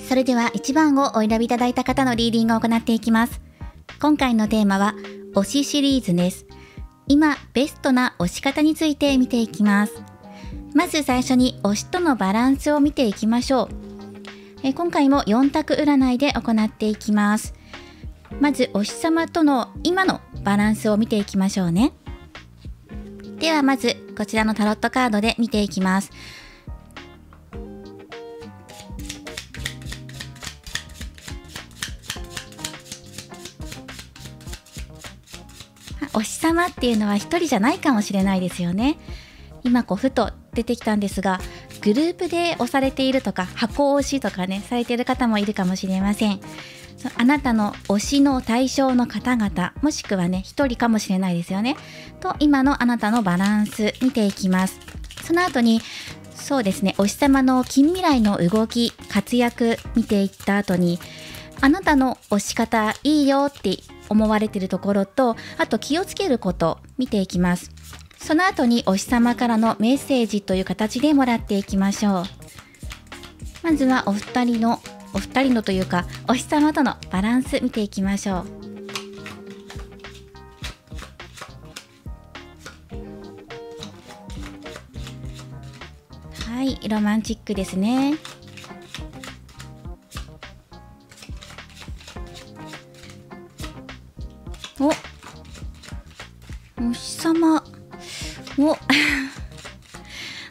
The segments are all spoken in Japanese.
それでは1番をお選びいただいた方のリーディングを行っていきます。今回のテーマは推しシリーズです。今ベストな推し方について見ていきます。まず最初に推しとのバランスを見ていきましょう。今回も4択占いで行っていきます。まず推し様との今のバランスを見ていきましょうね。ではまずこちらのタロットカードで見ていきます。推し様っていうのは一人じゃないかもしれないですよね。今ふと出てきたんですが、グループで推されているとか箱推しとかねされている方もいるかもしれません。あなたの推しの対象の方々、もしくはね一人かもしれないですよね。と今のあなたのバランス見ていきます。その後にそうですね、推し様の近未来の動き活躍見ていった後に、あなたの推し方いいよって思われているところと、あと気をつけること見ていきます。その後に推し様からのメッセージという形でもらっていきましょう。まずはお二人のというか推し様とのバランス見ていきましょう。はい、ロマンチックですね。推し様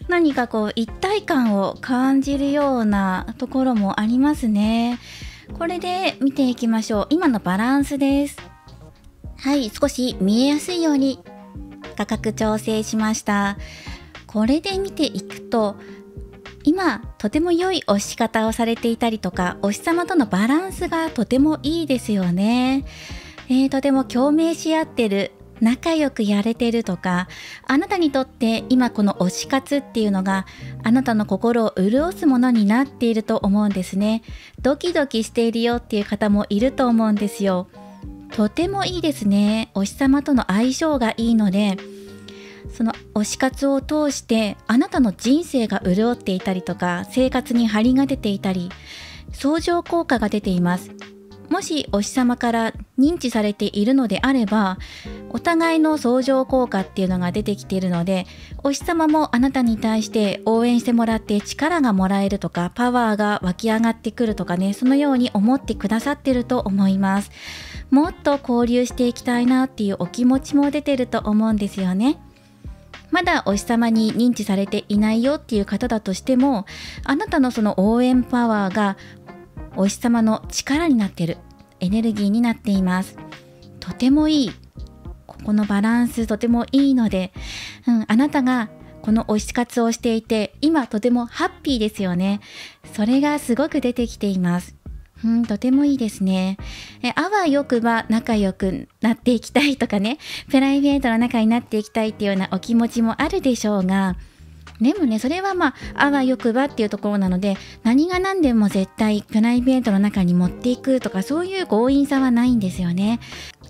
何か一体感を感じるようなところもありますね。これで見ていきましょう。今のバランスです。はい、少し見えやすいように価格調整しました。これで見ていくと、今とても良い推し方をされていたりとか、推し様とのバランスがとてもいいですよね。とても共鳴し合ってる、仲良くやれてるとか、あなたにとって今この推し活っていうのがあなたの心を潤すものになっていると思うんですね。ドキドキしているよっていう方もいると思うんですよ。とてもいいですね。推し様との相性がいいので、その推し活を通してあなたの人生が潤っていたりとか、生活に張りが出ていたり、相乗効果が出ています。もし推し様から認知されているのであれば、お互いの相乗効果っていうのが出てきているので、推し様もあなたに対して応援してもらって力がもらえるとか、パワーが湧き上がってくるとかね、そのように思ってくださってると思います。もっと交流していきたいなっていうお気持ちも出てると思うんですよね。まだ推し様に認知されていないよっていう方だとしても、あなたのその応援パワーが推し様の力になっている、エネルギーになっています。とてもいい。ここのバランスとてもいいので、あなたがこの推し活をしていて今とてもハッピーですよね。それがすごく出てきています。とてもいいですね。あわよくば仲良くなっていきたいとかね、プライベートの仲になっていきたいっていうようなお気持ちもあるでしょうが、でもね、それはあわよくばっていうところなので、何が何でも絶対プライベートの中に持っていくとか、そういう強引さはないんですよね。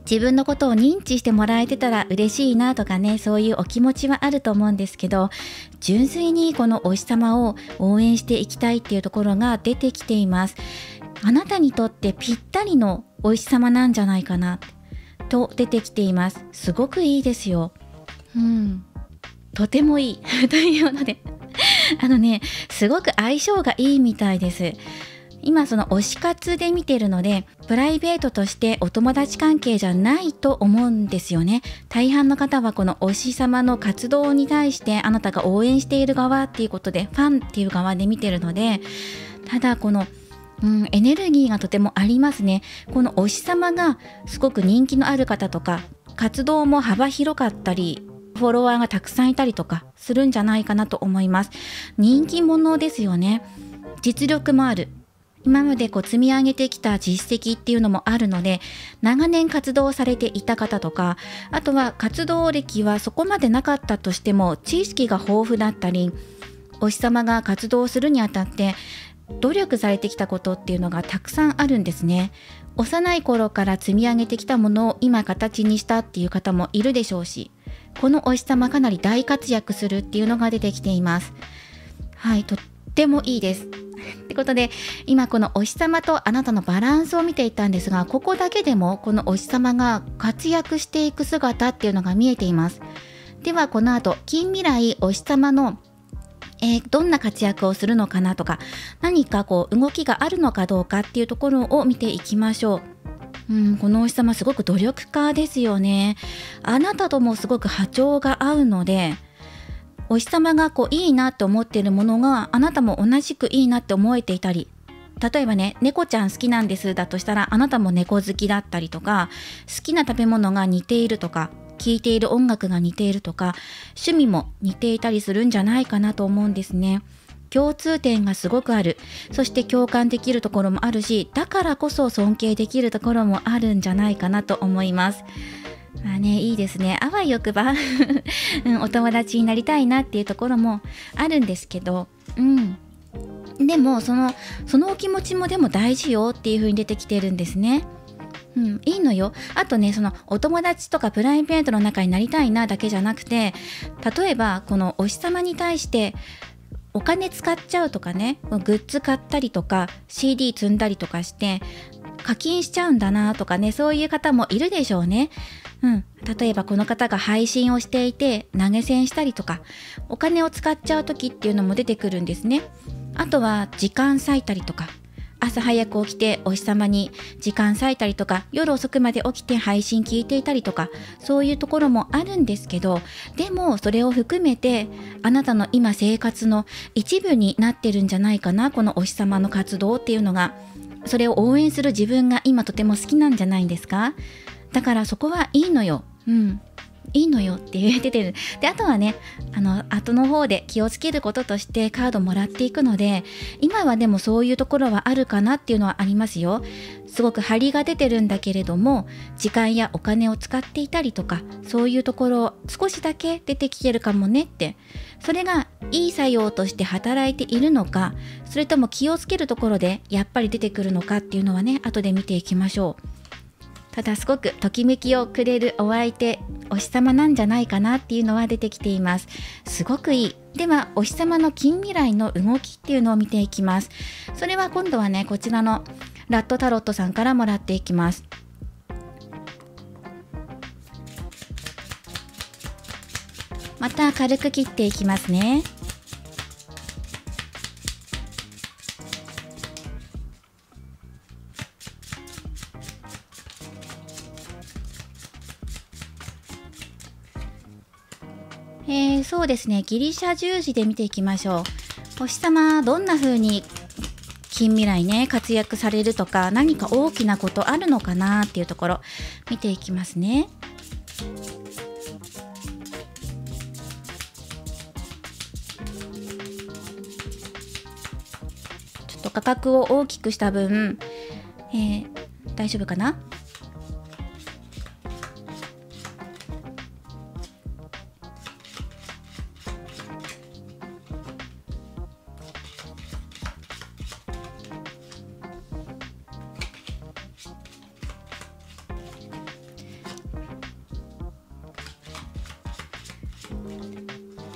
自分のことを認知してもらえてたら嬉しいなとかね、そういうお気持ちはあると思うんですけど、純粋にこの推し様を応援していきたいっていうところが出てきています。あなたにとってぴったりの推し様なんじゃないかなと出てきています。すごくいいですよ。とてもいいというのですごく相性がいいみたいです。今その推し活で見てるので、プライベートとしてお友達関係じゃないと思うんですよね。大半の方はこの推し様の活動に対してあなたが応援している側っていうことで、ファンっていう側で見てるので、ただこのエネルギーがとてもありますね。この推し様がすごく人気のある方とか、活動も幅広かったり、フォロワーがたくさんいたりとかするんじゃないかなと思います。人気者ですよね。実力もある。今まで積み上げてきた実績っていうのもあるので、長年活動されていた方とか、あとは活動歴はそこまでなかったとしても知識が豊富だったり、推し様が活動するにあたって努力されてきたことっていうのがたくさんあるんですね。幼い頃から積み上げてきたものを今形にしたっていう方もいるでしょうし、この推し様かなり大活躍するっていうのが出てきています。はい、とってもいいです。ってことで、今このお日様とあなたのバランスを見ていったんですが、ここだけでもこのお日様が活躍していく姿っていうのが見えています。ではこの後、近未来お日様のどんな活躍をするのかなとか、何かこう動きがあるのかどうかっていうところを見ていきましょう。このお日様すごく努力家ですよね。あなたともすごく波長が合うので、お日様がこういいなって思っているものがあなたも同じくいいなって思えていたり、例えばね、猫ちゃん好きなんですだとしたら、あなたも猫好きだったりとか、好きな食べ物が似ているとか、聴いている音楽が似ているとか、趣味も似ていたりするんじゃないかなと思うんですね。共通点がすごくある。そして共感できるところもあるし、だからこそ尊敬できるところもあるんじゃないかなと思います。まあね、いいですね。あわよくばお友達になりたいなっていうところもあるんですけど、でもそのお気持ちもでも大事よっていう風に出てきてるんですね。いいのよ。あとね、そのお友達とかプライベートの中になりたいなだけじゃなくて、例えばこのお日様に対してお金使っちゃうとかね、グッズ買ったりとか CD 積んだりとかして課金しちゃうんだなとかね、そういう方もいるでしょうね。例えばこの方が配信をしていて投げ銭したりとか、お金を使っちゃう時っていうのも出てくるんですね。あとは時間割いたりとか、朝早く起きてお日様に時間割いたりとか、夜遅くまで起きて配信聞いていたりとか、そういうところもあるんですけど、でもそれを含めてあなたの今生活の一部になってるんじゃないかな、このお日様の活動っていうのが。それを応援する自分が今とても好きなんじゃないんですか。だからそこはいいのよ。いいのよって出てる。で、あとはね、後の方で気をつけることとしてカードもらっていくので、今はでもそういうところはあるかなっていうのはありますよ。すごく張りが出てるんだけれども、時間やお金を使っていたりとか、そういうところ少しだけ出てきてるかもねって。それがいい作用として働いているのか、それとも気をつけるところでやっぱり出てくるのかっていうのはね、後で見ていきましょう。ただすごくときめきをくれるお相手、お日様なんじゃないかなっていうのは出てきています。すごくいい。ではお日様の近未来の動きっていうのを見ていきます。それは今度はね、こちらのラットタロットさんからもらっていきます。また軽く切っていきますね。そうですね、ギリシャ十字で見ていきましょう。お日様どんな風に近未来ね活躍されるとか、何か大きなことあるのかなっていうところ見ていきますね。ちょっと価格を大きくした分、大丈夫かな。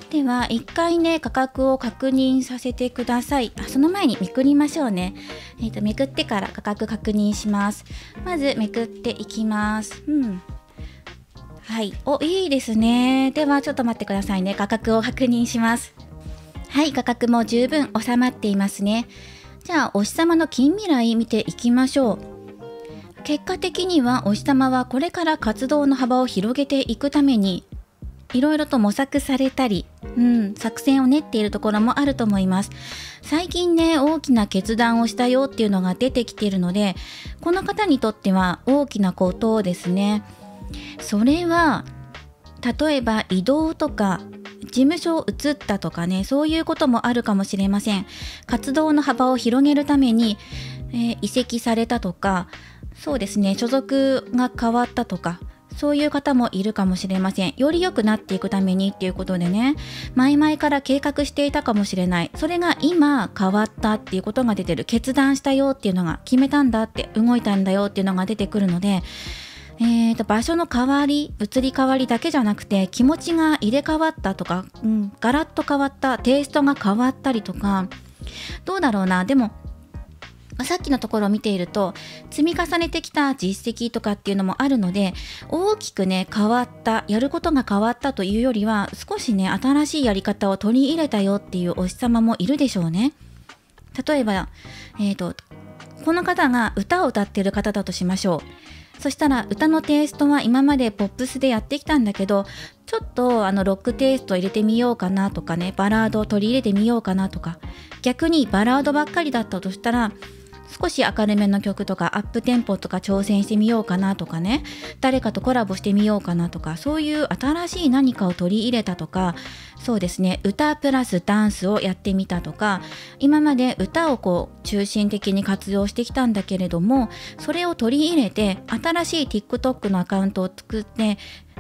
では一回ね価格を確認させてください。その前にめくりましょうね。めくってから価格確認します。まずめくっていきます。はい、いいですね。ではちょっと待ってくださいね。価格を確認します。はい、価格も十分収まっていますね。じゃあお日様の近未来見ていきましょう。結果的にはお日様はこれから活動の幅を広げていくためにいろいろと模索されたり、作戦を練っているところもあると思います。最近ね、大きな決断をしたよっていうのが出てきているので、この方にとっては大きなことですね。それは、例えば移動とか、事務所を移ったとかね、そういうこともあるかもしれません。活動の幅を広げるために、移籍されたとか、そうですね、所属が変わったとか、そういう方もいるかもしれません。より良くなっていくためにっていうことでね、前々から計画していたかもしれない。それが今変わったっていうことが出てる。決断したよっていうのが、決めたんだって、動いたんだよっていうのが出てくるので、場所の変わり、移り変わりだけじゃなくて、気持ちが入れ替わったとか、ガラッと変わった、テイストが変わったりとか、どうだろうな。でもさっきのところを見ていると積み重ねてきた実績とかっていうのもあるので、大きくね変わった、やることが変わったというよりは、少しね新しいやり方を取り入れたよっていうお日様もいるでしょうね。例えば、この方が歌を歌っている方だとしましょう。そしたら歌のテイストは今までポップスでやってきたんだけど、ちょっとロックテイスト入れてみようかなとかね、バラードを取り入れてみようかなとか、逆にバラードばっかりだったとしたら少し明るめの曲とかアップテンポとか挑戦してみようかなとかね、誰かとコラボしてみようかなとか、そういう新しい何かを取り入れたとか、そうですね、歌プラスダンスをやってみたとか、今まで歌を中心的に活用してきたんだけれども、それを取り入れて新しい TikTok のアカウントを作って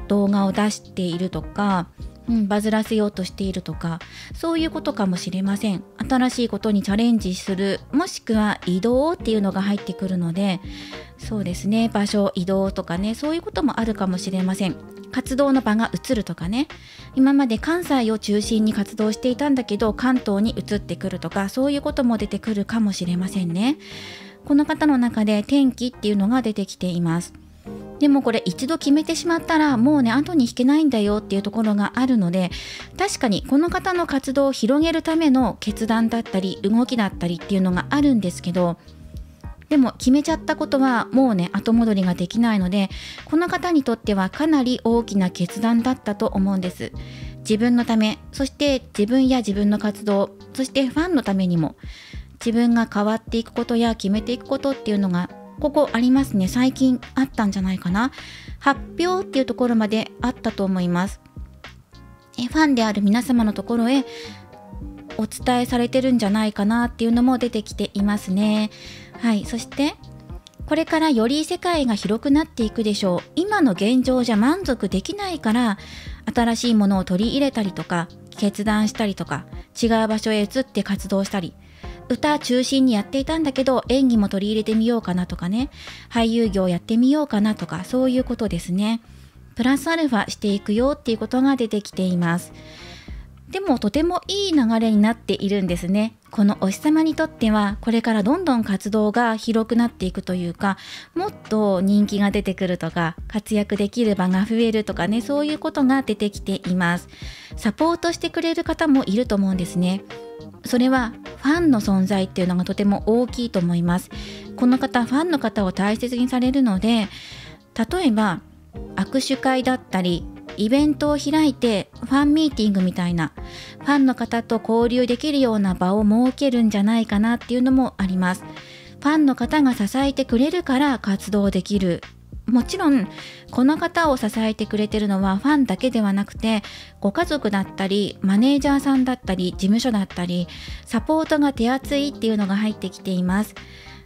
動画を出しているとか、バズらせようとしているとか、そういうことかもしれません。新しいことにチャレンジする、もしくは移動っていうのが入ってくるので、そうですね、場所移動とかね、そういうこともあるかもしれません。活動の場が移るとかね、今まで関西を中心に活動していたんだけど関東に移ってくるとか、そういうことも出てくるかもしれませんね。この方の中で転機っていうのが出てきています。でもこれ一度決めてしまったらもうね後に引けないんだよっていうところがあるので、確かにこの方の活動を広げるための決断だったり動きだったりっていうのがあるんですけど、でも決めちゃったことはもうね後戻りができないので、この方にとってはかなり大きな決断だったと思うんです。自分のため、そして自分や自分の活動、そしてファンのためにも、自分が変わっていくことや決めていくことっていうのがここありますね。最近あったんじゃないかな。発表っていうところまであったと思います。ファンである皆様のところへお伝えされてるんじゃないかなっていうのも出てきていますね。はい。そしてこれからより世界が広くなっていくでしょう。今の現状じゃ満足できないから、新しいものを取り入れたりとか決断したりとか、違う場所へ移って活動したり、歌中心にやっていたんだけど演技も取り入れてみようかなとかね、俳優業やってみようかなとか、そういうことですね。プラスアルファしていくよっていうことが出てきています。でもとてもいい流れになっているんですね。このお日様にとってはこれからどんどん活動が広くなっていくというか、もっと人気が出てくるとか、活躍できる場が増えるとかね、そういうことが出てきています。サポートしてくれる方もいると思うんですね。それはファンの存在っていうのがとても大きいと思います。この方、ファンの方を大切にされるので、例えば握手会だったりイベントを開いてファンミーティングみたいな、ファンの方と交流できるような場を設けるんじゃないかなっていうのもあります。ファンの方が支えてくれるから活動できる。もちろんこの方を支えてくれてるのはファンだけではなくて、ご家族だったりマネージャーさんだったり事務所だったり、サポートが手厚いっていうのが入ってきています。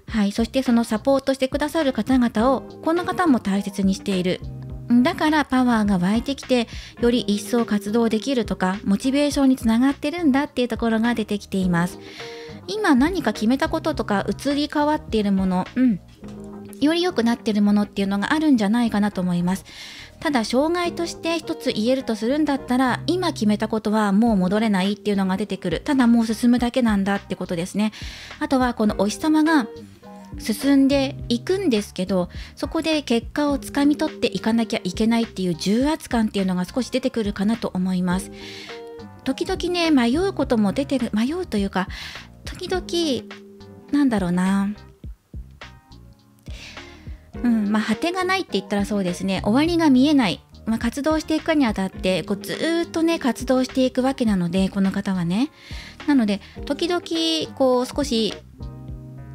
はい。そしてそのサポートしてくださる方々をこの方も大切にしている。だからパワーが湧いてきて、より一層活動できるとかモチベーションにつながってるんだっていうところが出てきています。今何か決めたこととか移り変わっているもの、より良くなっているものっていうのがあるんじゃないかなと思います。ただ障害として一つ言えるとするんだったら、今決めたことはもう戻れないっていうのが出てくる。ただもう進むだけなんだってことですね。あとはこのお日様が進んでいくんですけど、そこで結果をつかみ取っていかなきゃいけないっていう重圧感っていうのが少し出てくるかなと思います。時々ね、迷うことも出てる。迷うというか、時々なんだろうな、果てがないって言ったらそうですね、終わりが見えない。活動していくにあたってずーっとね活動していくわけなので、この方はね。なので時々少し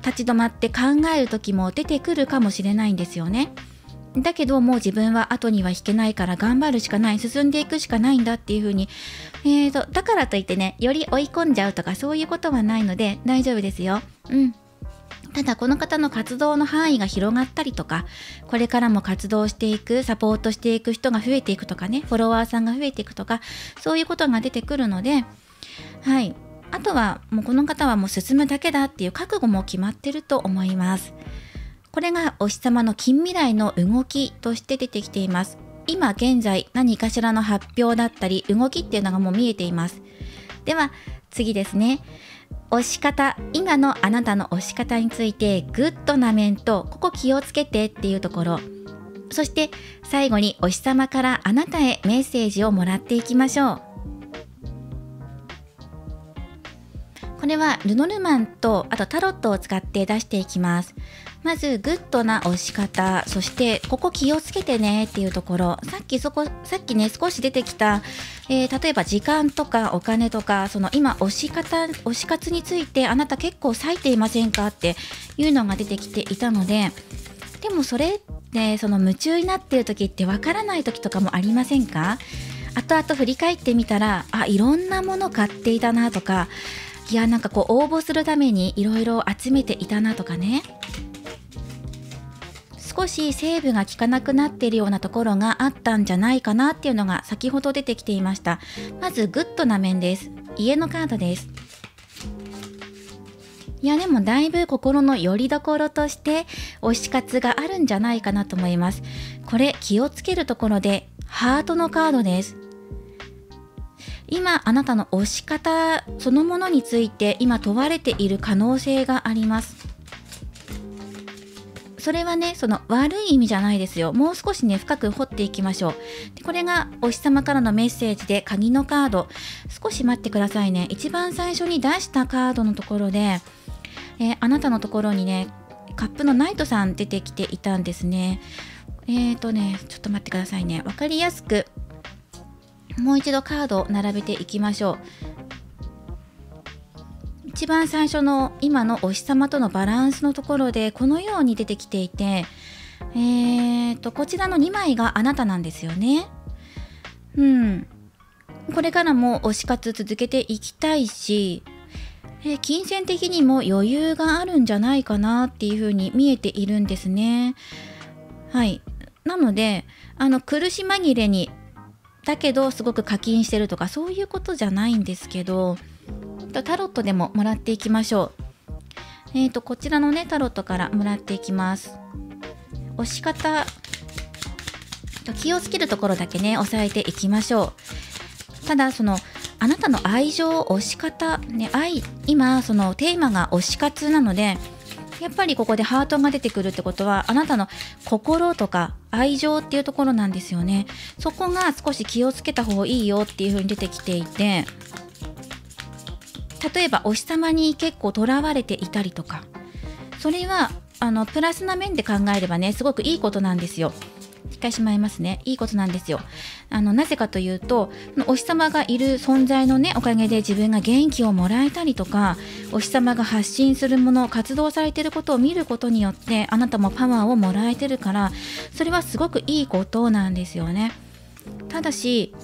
立ち止まって考える時も出てくるかもしれないんですよね。だけどもう自分は後には引けないから頑張るしかない、進んでいくしかないんだっていう風に、だからといってね、より追い込んじゃうとかそういうことはないので大丈夫ですよ。ただこの方の活動の範囲が広がったりとか、これからも活動していく、サポートしていく人が増えていくとかね、フォロワーさんが増えていくとか、そういうことが出てくるので、はい。あとはもうこの方はもう進むだけだっていう覚悟も決まってると思います。これがお日様の近未来の動きとして出てきています。今現在何かしらの発表だったり動きっていうのがもう見えています。では次ですね。押し方、今のあなたの押し方についてグッドな面と、ここ気をつけてっていうところ。そして最後にお日様からあなたへメッセージをもらっていきましょう。これはルノルマンとあとタロットを使って出していきます。まずグッドな押し方、そしてここ気をつけてねっていうところ。さっきね少し出てきた、例えば時間とかお金とか、その今押し活についてあなた結構割いていませんかっていうのが出てきていたので、でもそれってその夢中になっている時ってわからない時とかもありませんか？後々振り返ってみたら、いろんなもの買っていたなとか、いやなんかこう応募するためにいろいろ集めていたなとかね、少しセーブが効かなくなっているようなところがあったんじゃないかなっていうのが先ほど出てきていました。まずグッドな面です。家のカードです。いやでもだいぶ心の拠り所として推し活があるんじゃないかなと思います。これ気をつけるところでハートのカードです。今あなたの推し方そのものについて今問われている可能性があります。それはね、その悪い意味じゃないですよ。もう少しね深く掘っていきましょう。でこれがお日様からのメッセージで鍵のカード。少し待ってくださいね。一番最初に出したカードのところで、あなたのところにねカップのナイトさん出てきていたんですね。ちょっと待ってくださいね。わかりやすくもう一度カードを並べていきましょう。一番最初の今のお日様とのバランスのところでこのように出てきていて、こちらの2枚があなたなんですよね。これからも推し活続けていきたいし、金銭的にも余裕があるんじゃないかなっていう風に見えているんですね。はい。なので苦し紛れにだけどすごく課金してるとかそういうことじゃないんですけど、タロットでももらっていきましょう。こちらのねタロットからもらっていきます。押し方気をつけるところだけね押さえていきましょう。ただそのあなたの愛情推し方ね、今そのテーマが推し活なので、やっぱりここでハートが出てくるってことはあなたの心とか愛情っていうところなんですよね。そこが少し気をつけた方がいいよっていう風に出てきていて、例えばお日様に結構とらわれていたりとか、それはプラスな面で考えればねすごくいいことなんですよ。一回しまいますね。いいことなんですよ。なぜかというとお日様がいる存在のねおかげで自分が元気をもらえたりとか、お日様が発信するもの活動されていることを見ることによってあなたもパワーをもらえてるから、それはすごくいいことなんですよね。ただし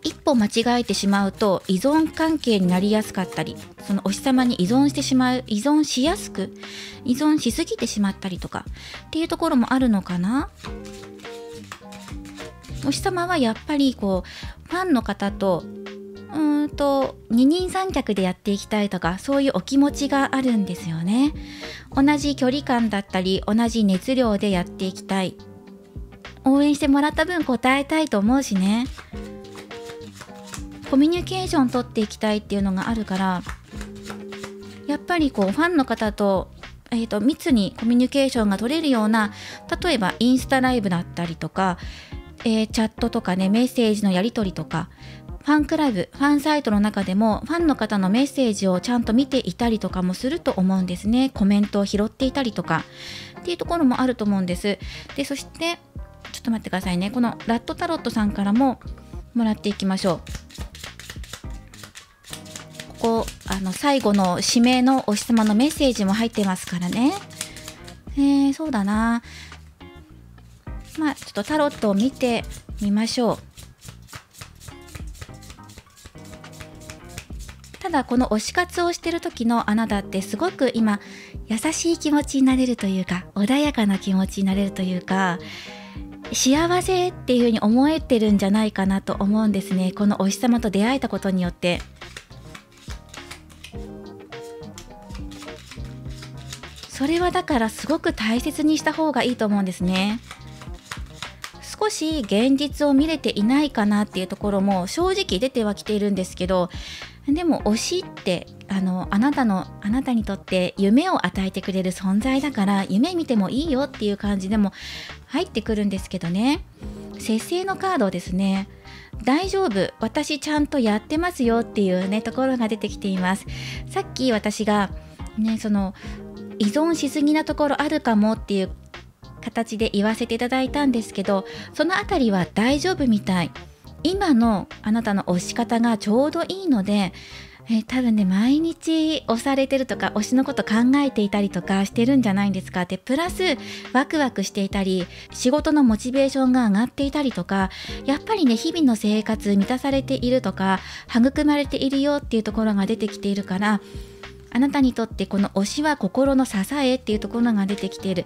一歩間違えてしまうと依存関係になりやすかったり、そのお日様に依存しすぎてしまったりとかっていうところもあるのかな。お日様はやっぱりこうファンの方と二人三脚でやっていきたいとか、そういうお気持ちがあるんですよね。同じ距離感だったり同じ熱量でやっていきたい、応援してもらった分応えたいと思うしね、コミュニケーション取っていきたいっていうのがあるから、やっぱりこうファンの方と、密にコミュニケーションが取れるような、例えばインスタライブだったりとか、チャットとかねメッセージのやり取りとか、ファンクラブ、ファンサイトの中でもファンの方のメッセージをちゃんと見ていたりとかもすると思うんですね。コメントを拾っていたりとかっていうところもあると思うんです。でそしてちょっと待ってくださいね。このラットタロットさんからももらっていきましょう。ここ最後の指名のお日様のメッセージも入ってますからね。そうだな。ちょっとタロットを見てみましょう。ただこの推し活をしてる時のあなたってすごく今優しい気持ちになれるというか、穏やかな気持ちになれるというか、幸せっていう風に思えてるんじゃないかなと思うんですね。このお日様と出会えたことによって。それはだからすごく大切にした方がいいと思うんですね。少し現実を見れていないかなっていうところも正直出てはきているんですけど、でも推しってあなたにとって夢を与えてくれる存在だから夢見てもいいよっていう感じでも入ってくるんですけどね。節制のカードですね。大丈夫、私ちゃんとやってますよっていうねところが出てきています。さっき私がね依存しすぎなところあるかもっていう形で言わせていただいたんですけど、そのあたりは大丈夫みたい。今のあなたの推し方がちょうどいいので、多分ね毎日推されてるとか推しのこと考えていたりとかしてるんじゃないんですかって、プラスワクワクしていたり仕事のモチベーションが上がっていたりとか、やっぱりね日々の生活満たされているとか育まれているよっていうところが出てきているから、あなたにとってこの推しは心の支えっていうところが出てきている。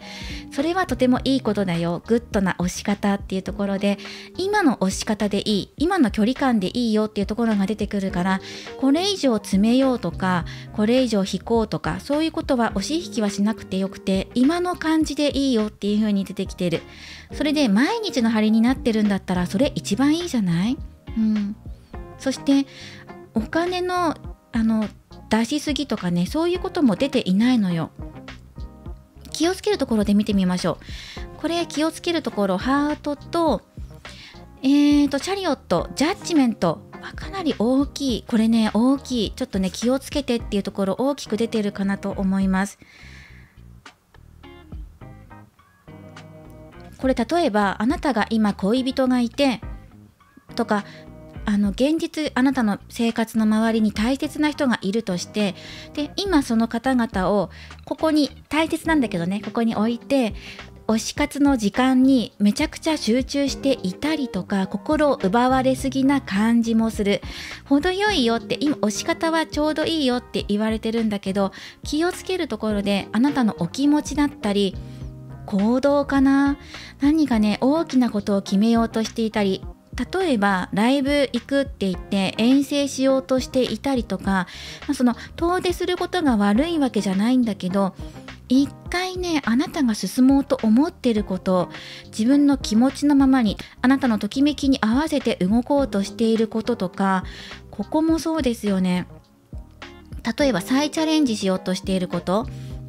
それはとてもいいことだよ。グッドな推し方っていうところで、今の推し方でいい、今の距離感でいいよっていうところが出てくるから、これ以上詰めようとかこれ以上引こうとかそういうことは推し引きはしなくてよくて、今の感じでいいよっていう風に出てきている。それで毎日の張りになってるんだったらそれ一番いいじゃない？そしてお金の出しすぎとかね、そういうことも出ていないのよ。気をつけるところで見てみましょう。これ気をつけるところ、ハートとチャリオット、ジャッジメント、かなり大きい。これね大きい。ちょっとね気をつけてっていうところ大きく出てるかなと思います。これ例えばあなたが今恋人がいてとか、現実あなたの生活の周りに大切な人がいるとして、で今その方々をここに大切なんだけどね、ここに置いて推し活の時間にめちゃくちゃ集中していたりとか、心を奪われすぎな感じもする。程よいよって、今推し方はちょうどいいよって言われてるんだけど、気をつけるところであなたのお気持ちだったり行動かな、何かね大きなことを決めようとしていたり、例えばライブ行くって言って遠征しようとしていたりとか、その遠出することが悪いわけじゃないんだけど、一回ねあなたが進もうと思ってること、自分の気持ちのままにあなたのときめきに合わせて動こうとしていることとか、ここもそうですよね。例えば再チャレンジしようとしていること、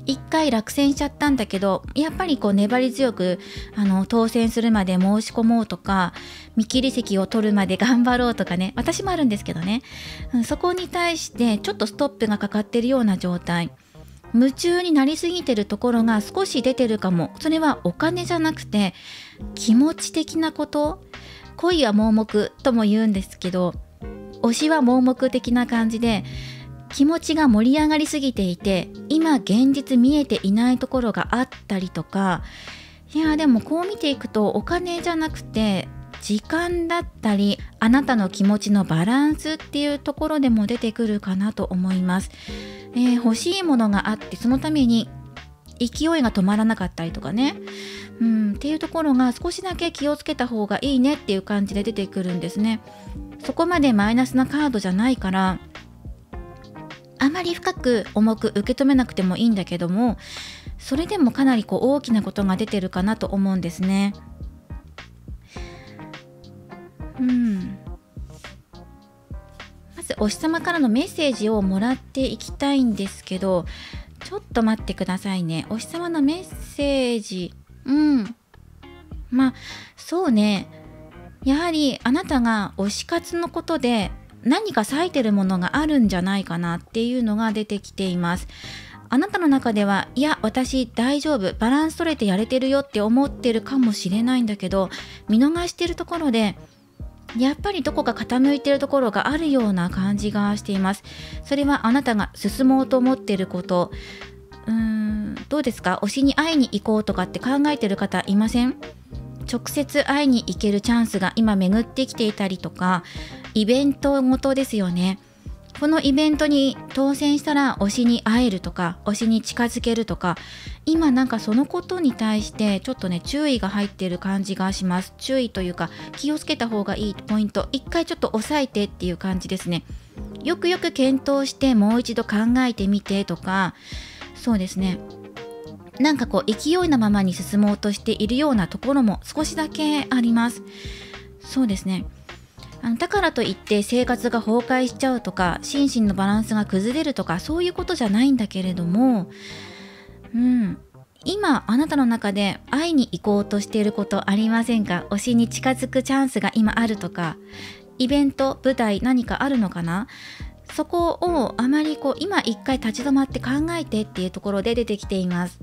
一回落選しちゃったんだけど、やっぱり粘り強く当選するまで申し込もうとか、見切り席を取るまで頑張ろうとかね、私もあるんですけどね、そこに対してちょっとストップがかかってるような状態、夢中になりすぎてるところが少し出てるかも。それはお金じゃなくて気持ち的なこと。恋は盲目とも言うんですけど、推しは盲目的な感じで、気持ちが盛り上がりすぎていて今現実見えていないところがあったりとか、いやでもこう見ていくとお金じゃなくて時間だったりあなたの気持ちのバランスっていうところでも出てくるかなと思います。欲しいものがあってそのために勢いが止まらなかったりとかね、っていうところが少しだけ気をつけた方がいいねっていう感じで出てくるんですね。そこまでマイナスなカードじゃないからあまり深く重く受け止めなくてもいいんだけども、それでもかなり大きなことが出てるかなと思うんですね。まずお日様からのメッセージをもらっていきたいんですけど、ちょっと待ってくださいね。お日様のメッセージ、そうね、やはりあなたが推し活のことで何か咲いてるものがあるんじゃないかなっていうのが出てきています。あなたの中では、いや私大丈夫、バランス取れてやれてるよって思ってるかもしれないんだけど、見逃してるところでやっぱりどこか傾いてるところがあるような感じがしています。それはあなたが進もうと思ってること、どうですか？推しに会いに行こうとかって考えてる方いません？直接会いに行けるチャンスが今巡ってきていたりとか、イベントごとですよね。このイベントに当選したら推しに会えるとか推しに近づけるとか、今なんかそのことに対してちょっとね注意が入っている感じがします。注意というか気をつけた方がいいポイント、一回ちょっと押さえてっていう感じですね。よくよく検討してもう一度考えてみてとか、そうですね、なんか勢いのままに進もうとしているようなところも少しだけあります。そうですね、だからといって生活が崩壊しちゃうとか、心身のバランスが崩れるとか、そういうことじゃないんだけれども、今あなたの中で会いに行こうとしていることありませんか？推しに近づくチャンスが今あるとか、イベント、舞台、何かあるのかな？そこをあまり今一回立ち止まって考えてっていうところで出てきています。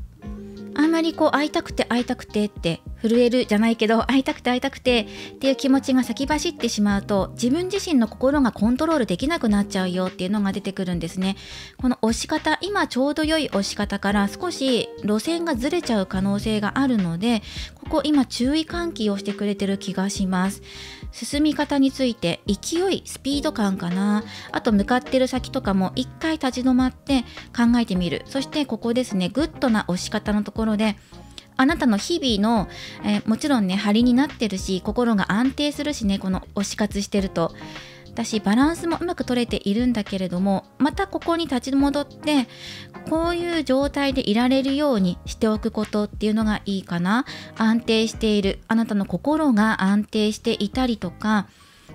あんまり会いたくて会いたくてって震えるじゃないけど、会いたくて会いたくてっていう気持ちが先走ってしまうと、自分自身の心がコントロールできなくなっちゃうよっていうのが出てくるんですね。この押し方、今ちょうど良い押し方から少し路線がずれちゃう可能性があるので、ここ今注意喚起をしてくれてる気がします。進み方について勢い、スピード感かな。あと向かってる先とかも一回立ち止まって考えてみる。そしてここですね、グッドな押し方のところで、あなたの日々の、もちろんね、張りになってるし、心が安定するしね、この推し活してると。だし、バランスもうまく取れているんだけれども、またここに立ち戻って、こういう状態でいられるようにしておくことっていうのがいいかな。安定している。あなたの心が安定していたりとか、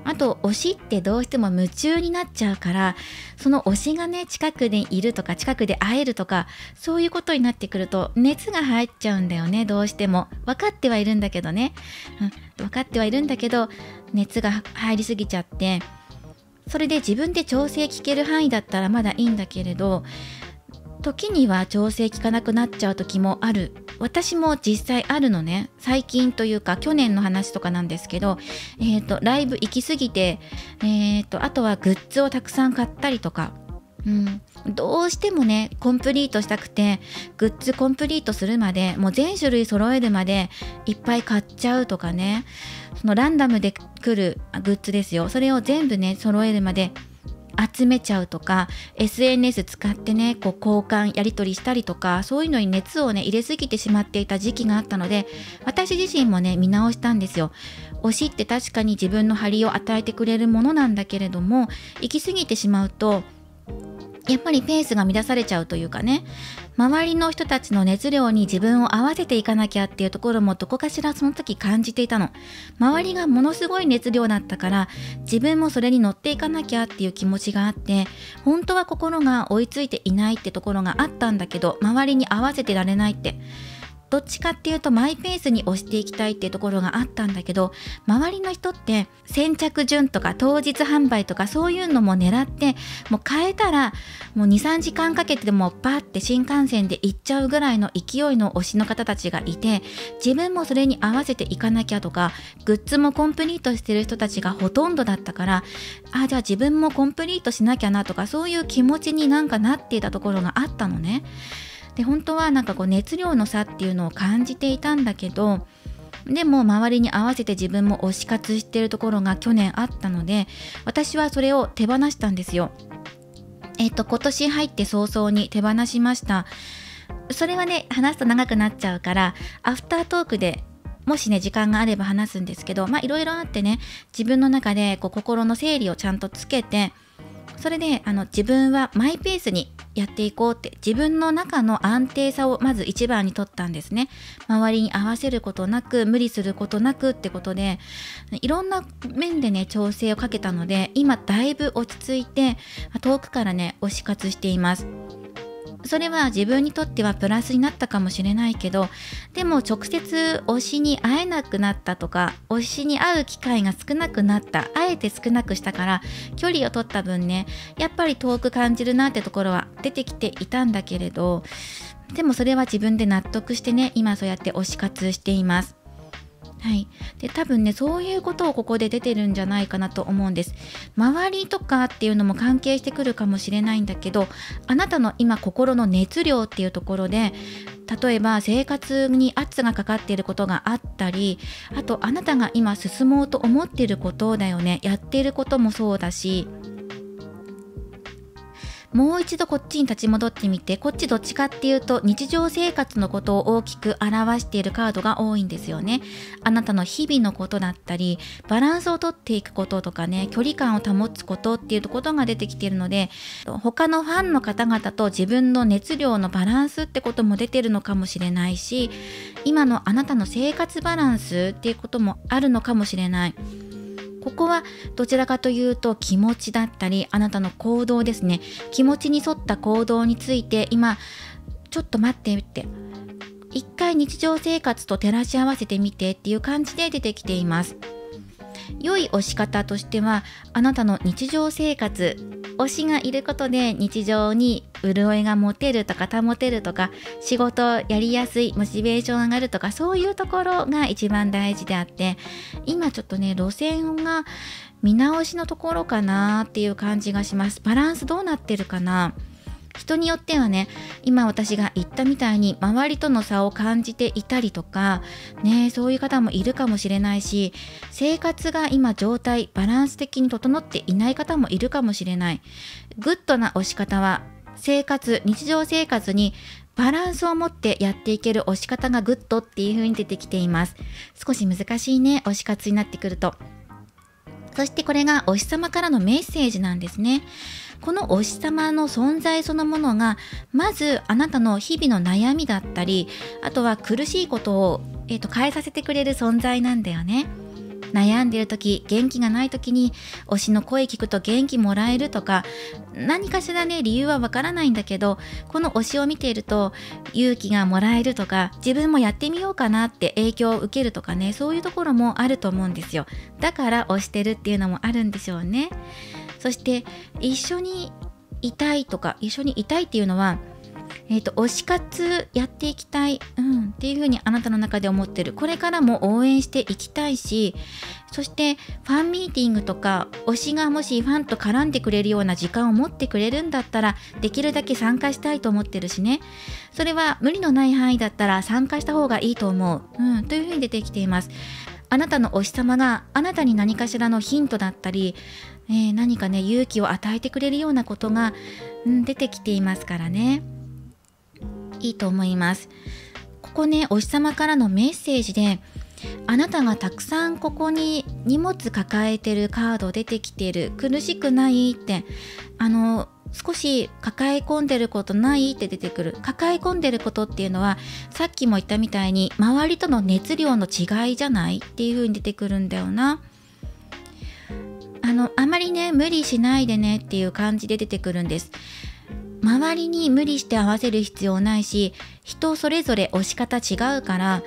あと推しってどうしても夢中になっちゃうから、その推しがね近くでいるとか近くで会えるとか、そういうことになってくると熱が入っちゃうんだよね。どうしても分かってはいるんだけどね、分かってはいるんだけど熱が入りすぎちゃって、それで自分で調整聞ける範囲だったらまだいいんだけれど、時には調整効かなくなっちゃう時もある。私も実際あるのね。最近というか去年の話とかなんですけど、ライブ行き過ぎて、あとはグッズをたくさん買ったりとか、どうしてもねコンプリートしたくて、グッズコンプリートするまで、もう全種類揃えるまでいっぱい買っちゃうとかね、そのランダムで来るグッズですよ、それを全部ね揃えるまで集めちゃうとか、 SNS 使ってね交換やり取りしたりとか、そういうのに熱をね入れすぎてしまっていた時期があったので、私自身もね見直したんですよ。推しって確かに自分の張りを与えてくれるものなんだけれども、行き過ぎてしまうとやっぱりペースが乱されちゃうというかね、周りの人たちの熱量に自分を合わせていかなきゃっていうところもどこかしらその時感じていたの。周りがものすごい熱量だったから、自分もそれに乗っていかなきゃっていう気持ちがあって、本当は心が追いついていないってところがあったんだけど、周りに合わせてられないって。どっちかっていうとマイペースに押していきたいっていうところがあったんだけど、周りの人って先着順とか当日販売とかそういうのも狙って、もう変えたらもう 2,3 時間かけてでもバーって新幹線で行っちゃうぐらいの勢いの推しの方たちがいて、自分もそれに合わせていかなきゃとか、グッズもコンプリートしてる人たちがほとんどだったから、じゃあ自分もコンプリートしなきゃなとか、そういう気持ちになんかなっていたところがあったのね。で本当はなんか熱量の差っていうのを感じていたんだけど、でも周りに合わせて自分も推し活しているところが去年あったので、私はそれを手放したんですよ。今年入って早々に手放しました。それはね話すと長くなっちゃうから、アフタートークでもしね時間があれば話すんですけど、いろいろあってね、自分の中で心の整理をちゃんとつけて、それで自分はマイペースにやっていこうって、自分の中の安定さをまず一番に取ったんですね。周りに合わせることなく、無理することなくってことで、いろんな面でね調整をかけたので、今だいぶ落ち着いて遠くからね推し活しています。それは自分にとってはプラスになったかもしれないけど、でも直接推しに会えなくなったとか、推しに会う機会が少なくなった、あえて少なくしたから距離を取った分ね、やっぱり遠く感じるなってところは出てきていたんだけれど、でもそれは自分で納得してね、今そうやって推し活しています。はい、で多分ねそういうことをここで出てるんじゃないかなと思うんです。周りとかっていうのも関係してくるかもしれないんだけど、あなたの今心の熱量っていうところで、例えば生活に圧がかかっていることがあったり、あとあなたが今進もうと思っていることだよね、やっていることもそうだし、もう一度こっちに立ち戻ってみて、こっちどっちかっていうと日常生活のことを大きく表しているカードが多いんですよね。あなたの日々のことだったり、バランスをとっていくこととかね、距離感を保つことっていうことが出てきているので、他のファンの方々と自分の熱量のバランスってことも出てるのかもしれないし、今のあなたの生活バランスっていうこともあるのかもしれない。ここはどちらかというと気持ちだったり、あなたの行動ですね。気持ちに沿った行動について今ちょっと待ってって一回日常生活と照らし合わせてみてっていう感じで出てきています。良い推し方としては、あなたの日常生活、推しがいることで日常に潤いが持てるとか保てるとか、仕事やりやすい、モチベーション上がるとか、そういうところが一番大事であって、今ちょっとね路線が見直しのところかなっていう感じがします。バランスどうなってるかな。人によってはね、今私が言ったみたいに周りとの差を感じていたりとかね、そういう方もいるかもしれないし、生活が今状態バランス的に整っていない方もいるかもしれない。グッドな推し方は日常生活にバランスを持ってやっていける推し方がグッドっていう風に出てきています。少し難しいね、推し活になってくると。そしてこれが推し様からのメッセージなんですね。この推し様の存在そのものが、まずあなたの日々の悩みだったり、あとは苦しいことを、変えさせてくれる存在なんだよね。悩んでる時、元気がない時に推しの声聞くと元気もらえるとか、何かしらね理由はわからないんだけど、この推しを見ていると勇気がもらえるとか、自分もやってみようかなって影響を受けるとかね、そういうところもあると思うんですよ。だから推してるっていうのもあるんでしょうね。そして一緒にいたいとか、一緒にいたいっていうのは推し活やっていきたい、っていう風にあなたの中で思ってる。これからも応援していきたいし、そしてファンミーティングとか、推しがもしファンと絡んでくれるような時間を持ってくれるんだったら、できるだけ参加したいと思ってるしね。それは無理のない範囲だったら参加した方がいいと思う。という風に出てきています。あなたの推し様があなたに何かしらのヒントだったり、何かね勇気を与えてくれるようなことが、出てきていますからね。いいと思います。ここね、お日様からのメッセージで、あなたがたくさんここに荷物抱えてるカード出てきてる、苦しくないって、少し抱え込んでることないって出てくる。抱え込んでることっていうのは、さっきも言ったみたいに周りとの熱量の違いじゃないっていう風に出てくるんだよな。あまりね無理しないでねっていう感じで出てくるんです。周りに無理して合わせる必要ないし、人それぞれ推し方違うから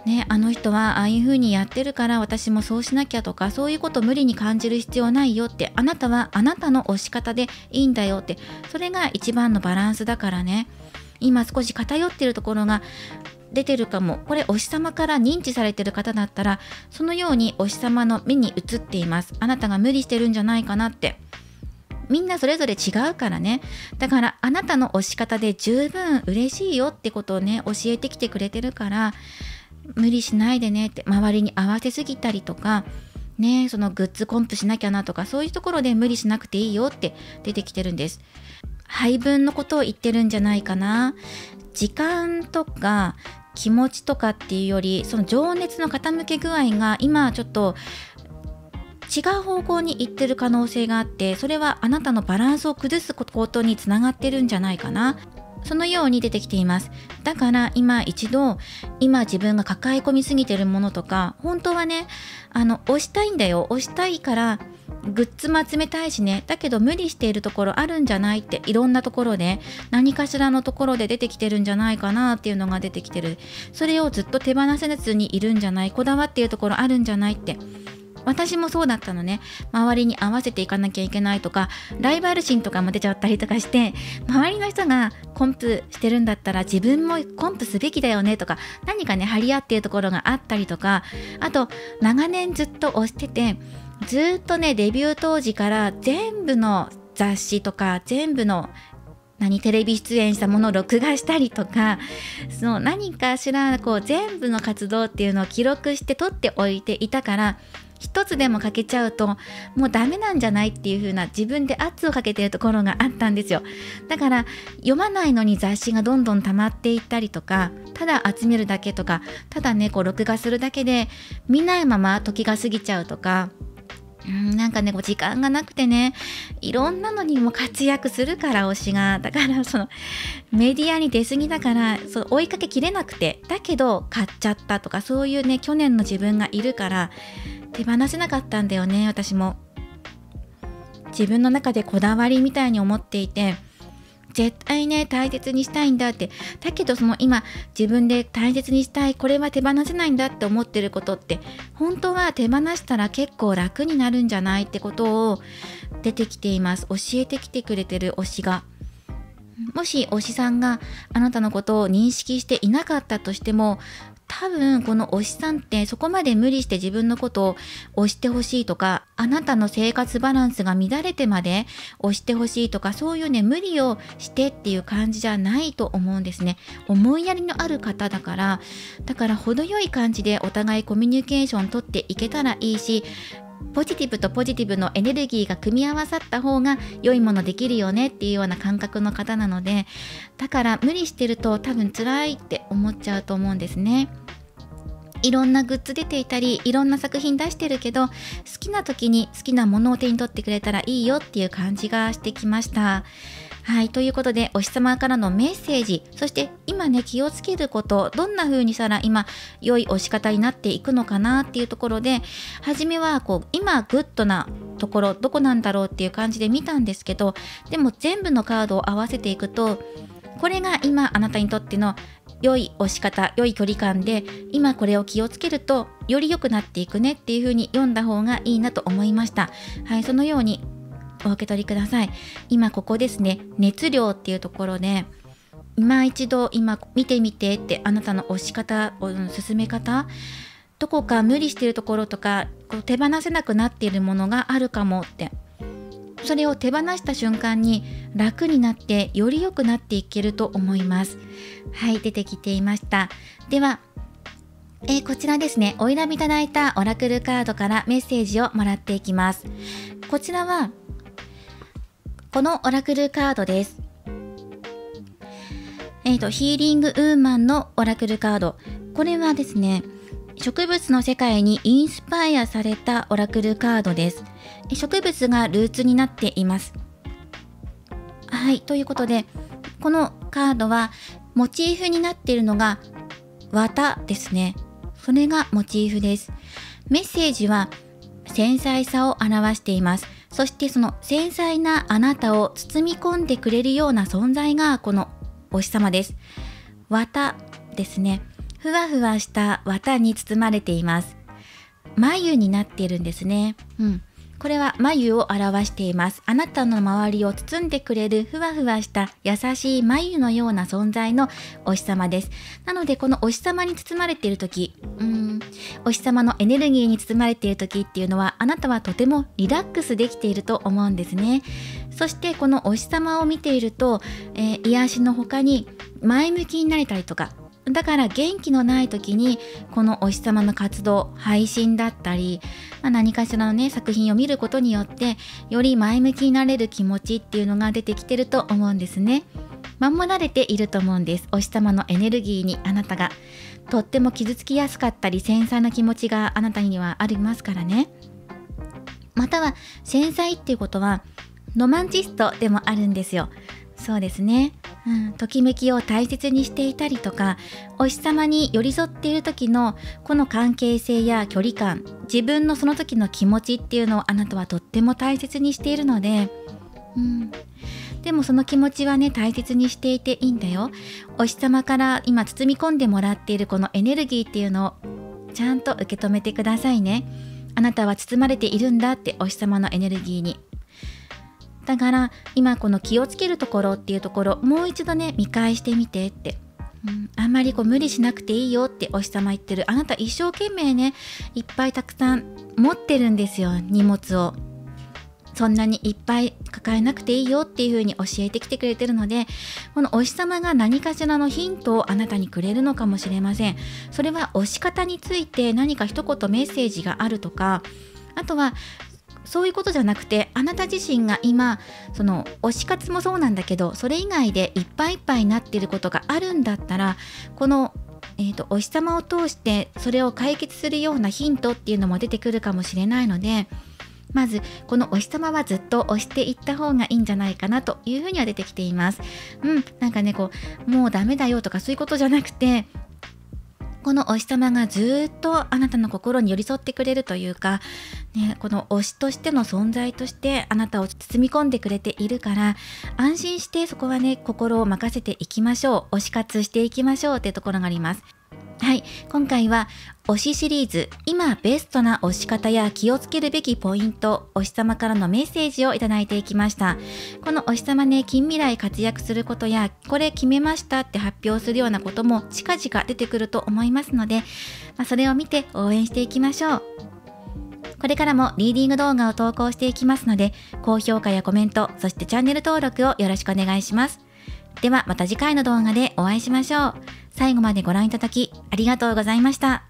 ね、あの人はああいう風にやってるから私もそうしなきゃとか、そういうこと無理に感じる必要ないよって、あなたはあなたの推し方でいいんだよって、それが一番のバランスだからね。今少し偏ってるところが出てるかも。これ推し様から認知されてる方だったら、そのように推し様の目に映っています。あなたが無理してるんじゃないかなって。みんなそれぞれ違うからね。だからあなたの推し方で十分嬉しいよってことをね教えてきてくれてるから、無理しないでねって、周りに合わせすぎたりとかね、そのグッズコンプしなきゃなとか、そういうところで無理しなくていいよって出てきてるんです。配分のことを言ってるんじゃないかな。時間とか気持ちとかっていうより、その情熱の傾け具合が今ちょっと違う方向に行ってる可能性があって、それはあなたのバランスを崩すことにつながってるんじゃないかな。そのように出てきています。だから今一度、今自分が抱え込みすぎてるものとか、本当はね推したいんだよ、推したいからグッズも集めたいしね、だけど無理しているところあるんじゃないって、いろんなところで何かしらのところで出てきてるんじゃないかなっていうのが出てきてる。それをずっと手放せずにいるんじゃない、こだわっているところあるんじゃないって。私もそうだったのね。周りに合わせていかなきゃいけないとか、ライバル心とかも出ちゃったりとかして、周りの人がコンプしてるんだったら自分もコンプすべきだよねとか、何かね張り合っているところがあったりとか、あと長年ずっと推してて、ずっとねデビュー当時から全部の雑誌とか全部のテレビ出演したものを録画したりとか、その何かしら全部の活動っていうのを記録して取っておいていたから、一つでも欠けちゃうともうダメなんじゃないっていう風な自分で圧をかけてるところがあったんですよ。だから読まないのに雑誌がどんどん溜まっていったりとか、ただ集めるだけとか、ただね録画するだけで見ないまま時が過ぎちゃうとか、なんかね、こう時間がなくてね、いろんなのにも活躍するから推しが。だからそのメディアに出過ぎだから、追いかけきれなくて、だけど買っちゃったとか、そういうね、去年の自分がいるから手放せなかったんだよね、私も。自分の中でこだわりみたいに思っていて、絶対ね大切にしたいんだって。だけどその今自分で大切にしたい、これは手放せないんだって思ってることって、本当は手放したら結構楽になるんじゃないってことを出てきています。教えてきてくれてる推しが。もし推しさんがあなたのことを認識していなかったとしても、多分この推しさんってそこまで無理して自分のことを推してほしいとか、あなたの生活バランスが乱れてまで推してほしいとか、そういうね無理をしてっていう感じじゃないと思うんですね。思いやりのある方だから、程よい感じでお互いコミュニケーション取っていけたらいいし、ポジティブとポジティブのエネルギーが組み合わさった方が良いものできるよねっていうような感覚の方なので、だから無理してると多分辛いって思っちゃうと思うんですね。いろんなグッズ出ていたり、いろんな作品出してるけど、好きな時に好きなものを手に取ってくれたらいいよっていう感じがしてきました。はい、ということで、お日様からのメッセージ、そして今ね、気をつけること、どんな風にしたら今、良い推し方になっていくのかなっていうところで、初めは今グッドなところ、どこなんだろうっていう感じで見たんですけど、でも全部のカードを合わせていくと、これが今あなたにとっての良い推し方、良い距離感で、今これを気をつけると、より良くなっていくねっていう風に読んだ方がいいなと思いました。はい、そのように、お受け取りください。今ここですね、熱量っていうところで、今一度今見てみてって、あなたの推し方、進め方、どこか無理してるところとか、手放せなくなっているものがあるかもって、それを手放した瞬間に楽になってより良くなっていけると思います。はい、出てきていました。では、こちらですね、お選びいただいたオラクルカードからメッセージをもらっていきます。こちらはこのオラクルカードです。ヒーリングウーマンのオラクルカード。これはですね、植物の世界にインスパイアされたオラクルカードです。植物がルーツになっています。はい、ということで、このカードはモチーフになっているのが綿ですね。それがモチーフです。メッセージは繊細さを表しています。そしてその繊細なあなたを包み込んでくれるような存在がこのお日様です。綿ですね。ふわふわした綿に包まれています。眉になっているんですね。これは眉を表しています。あなたの周りを包んでくれるふわふわした優しい眉のような存在のお日様です。なのでこのお日様に包まれている時、お日様のエネルギーに包まれている時っていうのは、あなたはとてもリラックスできていると思うんですね。そしてこのお日様を見ていると、癒しの他に前向きになれたりとか、だから元気のない時にこのお日様の活動、配信だったり、何かしらのね作品を見ることによってより前向きになれる気持ちっていうのが出てきてると思うんですね。守られていると思うんです。お日様のエネルギーにあなたがとっても傷つきやすかったり、繊細な気持ちがあなたにはありますからね。または繊細っていうことはロマンチストでもあるんですよ。そうですね。ときめきを大切にしていたりとか、お日様に寄り添っている時のこの関係性や距離感、自分のその時の気持ちっていうのをあなたはとっても大切にしているので、でもその気持ちはね、大切にしていていいんだよ。お日様から今包み込んでもらっているこのエネルギーっていうのをちゃんと受け止めてくださいね。あなたは包まれているんだって、お日様のエネルギーに。だから今この気をつけるところっていうところ、もう一度ね見返してみてって、あんまり無理しなくていいよってお日様言ってる。あなた一生懸命ねいっぱいたくさん持ってるんですよ、荷物を。そんなにいっぱい抱えなくていいよっていう風に教えてきてくれてるので、このお日様が何かしらのヒントをあなたにくれるのかもしれません。それは推し方について何か一言メッセージがあるとか、あとはそういうことじゃなくて、あなた自身が今その推し活もそうなんだけど、それ以外でいっぱいいっぱいになっていることがあるんだったら、この、お日様を通してそれを解決するようなヒントっていうのも出てくるかもしれないので、まずこのお日様はずっと推していった方がいいんじゃないかなというふうには出てきています。なんかねもうダメだよとかそういうことじゃなくて、このお日様がずっとあなたの心に寄り添ってくれるというか、この推しとしての存在としてあなたを包み込んでくれているから、安心してそこはね心を任せていきましょう、推し活していきましょうっていうところがあります。はい、今回は推しシリーズ、今ベストな推し方や気をつけるべきポイント、お日様からのメッセージをいただいていきました。このお日様ね、近未来活躍することや、これ決めましたって発表するようなことも近々出てくると思いますので、それを見て応援していきましょう。これからもリーディング動画を投稿していきますので、高評価やコメント、そしてチャンネル登録をよろしくお願いします。ではまた次回の動画でお会いしましょう。最後までご覧いただきありがとうございました。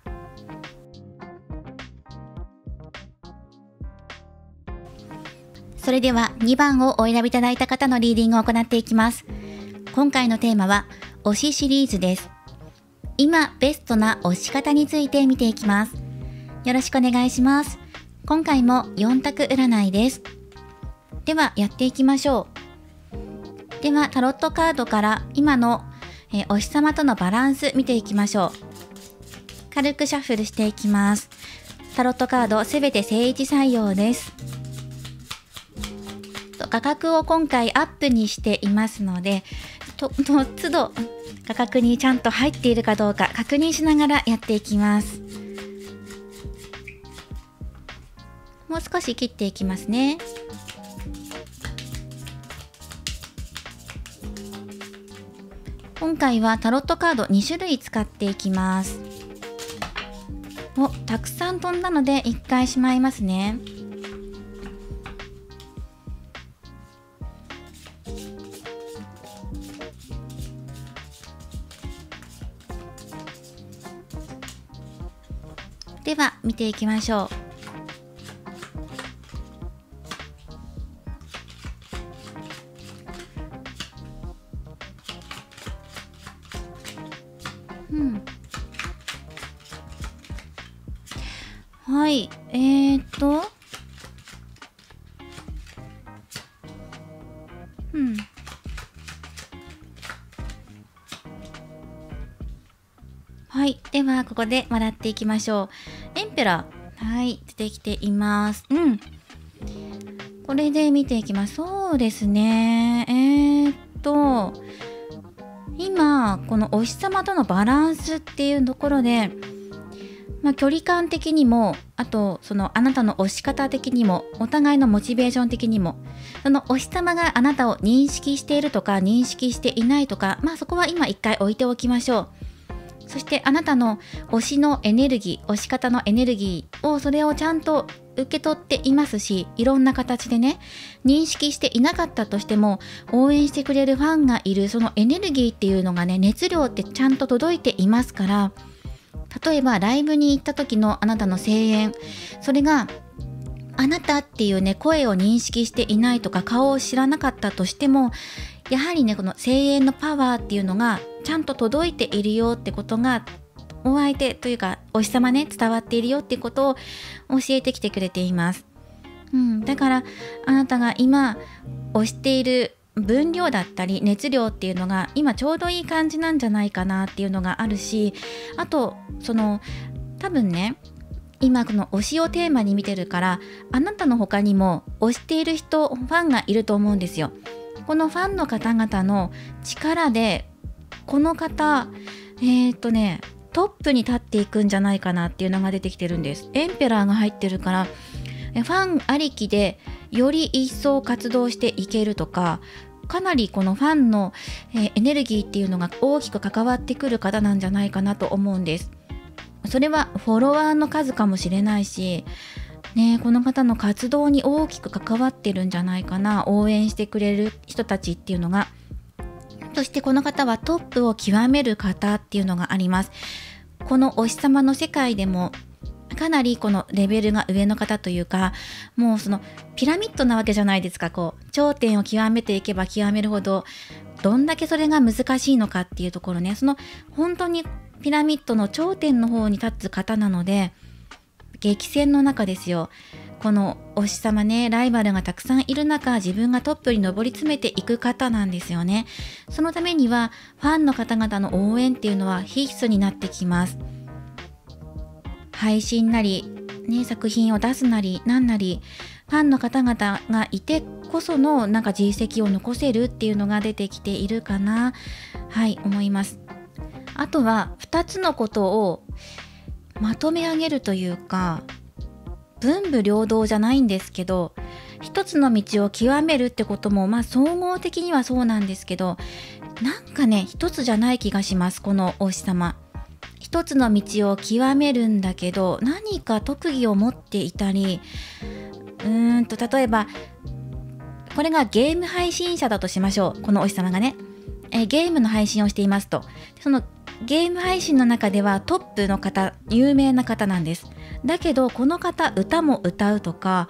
それでは2番をお選びいただいた方のリーディングを行っていきます。今回のテーマは推しシリーズです。今ベストな推し方について見ていきます。よろしくお願いします。今回も4択占いです。ではやっていきましょう。ではタロットカードから今のお日様とのバランス見ていきましょう。軽くシャッフルしていきます。タロットカードすべて正位置採用です。価格を今回アップにしていますので、都度価格にちゃんと入っているかどうか確認しながらやっていきます。もう少し切っていきますね。今回はタロットカード2種類使っていきます。たくさん飛んだので1回しまいますね。では見ていきましょう。はい、はい、ではここで笑っていきましょう。エンペラー、はい、出てきています。これで見ていきます。そうですね。今このお日様とのバランスっていうところで、距離感的にも、あとあなたの推し方的にも、お互いのモチベーション的にも、そのお日様があなたを認識しているとか認識していないとか、そこは今一回置いておきましょう。そしてあなたの推しのエネルギー、推し方のエネルギーを、それをちゃんと受け取っていますし、いろんな形でね、認識していなかったとしても応援してくれるファンがいる、そのエネルギーっていうのがね、熱量ってちゃんと届いていますから、例えばライブに行った時のあなたの声援、それがあなたっていうね、声を認識していないとか顔を知らなかったとしても、やはりね、この声援のパワーっていうのがちゃんと届いているよってことが、お相手というかお日様ね、伝わっているよっていうことを教えてきてくれています。だからあなたが今推している分量だったり熱量っていうのが今ちょうどいい感じなんじゃないかなっていうのがあるし、あと多分ね、今この推しをテーマに見てるから、あなたの他にも推している人、ファンがいると思うんですよ。このファンの方々の力でこの方トップに立っていくんじゃないかなっていうのが出てきてるんです。エンペラーが入ってるから、ファンありきでより一層活動していけるとか、かなりこのファンのエネルギーっていうのが大きく関わってくる方なんじゃないかなと思うんです。それはフォロワーの数かもしれないし、この方の活動に大きく関わってるんじゃないかな、応援してくれる人たちっていうのが。そしてこの方はトップを極める方っていうのがあります。このお日様の世界でもかなりこのレベルが上の方というか、もうピラミッドなわけじゃないですか。頂点を極めていけば極めるほどどんだけそれが難しいのかっていうところね、本当にピラミッドの頂点の方に立つ方なので、激戦の中ですよ。このお師様ね、ライバルがたくさんいる中、自分がトップに上り詰めていく方なんですよね。そのためにはファンの方々の応援っていうのは必須になってきます。配信なり、ね、作品を出すなりなんなり、ファンの方々がいてこそのなんか実績を残せるっていうのが出てきているかな、思います。あとは2つのことをまとめ上げるというか、文武両道じゃないんですけど、一つの道を極めるってことも総合的にはそうなんですけど、なんかね、一つじゃない気がします。このお師様、一つの道を極めるんだけど、何か特技を持っていたり、例えばこれがゲーム配信者だとしましょう。このお師様がね、ゲームの配信をしていますと、そのゲーム配信の中ではトップの方、有名な方なんです。だけどこの方、歌も歌うとか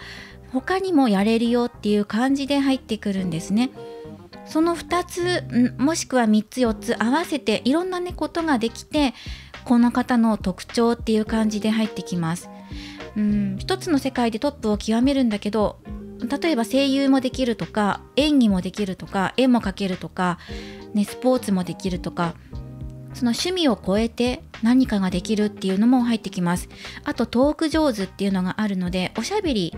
他にもやれるよっていう感じで入ってくるんですね。その2つもしくは3つ4つ合わせていろんなことができて、この方の特徴っていう感じで入ってきます。一つの世界でトップを極めるんだけど、例えば声優もできるとか、演技もできるとか、絵も描けるとか、スポーツもできるとか、その趣味を超えて何かができるっていうのも入ってきます。あとトーク上手っていうのがあるので、おしゃべり、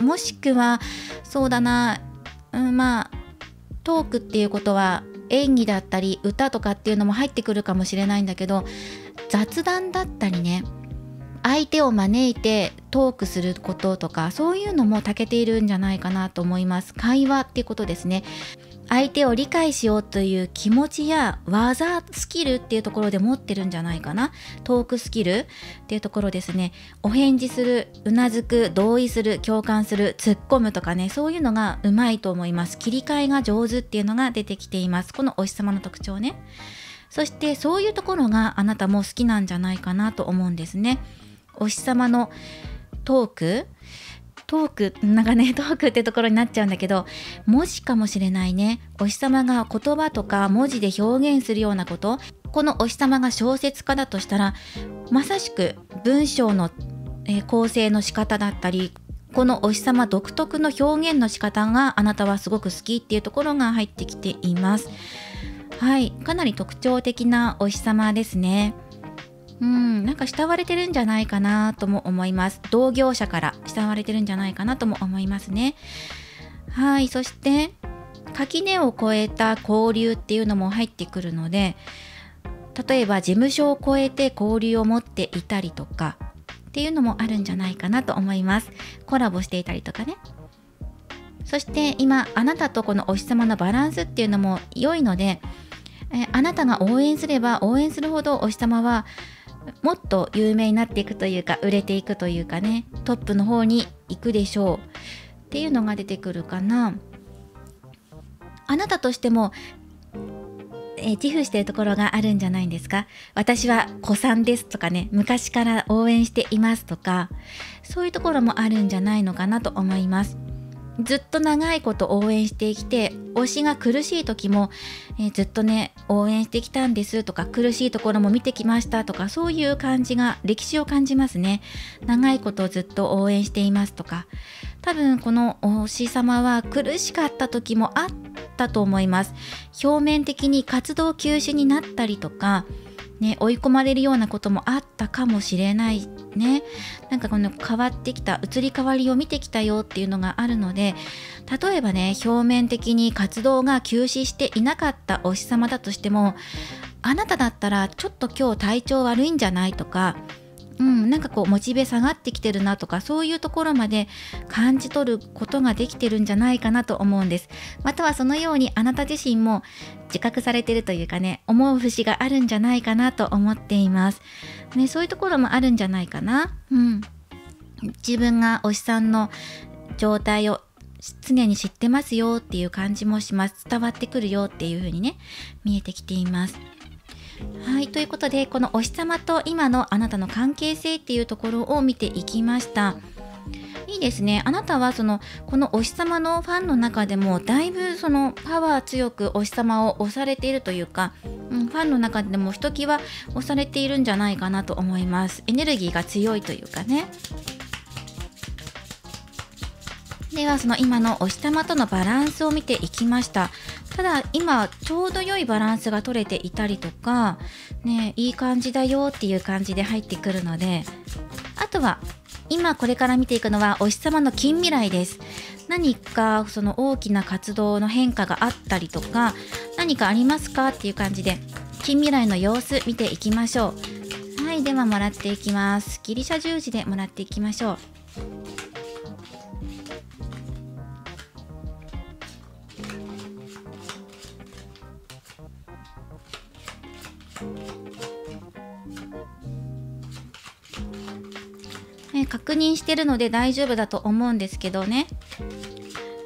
もしくはそうだな、トークっていうことは演技だったり歌とかっていうのも入ってくるかもしれないんだけど、雑談だったりね、相手を招いてトークすることとか、そういうのも長けているんじゃないかなと思います。会話っていうことですね。相手を理解しようという気持ちや技、スキルっていうところで持ってるんじゃないかな。トークスキルっていうところですね。お返事する、うなずく、同意する、共感する、突っ込むとかね、そういうのがうまいと思います。切り替えが上手っていうのが出てきています。このお師様の特徴ね。そしてそういうところがあなたも好きなんじゃないかなと思うんですね。お師様のトークなんかね、トークってところになっちゃうんだけど、文字かもしれないね。お日様が言葉とか文字で表現するようなこと、このお日様が小説家だとしたら、まさしく文章の、構成の仕方だったり、このお日様独特の表現の仕方があなたはすごく好きっていうところが入ってきています。かなり特徴的なお日様ですね。なんか慕われてるんじゃないかなとも思います。同業者から慕われてるんじゃないかなとも思いますね。そして垣根を越えた交流っていうのも入ってくるので、例えば事務所を越えて交流を持っていたりとかっていうのもあるんじゃないかなと思います。コラボしていたりとかね。そして今あなたとこのお日様のバランスっていうのも良いので、あなたが応援すれば応援するほどお日様はもっと有名になっていくというか、売れていくというかね、トップの方に行くでしょうっていうのが出てくるかな。あなたとしても、自負しているところがあるんじゃないんですか。私は子さんですとかね、昔から応援していますとか、そういうところもあるんじゃないのかなと思います。ずっと長いこと応援してきて、推しが苦しい時も、ずっとね応援してきたんですとか、苦しいところも見てきましたとか、そういう感じが、歴史を感じますね。長いことずっと応援していますとか、多分このお師様は苦しかった時もあったと思います。表面的に活動休止になったりとか追い込まれるようなこともあったかもしれないね。なんかこの変わってきた、移り変わりを見てきたよっていうのがあるので、例えばね、表面的に活動が休止していなかったお師様だとしても、あなただったらちょっと今日体調悪いんじゃないとか、なんかこうモチベ下がってきてるなとか、そういうところまで感じ取ることができてるんじゃないかなと思うんです。またはそのようにあなた自身も自覚されてるというかね、思う節があるんじゃないかなと思っています。そういうところもあるんじゃないかな。自分が推しさんの状態を常に知ってますよっていう感じもします。伝わってくるよっていう風にね、見えてきています。ということで、このお日様と今のあなたの関係性っていうところを見ていきました。いいですね。あなたはこのお日様のファンの中でもだいぶパワー強くお日様を押されているというか、ファンの中でもひときわ押されているんじゃないかなと思います。エネルギーが強いというかね。ではその今のお日様とのバランスを見ていきました。ただ今ちょうど良いバランスが取れていたりとかね、いい感じだよっていう感じで入ってくるので、あとは今これから見ていくのはお日様の近未来です。何かその大きな活動の変化があったりとか何かありますかっていう感じで近未来の様子見ていきましょう。はい、ではもらっていきます。ギリシャ十字でもらっていきましょう。確認してるので大丈夫だと思うんですけどね、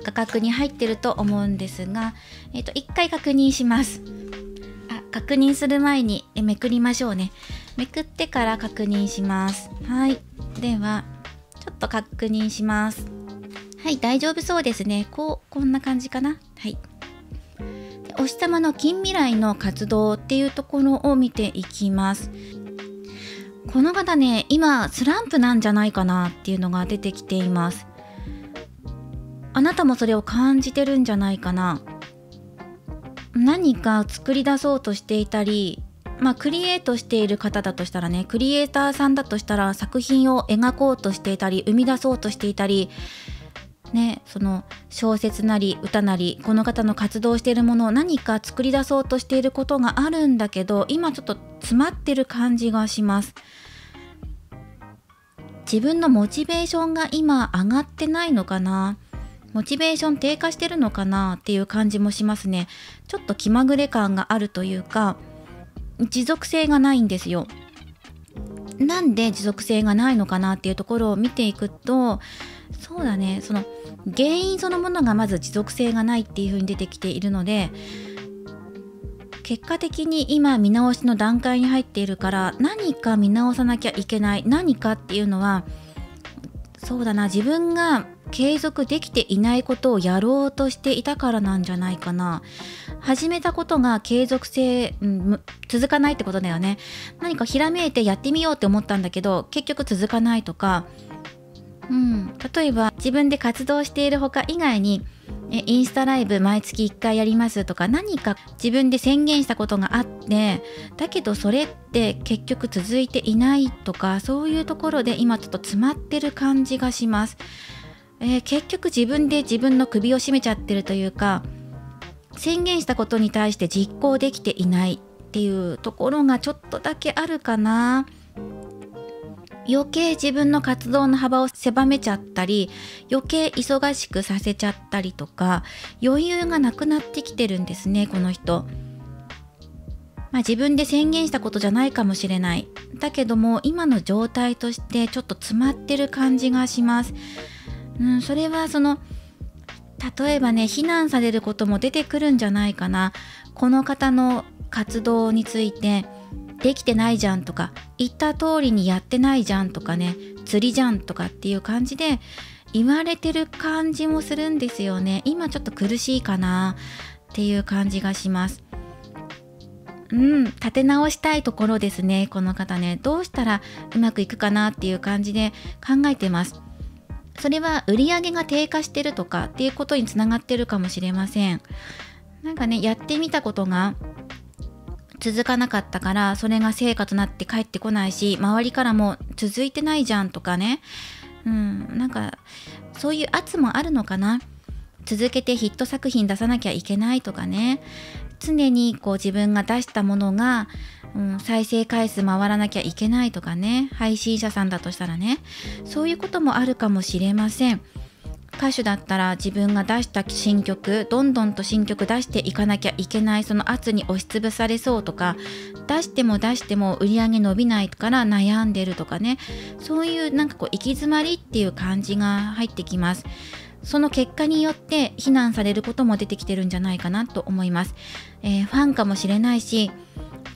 画角に入ってると思うんですが、一回確認します。確認する前にめくりましょうね。めくってから確認します。はい、ではちょっと確認します。はい、大丈夫そうですね。こんな感じかな。はい、お日様の近未来の活動っていうところを見ていきます。この方ね、今スランプなんじゃないかなっていうのが出てきています。あなたもそれを感じてるんじゃないかな。何か作り出そうとしていたり、クリエイトしている方だとしたらね、クリエイターさんだとしたら作品を描こうとしていたり生み出そうとしていたりね、その小説なり歌なりこの方の活動しているものを何か作り出そうとしていることがあるんだけど、今ちょっと詰まってる感じがします。自分のモチベーションが今上がってないのかな、モチベーション低下してるのかなっていう感じもしますね。ちょっと気まぐれ感があるというか持続性がないんですよ。なんで持続性がないのかなっていうところを見ていくと、そうだね、その原因そのものがまず持続性がないっていう風に出てきているので、結果的に今見直しの段階に入っているから何か見直さなきゃいけない、何かっていうのはそうだな、自分が継続できていないことをやろうとしていたからなんじゃないかな。始めたことが継続性、続かないってことだよね。何かひらめいてやってみようって思ったんだけど結局続かないとか、例えば自分で活動している他以外にインスタライブ毎月1回やりますとか何か自分で宣言したことがあってだけどそれって結局続いていないとか、そういうところで今ちょっと詰まってる感じがします。結局自分で自分の首を絞めちゃってるというか、宣言したことに対して実行できていないっていうところがちょっとだけあるかな。余計自分の活動の幅を狭めちゃったり余計忙しくさせちゃったりとか余裕がなくなってきてるんですね、この人。自分で宣言したことじゃないかもしれない。だけども今の状態としてちょっと詰まってる感じがします。それは例えばね、非難されることも出てくるんじゃないかな。この方の活動についてできてないじゃんとか言った通りにやってないじゃんとかね、釣りじゃんとかっていう感じで言われてる感じもするんですよね。今ちょっと苦しいかなっていう感じがします。立て直したいところですね、この方ね。どうしたらうまくいくかなっていう感じで考えてます。それは売り上げが低下してるとかっていうことにつながってるかもしれません。なんかね、やってみたことが続かなかったからそれが成果となって帰ってこないし、周りからも続いてないじゃんとかね、なんかそういう圧もあるのかな。続けてヒット作品出さなきゃいけないとかね、常に自分が出したものが、再生回数回らなきゃいけないとかね、配信者さんだとしたらね、そういうこともあるかもしれません。歌手だったら自分が出した新曲、どんどんと新曲出していかなきゃいけない、その圧に押しつぶされそうとか、出しても売り上げ伸びないから悩んでるとかね、そういう行き詰まりっていう感じが入ってきます。その結果によって非難されることも出てきてるんじゃないかなと思います。ファンかもしれないし、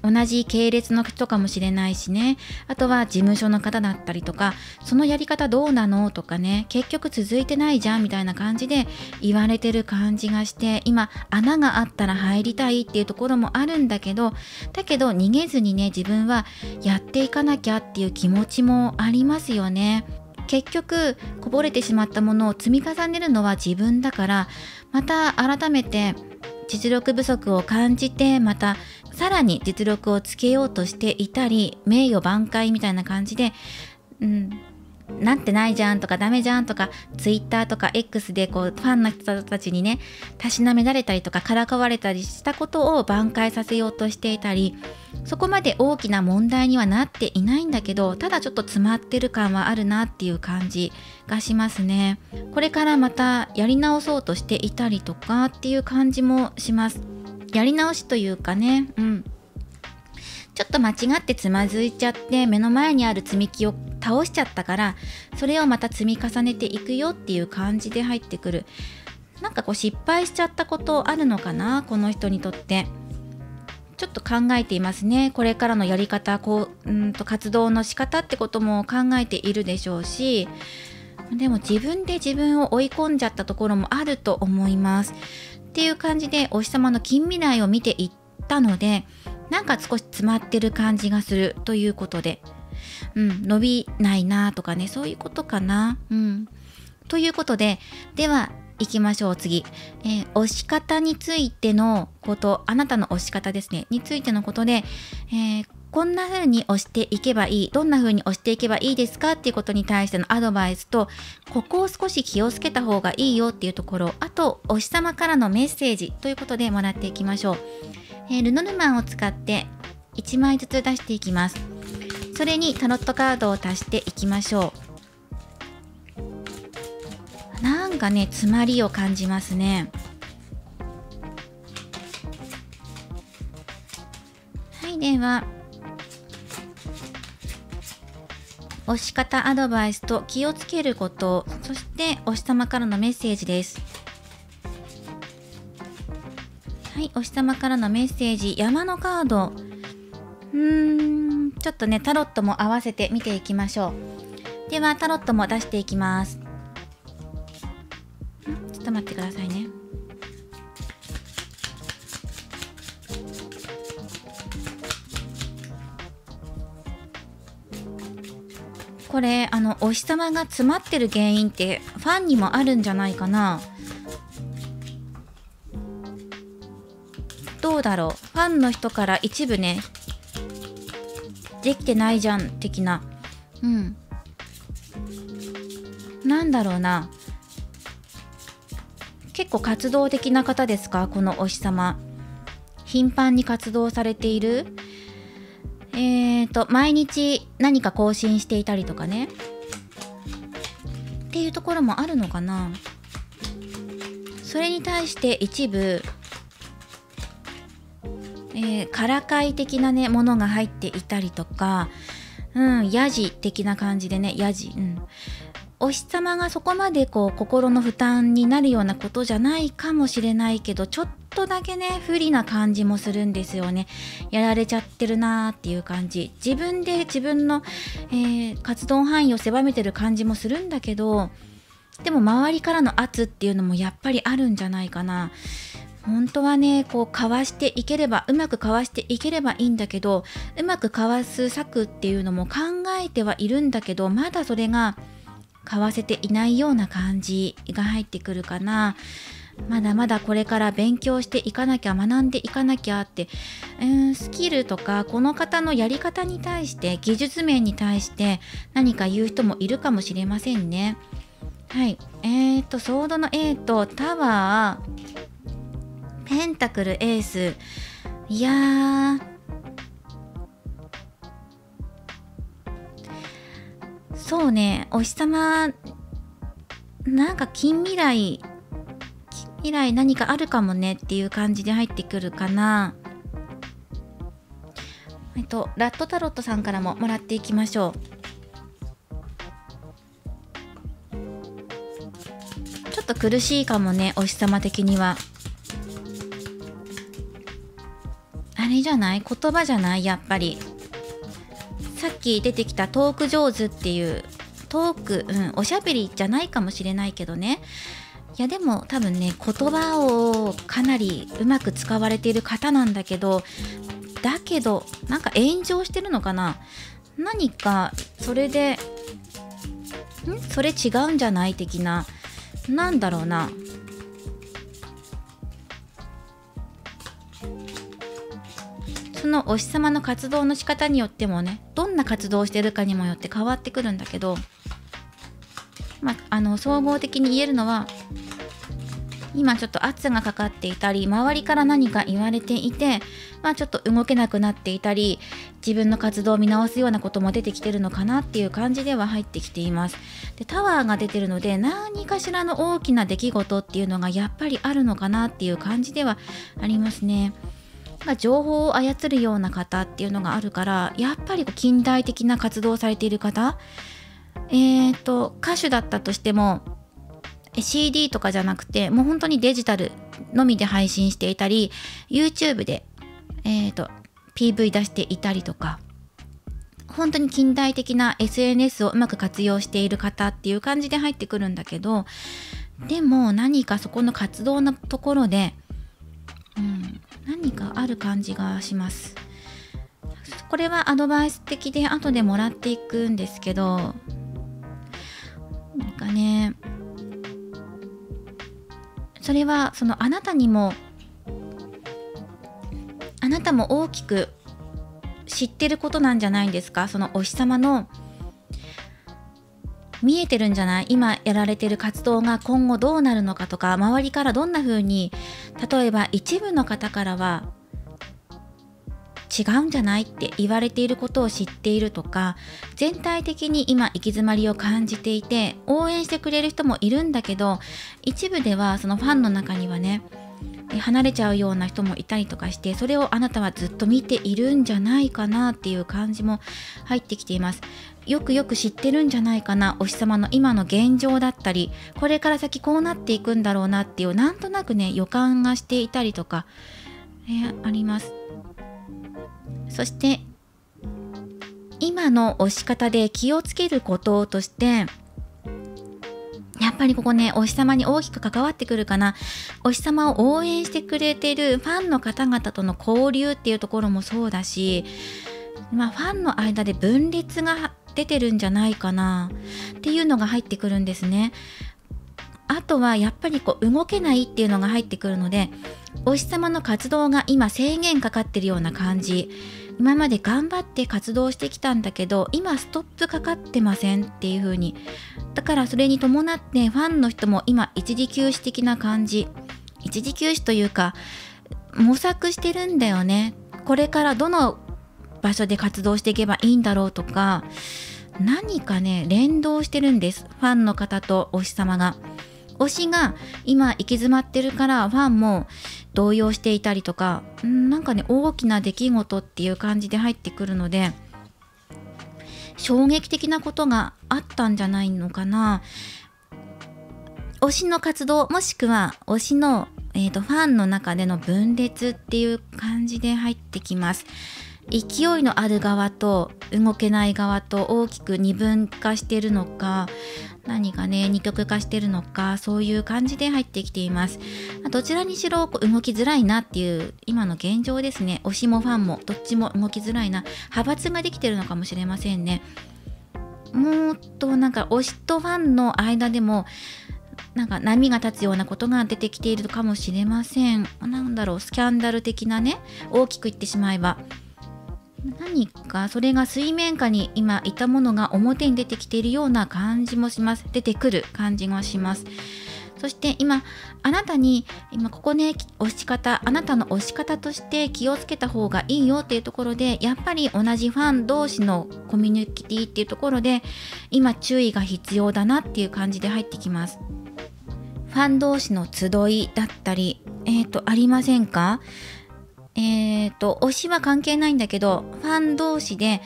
同じ系列の人かもしれないしね、あとは事務所の方だったりとか、そのやり方どうなのとかね、結局続いてないじゃんみたいな感じで言われてる感じがして、今穴があったら入りたいっていうところもあるんだけど、逃げずにね、自分はやっていかなきゃっていう気持ちもありますよね。結局こぼれてしまったものを積み重ねるのは自分だから、また改めて実力不足を感じて、またさらに実力をつけようとしていたり、名誉挽回みたいな感じで、なってないじゃんとかダメじゃんとか、ツイッターとか X でこうファンの人たちにね、たしなめられたりとかからかわれたりしたことを挽回させようとしていたり、そこまで大きな問題にはなっていないんだけど、ただちょっと詰まってる感はあるなっていう感じがしますね。これからまたやり直そうとしていたりとかっていう感じもします。やり直しというかね、ちょっと間違ってつまずいちゃって目の前にある積み木を倒しちゃったから、それをまた積み重ねていくよっていう感じで入ってくる。なんかこう失敗しちゃったことあるのかな、この人にとって。ちょっと考えていますね。これからのやり方、活動の仕方ってことも考えているでしょうし、でも自分で自分を追い込んじゃったところもあると思います。っていう感じでお日様の近未来を見ていったので、なんか少し詰まってる感じがするということで、伸びないなとかね、そういうことかな。ということで、では行きましょう。次、押し方についてのこと、あなたの押し方ですねについてのことで、こんな風に押していけばいい、どんな風に押していけばいいですかっていうことに対してのアドバイスと、ここを少し気をつけた方がいいよっていうところ、あとお日様からのメッセージということでもらっていきましょう。ルノルマンを使って1枚ずつ出していきます。それにタロットカードを足していきましょう。なんかね、詰まりを感じますね。はい、では押し方アドバイスと気をつけること、そしてお日様からのメッセージです。はい、お日様からのメッセージ、山のカード。ちょっとね、タロットも合わせて見ていきましょう。では、タロットも出していきます。ちょっと待ってくださいね。これ、お日様が詰まってる原因ってファンにもあるんじゃないかな。どうだろう、ファンの人から一部ね、できてないじゃん的な、なんだろうな、結構活動的な方ですか、このお日様。頻繁に活動されている、毎日何か更新していたりとかねっていうところもあるのかな。それに対して一部からかい的なねものが入っていたりとか、ヤジ的な感じでね、ヤジ、お日様がそこまでこう心の負担になるようなことじゃないかもしれないけど、ちょっとだけね不利な感じもするんですよね。やられちゃってるなーっていう感じ、自分で自分の、活動範囲を狭めてる感じもするんだけど、でも周りからの圧っていうのもやっぱりあるんじゃないかな。本当はね、こうかわしていければ、うまくかわしていければいいんだけど、うまくかわす策っていうのも考えてはいるんだけど、まだそれがかわせていないような感じが入ってくるかな。まだまだこれから勉強していかなきゃ、学んでいかなきゃって、スキルとかこの方のやり方に対して、技術面に対して何か言う人もいるかもしれませんね。はい、ソードの8、タワー、ペンタクルエース。いやー、そうね、お日様なんか近未来何かあるかもねっていう感じで入ってくるかな。ラットタロットさんからももらっていきましょう。ちょっと苦しいかもね、お日様的には。あれじゃない？言葉じゃない？やっぱりさっき出てきたトーク上手っていうトーク、おしゃべりじゃないかもしれないけどね。いやでも多分ね、言葉をかなりうまく使われている方なんだけど、なんか炎上してるのかな、何かそれでそれ違うんじゃない的な、なんだろうな、そのお日様の活動の仕方によってもね、どんな活動をしてるかにもよって変わってくるんだけど、総合的に言えるのは、今ちょっと圧がかかっていたり、周りから何か言われていて、ちょっと動けなくなっていたり、自分の活動を見直すようなことも出てきてるのかなっていう感じでは入ってきています。で、タワーが出てるので、何かしらの大きな出来事っていうのがやっぱりあるのかなっていう感じではありますね。情報を操るような方っていうのがあるから、やっぱり近代的な活動をされている方、歌手だったとしても CD とかじゃなくて、もう本当にデジタルのみで配信していたり、 YouTube で、PV 出していたりとか、本当に近代的な SNS をうまく活用している方っていう感じで入ってくるんだけど、でも何かそこの活動のところで、何かある感じがします。これはアドバイス的で後でもらっていくんですけど、なんかね、それはあなたも大きく知ってることなんじゃないんですか。そのお日様の見えてるんじゃない、今やられてる活動が今後どうなるのかとか、周りからどんな風に、例えば一部の方からは違うんじゃないって言われていることを知っているとか、全体的に今行き詰まりを感じていて応援してくれる人もいるんだけど、一部ではそのファンの中にはね、離れちゃうような人もいたりとかして、それをあなたはずっと見ているんじゃないかなっていう感じも入ってきています。よく知ってるんじゃないかな、お日様の今の現状だったり、これから先こうなっていくんだろうなっていう、なんとなくね予感がしていたりとか、あります。そして今の押し方で気をつけることとして、やっぱりここね、お日様に大きく関わってくるかな。お日様を応援してくれてるファンの方々との交流っていうところもそうだし、ファンの間で分裂が出てるんじゃないかなっていうのが入ってくるんですね。あとはやっぱり動けないっていうのが入ってくるので、お日様の活動が今制限かかってるような感じ。今まで頑張って活動してきたんだけど、今ストップかかってませんっていう風に。だからそれに伴ってファンの人も今一時休止的な感じ。一時休止というか模索してるんだよね。これからどの場所で活動していけばいいんだろうとか、何かね連動してるんです。ファンの方とお日様が。推しが今行き詰まってるからファンも動揺していたりとか、なんかね大きな出来事っていう感じで入ってくるので、衝撃的なことがあったんじゃないのかな。推しの活動、もしくは推しの、ファンの中での分裂っていう感じで入ってきます。勢いのある側と動けない側と大きく二分化してるのか、何かね二極化してるのか、そういう感じで入ってきています。どちらにしろ動きづらいなっていう今の現状ですね。推しもファンもどっちも動きづらいな、派閥ができてるのかもしれませんね。もっとなんか推しとファンの間でもなんか波が立つようなことが出てきているかもしれません。なんだろう、スキャンダル的なね、大きく言ってしまえば何かそれが水面下に今いたものが表に出てきているような感じもします。出てくる感じがします。そして今あなたにここね、押し方、あなたの押し方として気をつけた方がいいよっていうところで、やっぱり同じファン同士のコミュニティっていうところで今注意が必要だなっていう感じで入ってきます。ファン同士の集いだったりありませんか？推しは関係ないんだけど、ファン同士で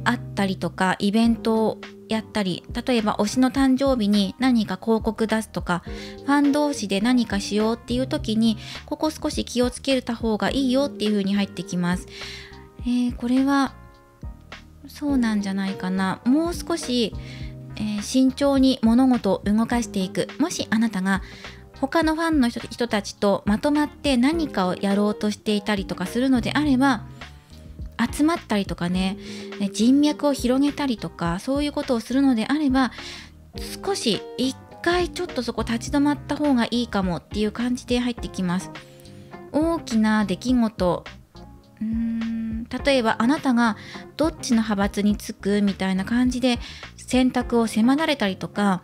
会ったりとかイベントをやったり、例えば推しの誕生日に何か広告出すとか、ファン同士で何かしようっていう時にここ少し気をつけた方がいいよっていう風に入ってきます。これはそうなんじゃないかな。もう少し、慎重に物事を動かしていく。もしあなたが他のファンの人たちとまとまって何かをやろうとしていたりとかするのであれば、集まったりとかね、人脈を広げたりとか、そういうことをするのであれば、少し一回ちょっとそこ立ち止まった方がいいかもっていう感じで入ってきます。大きな出来事、例えばあなたがどっちの派閥につくみたいな感じで選択を迫られたりとか、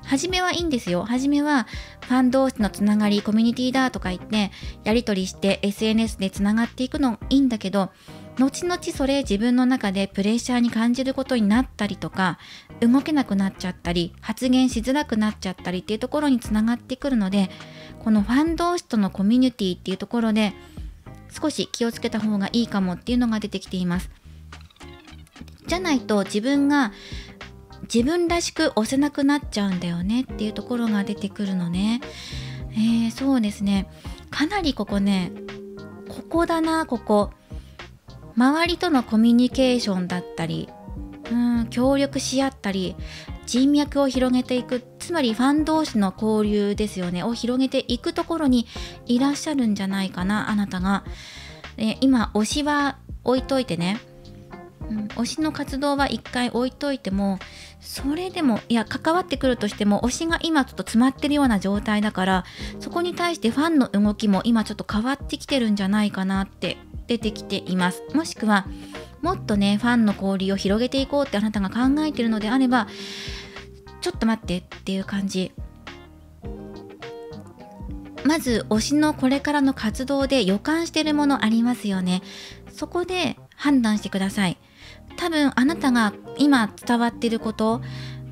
初めはいいんですよ。初めはファン同士のつながり、コミュニティだとか言ってやり取りして SNS でつながっていくのいいんだけど、後々それ自分の中でプレッシャーに感じることになったりとか、動けなくなっちゃったり発言しづらくなっちゃったりっていうところにつながってくるので、このファン同士とのコミュニティっていうところで少し気をつけた方がいいかもっていうのが出てきています。じゃないと自分が自分らしく押せなくなっちゃうんだよねっていうところが出てくるのね。そうですね。かなりここね、ここだな、ここ。周りとのコミュニケーションだったり、協力し合ったり、人脈を広げていく、つまりファン同士の交流ですよね、を広げていくところにいらっしゃるんじゃないかな、あなたが。今、推しは置いといてね。推しの活動は一回置いといても、それでも関わってくるとしても、推しが今ちょっと詰まってるような状態だから、そこに対してファンの動きも今ちょっと変わってきてるんじゃないかなって出てきています。もしくはもっとね、ファンの交流を広げていこうってあなたが考えてるのであれば、ちょっと待ってっていう感じ。まず推しのこれからの活動で予感してるものありますよね。そこで判断してください。多分あなたが今伝わってること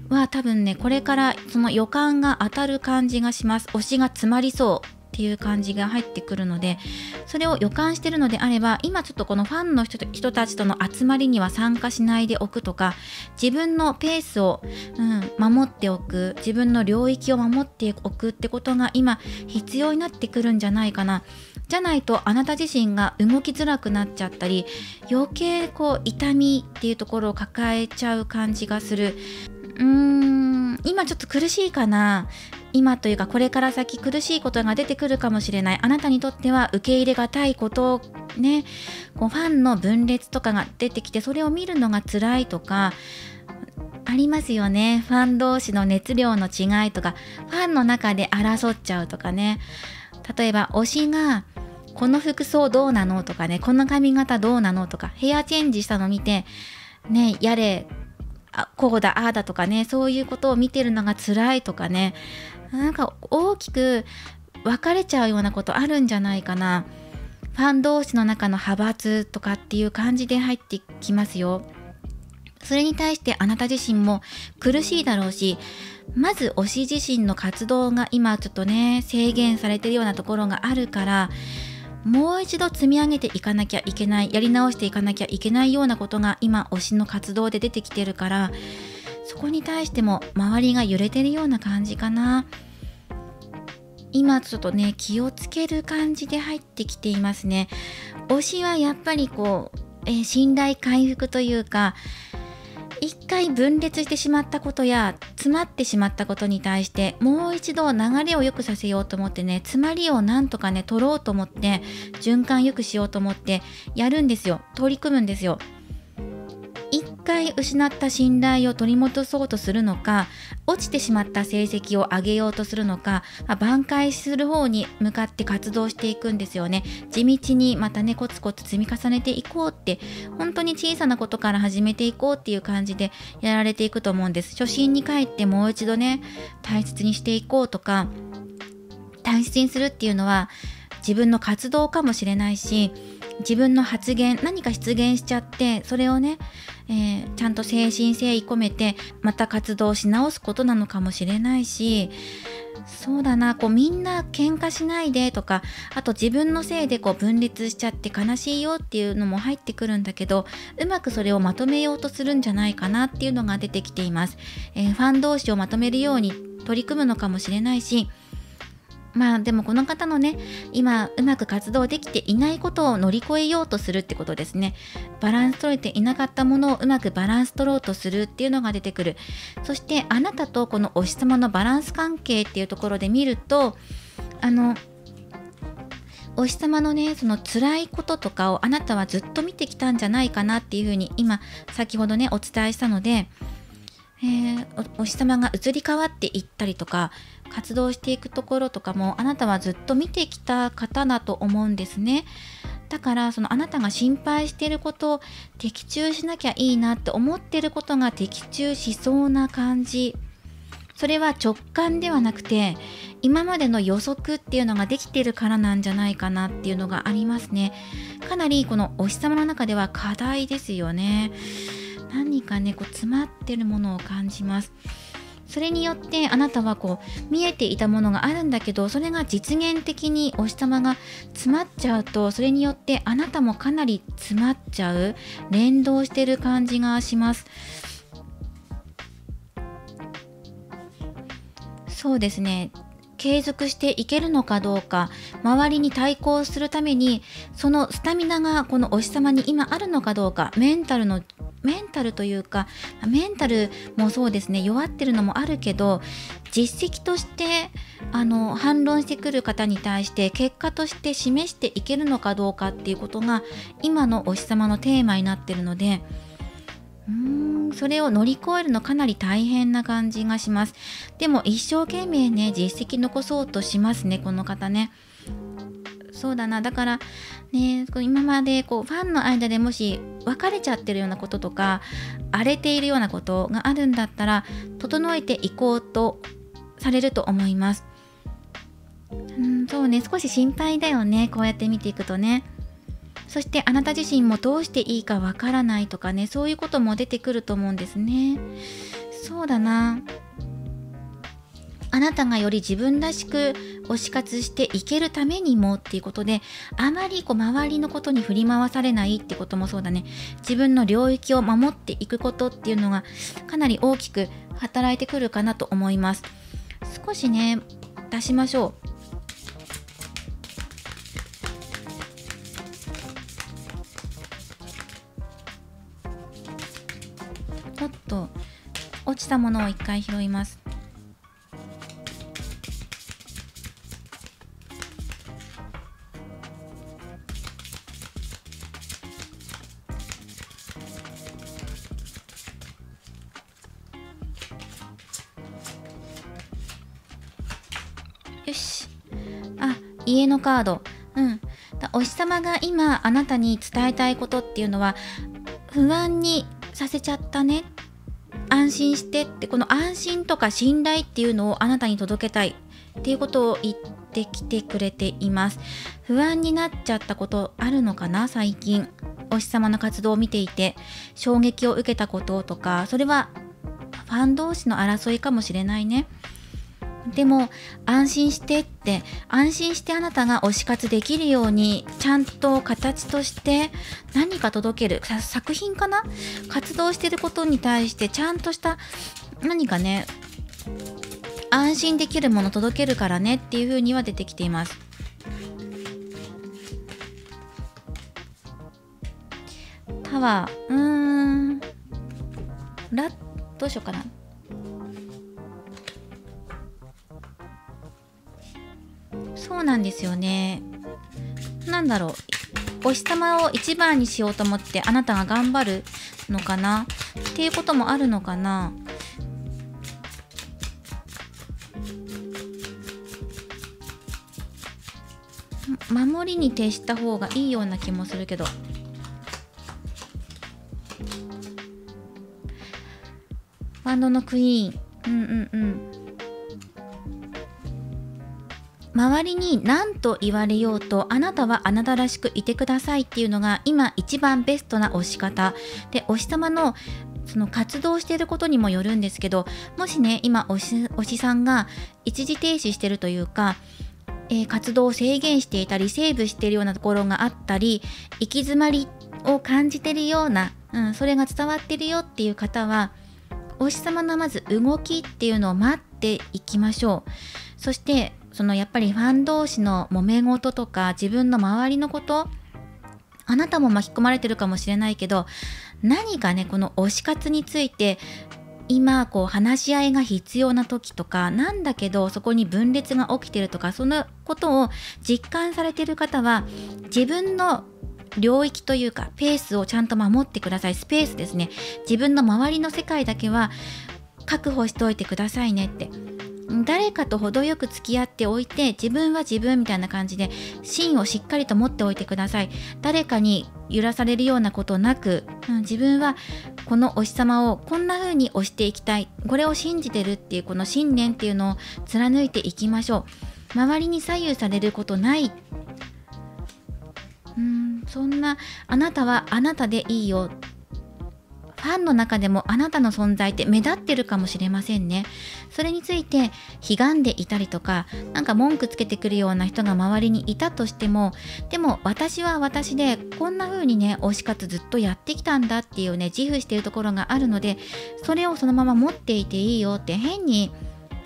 は多分ね、これからその予感が当たる感じがします。推しが詰まりそうっていう感じが入ってくるので、それを予感してるのであれば、今ちょっとこのファンの人たちとの集まりには参加しないでおくとか、自分のペースを、守っておく、自分の領域を守っておくってことが今必要になってくるんじゃないかな。じゃないとあなた自身が動きづらくなっちゃったり、余計痛みっていうところを抱えちゃう感じがする。今ちょっと苦しいかな。今というかこれから先苦しいことが出てくるかもしれない。あなたにとっては受け入れがたいことね、ファンの分裂とかが出てきて、それを見るのが辛いとかありますよね。ファン同士の熱量の違いとか、ファンの中で争っちゃうとかね。例えば推しがこの服装どうなのとかね、この髪型どうなのとか、ヘアチェンジしたの見てね、やれこうだああだとかね、そういうことを見てるのが辛いとかね、なんか大きく分かれちゃうようなことあるんじゃないかな。ファン同士の中の派閥とかっていう感じで入ってきますよ。それに対してあなた自身も苦しいだろうし、まず推し自身の活動が今ちょっとね制限されてるようなところがあるから、もう一度積み上げていかなきゃいけない、やり直していかなきゃいけないようなことが今推しの活動で出てきてるから、そこに対しても周りが揺れてるような感じかな。今ちょっとね気をつける感じで入ってきていますね。推しはやっぱり信頼回復というか、一回分裂してしまったことや詰まってしまったことに対してもう一度流れを良くさせようと思ってね、詰まりをなんとかね取ろうと思って、循環良くしようと思ってやるんですよ。取り組むんですよ。一回失った信頼を取り戻そうとするのか、落ちてしまった成績を上げようとするのか、挽回する方に向かって活動していくんですよね。地道にまたねコツコツ積み重ねていこうって、本当に小さなことから始めていこうっていう感じでやられていくと思うんです。初心に帰ってもう一度ね大切にしていこうとか、大切にするっていうのは自分の活動かもしれないし、自分の発言、何か出現しちゃってそれをね、ちゃんと誠心誠意込めてまた活動し直すことなのかもしれないし、そうだな、みんな喧嘩しないでとか、あと自分のせいで分裂しちゃって悲しいよっていうのも入ってくるんだけど、うまくそれをまとめようとするんじゃないかなっていうのが出てきています。ファン同士をまとめるように取り組むのかもしれないし、でもこの方のね今うまく活動できていないことを乗り越えようとするってことですね。バランス取れていなかったものをうまくバランス取ろうとするっていうのが出てくる。そしてあなたとこの推し様のバランス関係っていうところで見ると、推し様のねその辛いこととかをあなたはずっと見てきたんじゃないかなっていうふうに今先ほどねお伝えしたので、お日様が移り変わっていったりとか活動していくところとかもあなたはずっと見てきた方だと思うんですね。だからそのあなたが心配していることを的中しなきゃいいなって思っていることが的中しそうな感じ。それは直感ではなくて今までの予測っていうのができているからなんじゃないかなっていうのがありますね。かなりこのお日様の中では課題ですよね。何かね詰まってるものを感じます。それによってあなたは見えていたものがあるんだけど、それが実現的にお日様が詰まっちゃうと、それによってあなたもかなり詰まっちゃう、連動してる感じがします。そうですね、継続していけるのかどうか、周りに対抗するためにそのスタミナがこのお日様に今あるのかどうか、メンタルというか、メンタルもそうですね、弱ってるのもあるけど、実績として反論してくる方に対して結果として示していけるのかどうかっていうことが今のお日様のテーマになってるので、それを乗り越えるのかなり大変な感じがします。でも一生懸命ね実績残そうとしますね、この方ね。そうだな、だからね、今までファンの間でもし別れちゃってるようなこととか荒れているようなことがあるんだったら整えていこうとされると思います。そうね、少し心配だよね、こうやって見ていくとね。そしてあなた自身もどうしていいかわからないとかね、そういうことも出てくると思うんですね。そうだな、あなたがより自分らしく推し活していけるためにもっていうことで、あまり周りのことに振り回されないってこともそうだね。自分の領域を守っていくことっていうのがかなり大きく働いてくるかなと思います。少しね出しましょう。おっと、落ちたものを一回拾います。よし。あ、家のカード。お日様が今あなたに伝えたいことっていうのは、不安にさせちゃったね、安心してって、この安心とか信頼っていうのをあなたに届けたいっていうことを言ってきてくれています。不安になっちゃったことあるのかな、最近お日様の活動を見ていて衝撃を受けたこととか、それはファン同士の争いかもしれないね。でも安心してって、安心してあなたが推し活できるようにちゃんと形として何か届ける作品かな、活動してることに対してちゃんとした何かね、安心できるもの届けるからねっていう風には出てきています。タワー、どうしようかな。そうなんですよね。なんだろう、お日様を一番にしようと思ってあなたが頑張るのかなっていうこともあるのかな。守りに徹した方がいいような気もするけど。バンドのクイーン、周りに何と言われようとあなたはあなたらしくいてくださいっていうのが今一番ベストな推し方で、お日様のその活動していることにもよるんですけど、もしね今推しさんが一時停止してるというか、活動を制限していたりセーブしているようなところがあったり、行き詰まりを感じているような、それが伝わっているよっていう方は、お日様のまず動きっていうのを待っていきましょう。そしてやっぱりファン同士の揉め事とか自分の周りのこと、あなたも巻き込まれてるかもしれないけど、何かねこの推し活について今話し合いが必要な時とかなんだけど、そこに分裂が起きてるとか、そのことを実感されている方は自分の領域というかペースをちゃんと守ってください。スペースですね。自分の周りの世界だけは確保しておいてくださいねって。誰かと程よく付き合っておいて、自分は自分みたいな感じで芯をしっかりと持っておいてください。誰かに揺らされるようなことなく、自分はこのお日様をこんな風に推していきたい、これを信じてるっていうこの信念っていうのを貫いていきましょう。周りに左右されることない。そんな、あなたはあなたでいいよ。ファンの中でもあなたの存在って目立ってるかもしれませんね。それについてひがんでいたりとか、なんか文句つけてくるような人が周りにいたとしても、でも私は私でこんな風にね、推し活ずっとやってきたんだっていうね、自負しているところがあるので、それをそのまま持っていていいよって、変に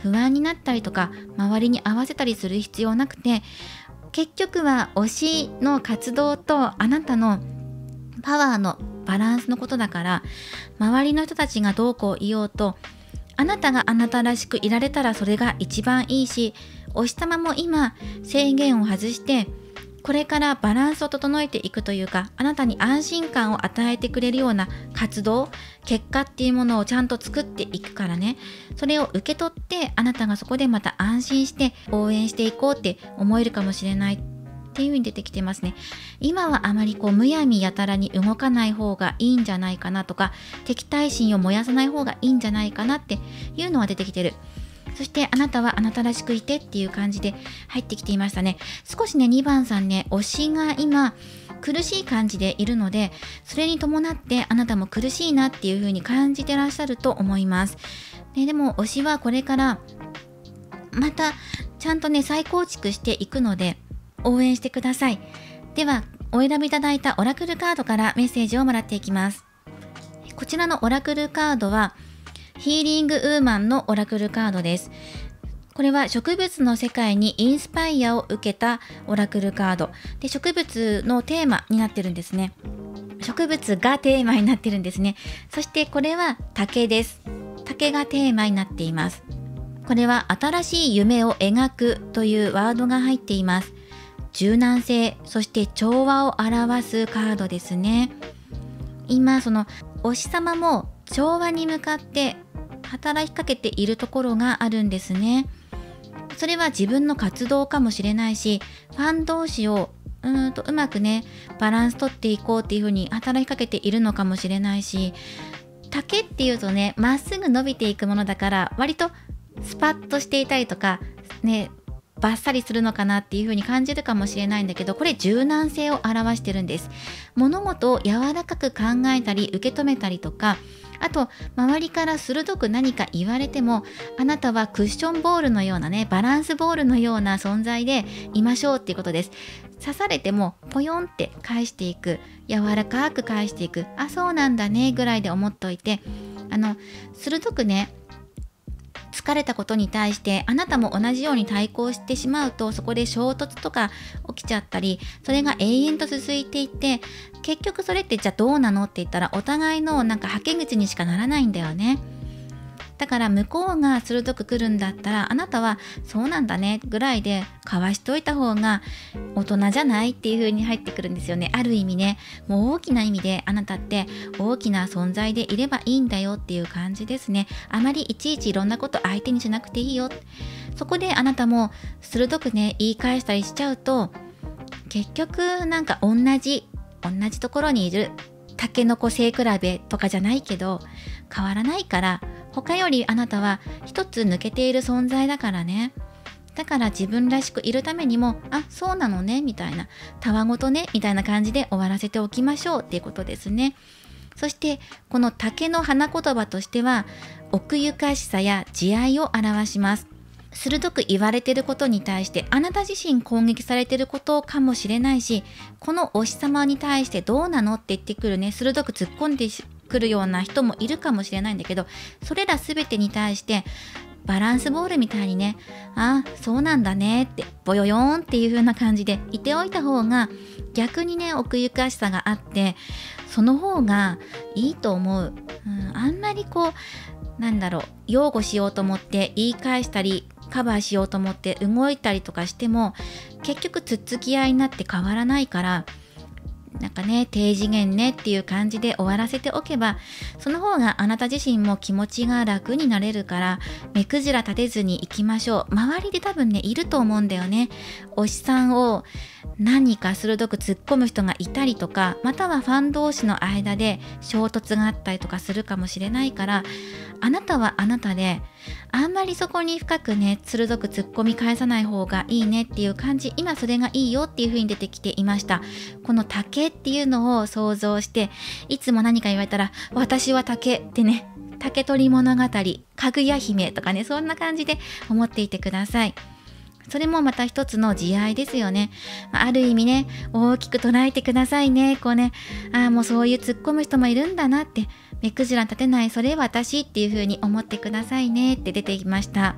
不安になったりとか、周りに合わせたりする必要なくて、結局は推しの活動とあなたのパワーのバランスのことだから、周りの人たちがどうこう言おうと、あなたがあなたらしくいられたらそれが一番いいし、お日様も今制限を外してこれからバランスを整えていくというか、あなたに安心感を与えてくれるような活動、結果っていうものをちゃんと作っていくからね。それを受け取って、あなたがそこでまた安心して応援していこうって思えるかもしれないっていう風に出てきてますね。今はあまりむやみやたらに動かない方がいいんじゃないかなとか、敵対心を燃やさない方がいいんじゃないかなっていうのは出てきてる。そしてあなたはあなたらしくいてっていう感じで入ってきていましたね。少しね、2番さんね、推しが今苦しい感じでいるので、それに伴ってあなたも苦しいなっていう風に感じてらっしゃると思います。でも推しはこれからまたちゃんとね、再構築していくので、応援してください。では、お選びいただいたオラクルカードからメッセージをもらっていきます。こちらのオラクルカードは、ヒーリングウーマンのオラクルカードです。これは植物の世界にインスパイアを受けたオラクルカード。で、植物のテーマになってるんですね。植物がテーマになってるんですね。そしてこれは竹です。竹がテーマになっています。これは新しい夢を描くというワードが入っています。柔軟性、そして調和を表すカードですね。今、そのお日様も調和に向かって働きかけているところがあるんですね。それは自分の活動かもしれないし、ファン同士をうまくね、バランス取っていこうっていう風に働きかけているのかもしれないし、竹っていうとね、まっすぐ伸びていくものだから、割とスパッとしていたりとかね、バッサリするのかなっていう風に感じるかもしれないんだけど、これ柔軟性を表してるんです。物事を柔らかく考えたり受け止めたりとか、あと周りから鋭く何か言われても、あなたはクッションボールのようなね、バランスボールのような存在でいましょうっていうことです。刺されてもポヨンって返していく、柔らかく返していく、あ、そうなんだねぐらいで思っておいて、鋭くね、疲れたことに対してあなたも同じように対抗してしまうと、そこで衝突とか起きちゃったり、それが永遠と続いていって、結局それってじゃあどうなのって言ったら、お互いのなんかはけ口にしかならないんだよね。だから向こうが鋭く来るんだったら、あなたはそうなんだねぐらいでかわしといた方が大人じゃないっていう風に入ってくるんですよね。ある意味ね、もう大きな意味であなたって大きな存在でいればいいんだよっていう感じですね。あまりいちいちいろんなこと相手にしなくていいよ。そこであなたも鋭くね、言い返したりしちゃうと、結局なんか同じところにいるタケノコ背比べとかじゃないけど変わらないから、他よりあなたは一つ抜けている存在だからね。だから自分らしくいるためにも、あ、そうなのねみたいな、たわごとねみたいな感じで終わらせておきましょうっていうことですね。そしてこの竹の花言葉としては、奥ゆかしさや慈愛を表します。鋭く言われていることに対してあなた自身攻撃されていることかもしれないし、このお日様に対してどうなのって言ってくるね、鋭く突っ込んでくるような人もいるかもしれないんだけど、それら全てに対してバランスボールみたいにね、あ、そうなんだねってボヨヨーンっていう風な感じでいておいた方が、逆にね、奥ゆかしさがあって、その方がいいと思う。あんまり擁護しようと思って言い返したりカバーしようと思って動いたりとかしても、結局つっつき合いになって変わらないから、なんかね、低次元ねっていう感じで終わらせておけば、その方があなた自身も気持ちが楽になれるから、目くじら立てずに行きましょう。周りで多分ね、いると思うんだよね。推しさんを何か鋭く突っ込む人がいたりとか、またはファン同士の間で衝突があったりとかするかもしれないから、あなたはあなたで、あんまりそこに深くね、鋭く突っ込み返さない方がいいねっていう感じ、今それがいいよっていう風に出てきていました。この竹っていうのを想像して、いつも何か言われたら、私は竹ってね、竹取物語、かぐや姫とかね、そんな感じで思っていてください。それもまた一つの慈愛ですよね。ある意味ね、大きく捉えてくださいね。こうね、もうそういう突っ込む人もいるんだなって、目くじら立てない、それ私っていう風に思ってくださいねって出てきました。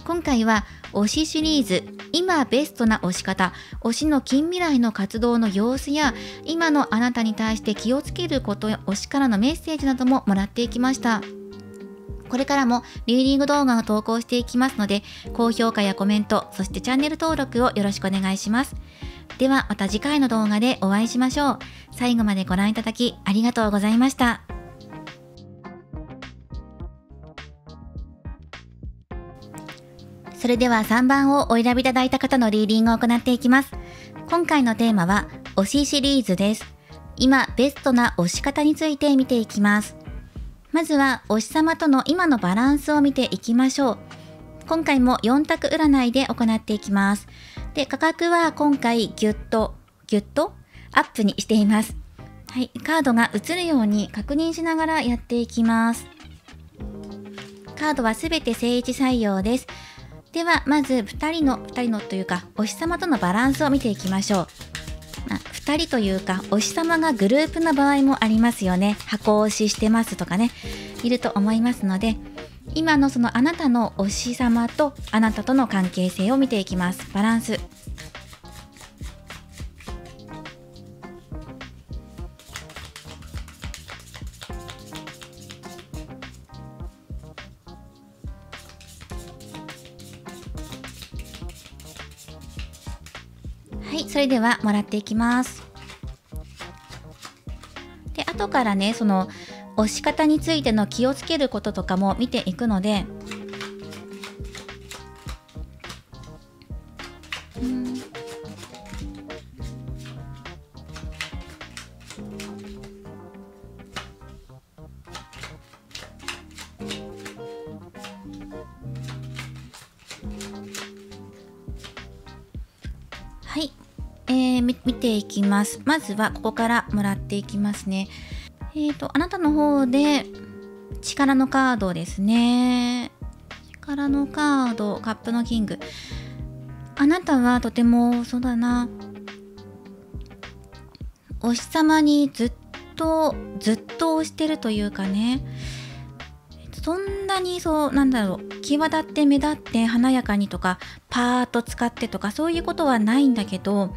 今回は推しシリーズ、今ベストな推し方、推しの近未来の活動の様子や、今のあなたに対して気をつけること、推しからのメッセージなどももらっていきました。これからもリーディング動画を投稿していきますので、高評価やコメント、そしてチャンネル登録をよろしくお願いします。ではまた次回の動画でお会いしましょう。最後までご覧いただきありがとうございました。それでは3番をお選びいただいた方のリーディングを行っていきます。今回のテーマは推しシリーズです。今ベストな推し方について見ていきます。まずは推し様との今のバランスを見ていきましょう。今回も4択占いで行っていきます。で、価格は今回ギュッとアップにしています。はい、カードが映るように確認しながらやっていきます。カードはすべて正位置採用です。ではまず2人のというか推し様とのバランスを見ていきましょう。2人というか推し様がグループの場合もありますよね。箱推ししてますとかね、いると思いますので、今のそのあなたの推し様とあなたとの関係性を見ていきます。バランス。はい、それではもらっていきます。で、後からね、その推し方についての気をつけることとかも見ていくので、はい、見ていきます。まずはここからもらっていきますね。あなたの方で力のカードですね。力のカード、カップのキング。あなたはとても、そうだな、お日様にずっと推してるというかね、そんなに際立って目立って華やかにとかパーッと使ってとかそういうことはないんだけど、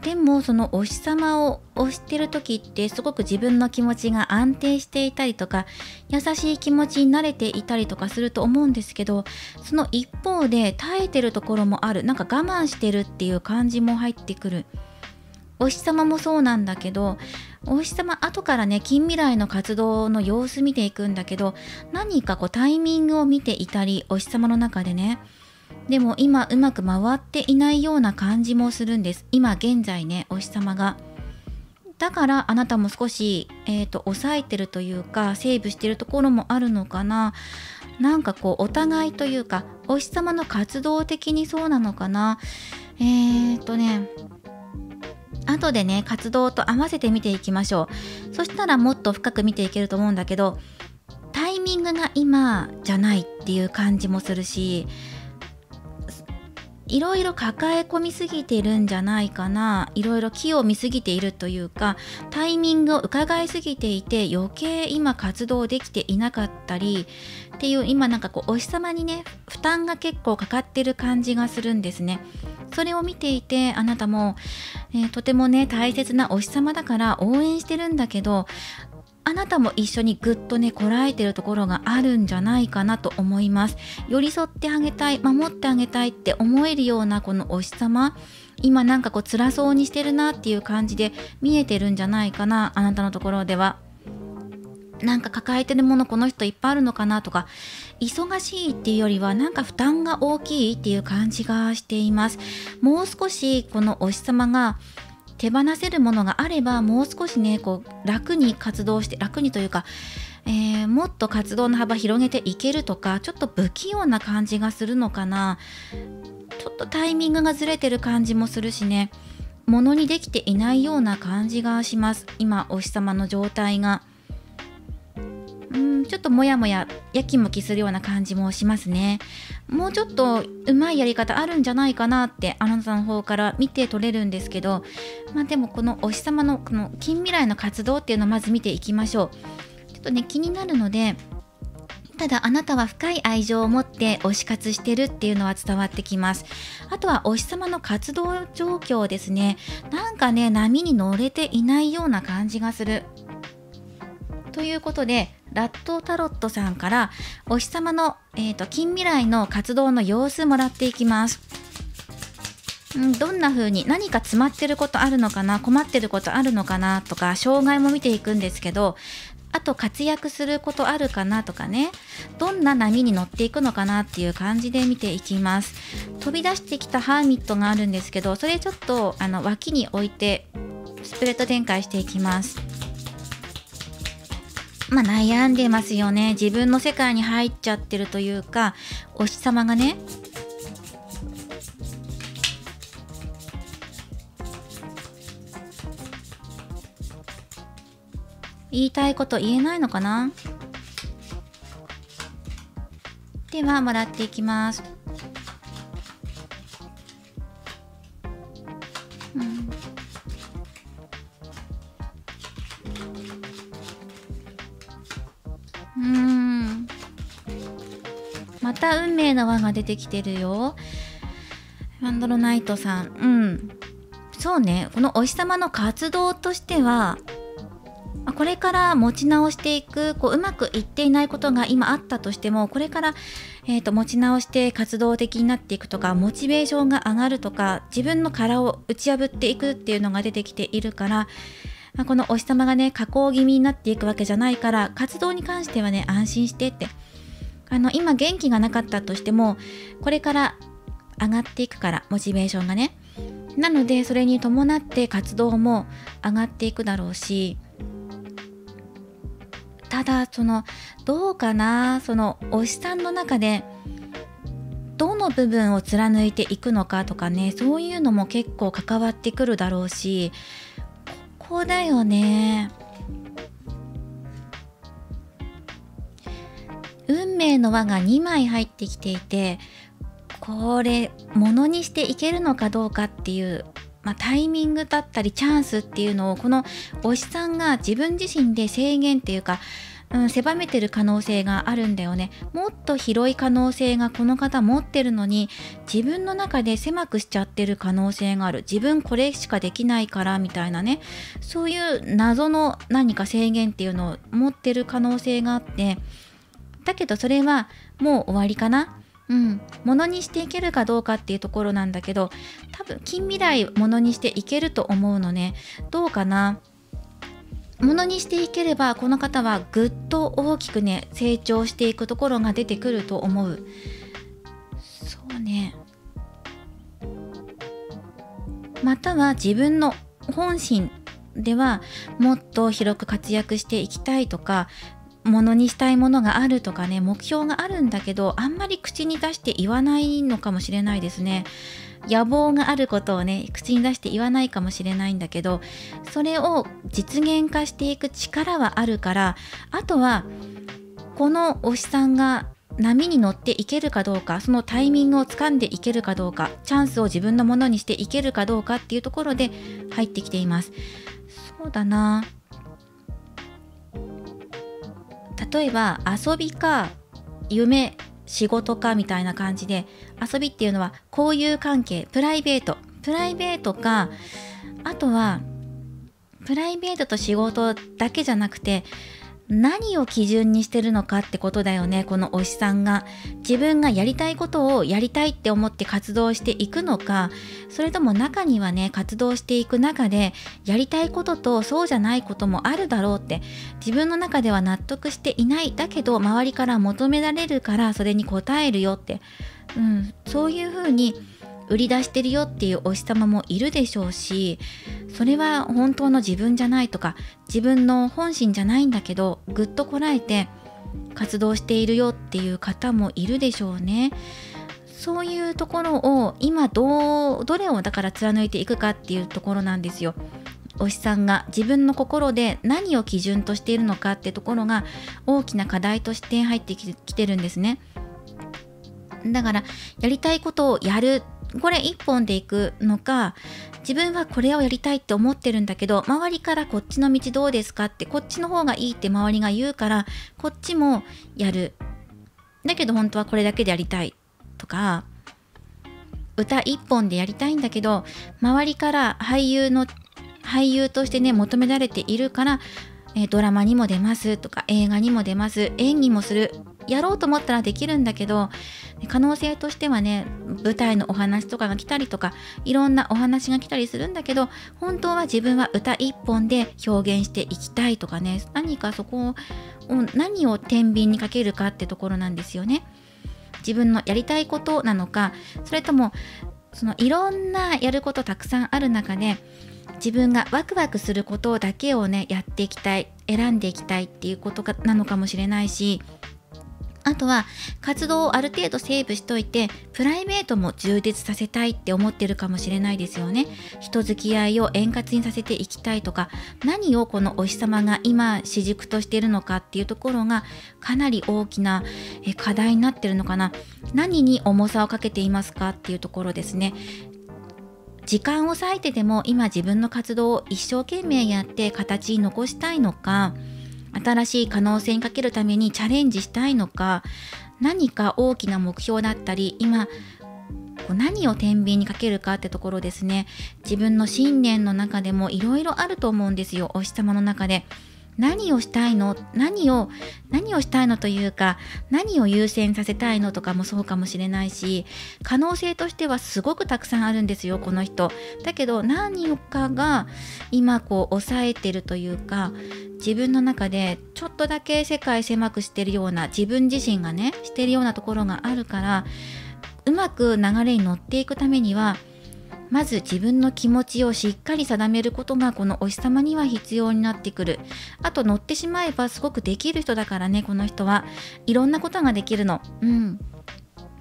でもその推し様を推してる時ってすごく自分の気持ちが安定していたりとか、優しい気持ちに慣れていたりとかすると思うんですけど、その一方で耐えてるところもある。なんか我慢してるっていう感じも入ってくる。お日様もそうなんだけど、お日様後からね、近未来の活動の様子見ていくんだけど、何かタイミングを見ていたり、お日様の中でね、でも今うまく回っていないような感じもするんです。今現在ね、お日様が。だからあなたも少し、抑えてるというか、セーブしてるところもあるのかな。なんかお互いというか、お日様の活動的にそうなのかな。後でね、活動と合わせて見ていきましょう。そしたらもっと深く見ていけると思うんだけど、タイミングが今じゃないっていう感じもするし、いろいろ抱え込みすぎてるんじゃないかな。いろいろ気を見すぎているというか、タイミングを伺いすぎていて余計今活動できていなかったりっていう、今なんかお日様にね、負担が結構かかってる感じがするんですね。それを見ていてあなたも、とてもね大切なお日様だから応援してるんだけど、あなたも一緒にぐっとねこらえてるところがあるんじゃないかなと思います。寄り添ってあげたい、守ってあげたいって思えるようなこのお日様、今なんかこう辛そうにしてるなっていう感じで見えてるんじゃないかな、あなたのところでは。なんか抱えてるものこの人いっぱいあるのかなとか、忙しいっていうよりはなんか負担が大きいっていう感じがしています。もう少しこのお日様が手放せるものがあれば、もう少しねこう楽に活動して、楽にというか、もっと活動の幅広げていけるとか、ちょっと不器用な感じがするのかな。ちょっとタイミングがずれてる感じもするしね、ものにできていないような感じがします、今お日様の状態が。ちょっともやもややきもきするような感じもしますね。もうちょっとうまいやり方あるんじゃないかなってあなたの方から見て取れるんですけど、でもこのお日様のこの近未来の活動っていうのをまず見ていきましょう。ちょっとね気になるので、ただあなたは深い愛情を持って推し活してるっていうのは伝わってきます。あとはお日様の活動状況ですね。なんかね波に乗れていないような感じがする。ということでラットタロットさんからお日様の、近未来の活動の様子もらっていきます。どんな風に何か詰まってることあるのかな、困ってることあるのかなとか、障害も見ていくんですけど、あと活躍することあるかなとかね、どんな波に乗っていくのかなっていう感じで見ていきます。飛び出してきたハーミットがあるんですけど、それちょっと脇に置いてスプレッド展開していきます。悩んでますよね。自分の世界に入っちゃってるというか、お日様がね言いたいこと言えないのかな。ではもらっていきます。また運命の輪が出てきてるよ。ワンドロナイトさん。そうね、このお日様の活動としては、これから持ち直していく、うまくいっていないことが今あったとしても、これから、持ち直して活動的になっていくとか、モチベーションが上がるとか、自分の殻を打ち破っていくっていうのが出てきているから、このお日様がね下降気味になっていくわけじゃないから、活動に関してはね安心してって、今元気がなかったとしてもこれから上がっていくから、モチベーションがね。なのでそれに伴って活動も上がっていくだろうし、ただどうかな、お日さんの中でどの部分を貫いていくのかとかね、そういうのも結構関わってくるだろうし、ここだよね。運命の輪が2枚入ってきていて、これ物にしていけるのかどうかっていう、タイミングだったりチャンスっていうのをこのお日さんが自分自身で制限っていうか、狭めてる可能性があるんだよね。もっと広い可能性がこの方持ってるのに、自分の中で狭くしちゃってる可能性がある。自分これしかできないからみたいなね、そういう謎の何か制限っていうのを持ってる可能性があって、だけどそれはもう終わりかな。ものにしていけるかどうかっていうところなんだけど、多分近未来ものにしていけると思うのね。どうかな。ものにしていければこの方はぐっと大きくね成長していくところが出てくると思う。そうね。または自分の本心ではもっと広く活躍していきたいとか、ものにしたいものがあるとかね、目標があるんだけどあんまり口に出して言わないのかもしれないですね。野望があることをね口に出して言わないかもしれないんだけど、それを実現化していく力はあるから、あとはこのお日さんが波に乗っていけるかどうか、そのタイミングを掴んでいけるかどうか、チャンスを自分のものにしていけるかどうかっていうところで入ってきています。そうだな、例えば遊びか夢、仕事かみたいな感じで、遊びっていうのは交友関係、プライベートか、あとはプライベートと仕事だけじゃなくて、何を基準にしてるのかってことだよね。この推しさんが自分がやりたいことをやりたいって思って活動していくのか、それとも中にはね、活動していく中でやりたいこととそうじゃないこともあるだろうって、自分の中では納得していない、だけど周りから求められるからそれに応えるよって、そういう風に売り出してるよっていう推し様もいるでしょうし、それは本当の自分じゃないとか、自分の本心じゃないんだけどぐっとこらえて活動しているよっていう方もいるでしょうね。そういうところを今どれをだから貫いていくかっていうところなんですよ。推しさんが自分の心で何を基準としているのかってところが大きな課題として入ってきてるんですね。だからやりたいことをやる、これ一本でいくのか、自分はこれをやりたいって思ってるんだけど周りからこっちの道どうですかって、こっちの方がいいって周りが言うからこっちもやる、だけど本当はこれだけでやりたいとか、歌一本でやりたいんだけど周りから俳優としてね求められているから、ドラマにも出ますとか映画にも出ます、演技もする、やろうと思ったらできるんだけど、可能性としてはね、舞台のお話とかが来たりとかいろんなお話が来たりするんだけど、本当は自分は歌一本で表現していきたいとかね、何かそこを何を天秤にかけるかってところなんですよね。自分のやりたいことなのか、それともそのいろんなやることたくさんある中で自分がワクワクすることだけをねやっていきたい、選んでいきたいっていうことなのかもしれないし、あとは活動をある程度セーブしといてプライベートも充実させたいって思ってるかもしれないですよね。人付き合いを円滑にさせていきたいとか、何をこの推し様が今主軸としているのかっていうところがかなり大きな課題になってるのかな。何に重さをかけていますかっていうところですね。時間を割いてでも今自分の活動を一生懸命やって形に残したいのか、新しい可能性にかけるためにチャレンジしたいのか、何か大きな目標だったり今何を天秤にかけるかってところですね。自分の信念の中でもいろいろあると思うんですよ。お日様の中で何をしたいの、何をしたいのというか、何を優先させたいのとかもそうかもしれないし、可能性としてはすごくたくさんあるんですよこの人。だけど何かが今抑えてるというか、自分の中でちょっとだけ世界狭くしてるような、自分自身がねしてるようなところがあるから、うまく流れに乗っていくためにはまず自分の気持ちをしっかり定めることがこのお日様には必要になってくる。あと乗ってしまえばすごくできる人だからね、この人はいろんなことができるの。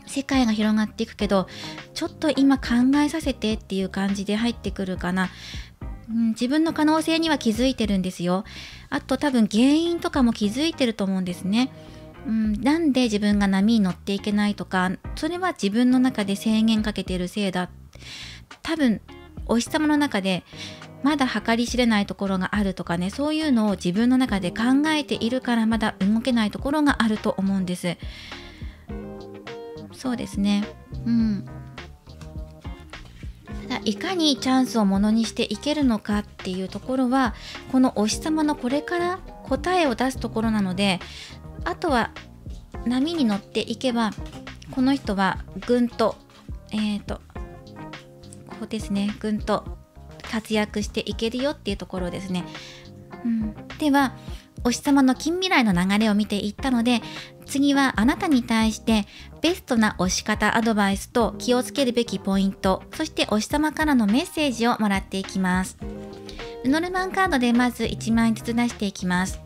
世界が広がっていくけどちょっと今考えさせてっていう感じで入ってくるかな。自分の可能性には気づいてるんですよ。あと多分原因とかも気づいてると思うんですね。なんで自分が波に乗っていけないとか、それは自分の中で制限かけてるせいだ。多分お日様の中でまだ計り知れないところがあるとかね、そういうのを自分の中で考えているからまだ動けないところがあると思うんです。そうですね。いかにチャンスをものにしていけるのかっていうところはこのお日様のこれから答えを出すところなので、あとは波に乗っていけばこの人はぐんとこうですね、ぐんと活躍していけるよっていうところですね。ではお日様の近未来の流れを見ていったので、次はあなたに対してベストな推し方アドバイスと気をつけるべきポイント、そしてお日様からのメッセージをもらっていきます。ルノルマンカードでまず1枚ずつ出していきます。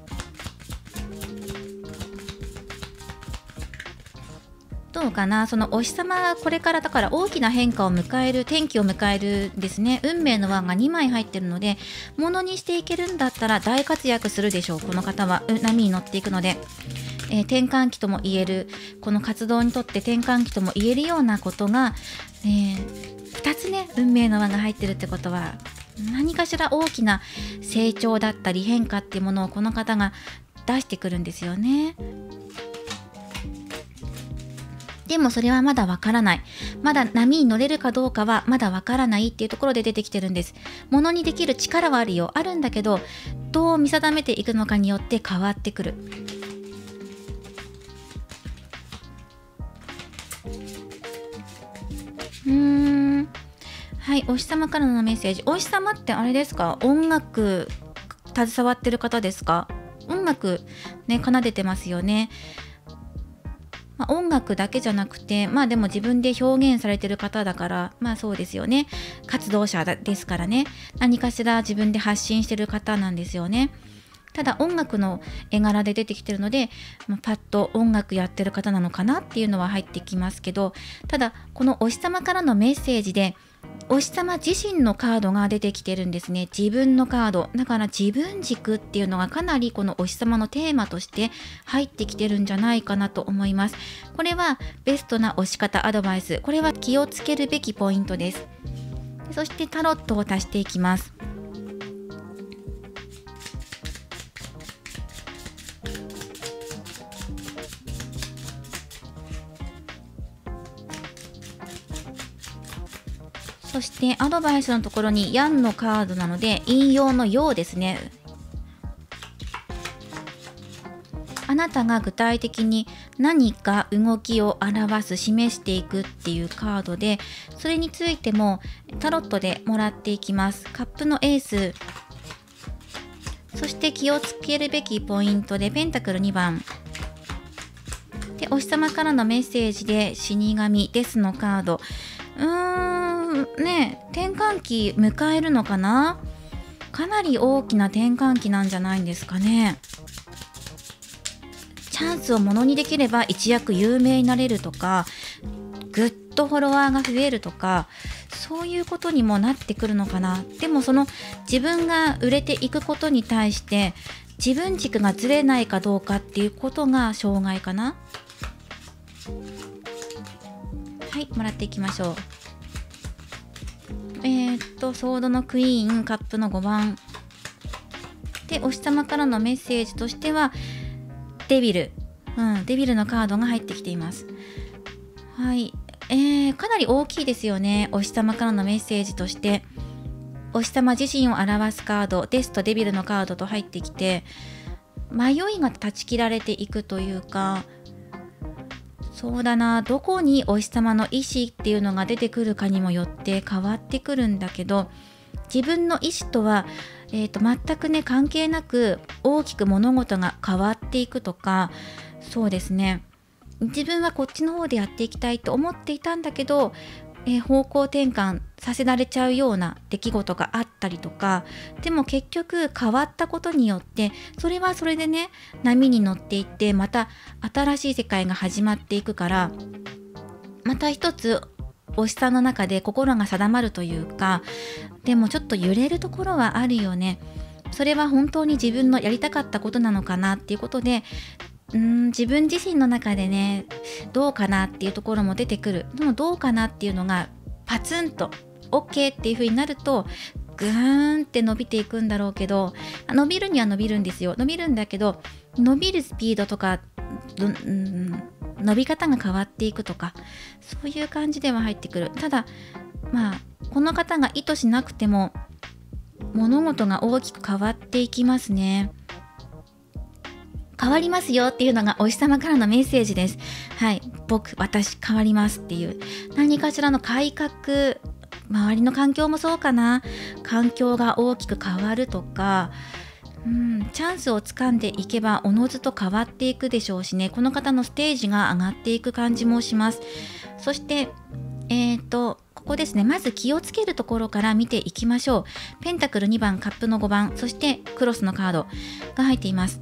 どうかな、そのお日様はこれからだから大きな変化を迎える、転機を迎えるですね。運命の輪が2枚入ってるので、ものにしていけるんだったら大活躍するでしょう。この方は波に乗っていくので、転換期とも言える、この活動にとって転換期とも言えるようなことが、2つね運命の輪が入ってるってことは、何かしら大きな成長だったり変化っていうものをこの方が出してくるんですよね。でもそれはまだわからない。まだ波に乗れるかどうかはまだわからないっていうところで出てきてるんです。ものにできる力はあるよ。あるんだけど、どう見定めていくのかによって変わってくる。はい、お日様からのメッセージ。お日様ってあれですか？音楽携わってる方ですか？音楽ね、奏でてますよね。音楽だけじゃなくて、でも自分で表現されてる方だから、そうですよね。活動者ですからね。何かしら自分で発信してる方なんですよね。ただ音楽の絵柄で出てきてるので、パッと音楽やってる方なのかなっていうのは入ってきますけど、ただこのお日様からのメッセージでお日様自身のカードが出てきてるんですね。自分のカードだから自分軸っていうのがかなりこのお日様のテーマとして入ってきてるんじゃないかなと思います。これはベストな押し方アドバイス、これは気をつけるべきポイントです。そしてタロットを足していきます。そしてアドバイスのところにヤンのカードなので引用のようですね。あなたが具体的に何か動きを表す示していくっていうカードで、それについてもタロットでもらっていきます。カップのエース、そして気をつけるべきポイントでペンタクル2番で、お日様からのメッセージで死神デスのカード。ね、転換期迎えるのかな？かなり大きな転換期なんじゃないんですかね。チャンスをものにできれば一躍有名になれるとか、ぐっとフォロワーが増えるとか、そういうことにもなってくるのかな。でもその自分が売れていくことに対して自分軸がずれないかどうかっていうことが障害かな。はい、もらっていきましょう。ソードのクイーン、カップの5番で、お日様からのメッセージとしてはデビル、デビルのカードが入ってきています。はい、かなり大きいですよね。お日様からのメッセージとしてお日様自身を表すカードデスとデビルのカードと入ってきて、迷いが断ち切られていくというか、そうだな、どこにお日様の意志っていうのが出てくるかにもよって変わってくるんだけど、自分の意志とは、全くね関係なく大きく物事が変わっていくとか、そうですね、自分はこっちの方でやっていきたいと思っていたんだけど、方向転換させられちゃうような出来事があったりとか、でも結局変わったことによってそれはそれでね波に乗っていって、また新しい世界が始まっていくから、また一つお日さんの中で心が定まるというか、でもちょっと揺れるところはあるよね。それは本当に自分のやりたかったことなのかなっていうことで、自分自身の中でねどうかなっていうところも出てくる。でもどうかなっていうのがパツンと OK っていう風になるとグーンって伸びていくんだろうけど、伸びるには伸びるんですよ。伸びるんだけど、伸びるスピードとか伸び方が変わっていくとか、そういう感じでは入ってくる。ただこの方が意図しなくても物事が大きく変わっていきますね。変わりますよっていうのがお日様からのメッセージです。はい、私変わりますっていう何かしらの改革、周りの環境もそうかな、環境が大きく変わるとか、チャンスをつかんでいけばおのずと変わっていくでしょうしね、この方のステージが上がっていく感じもします。そしてここですね、まず気をつけるところから見ていきましょう。ペンタクル2番、カップの5番、そしてクロスのカードが入っています。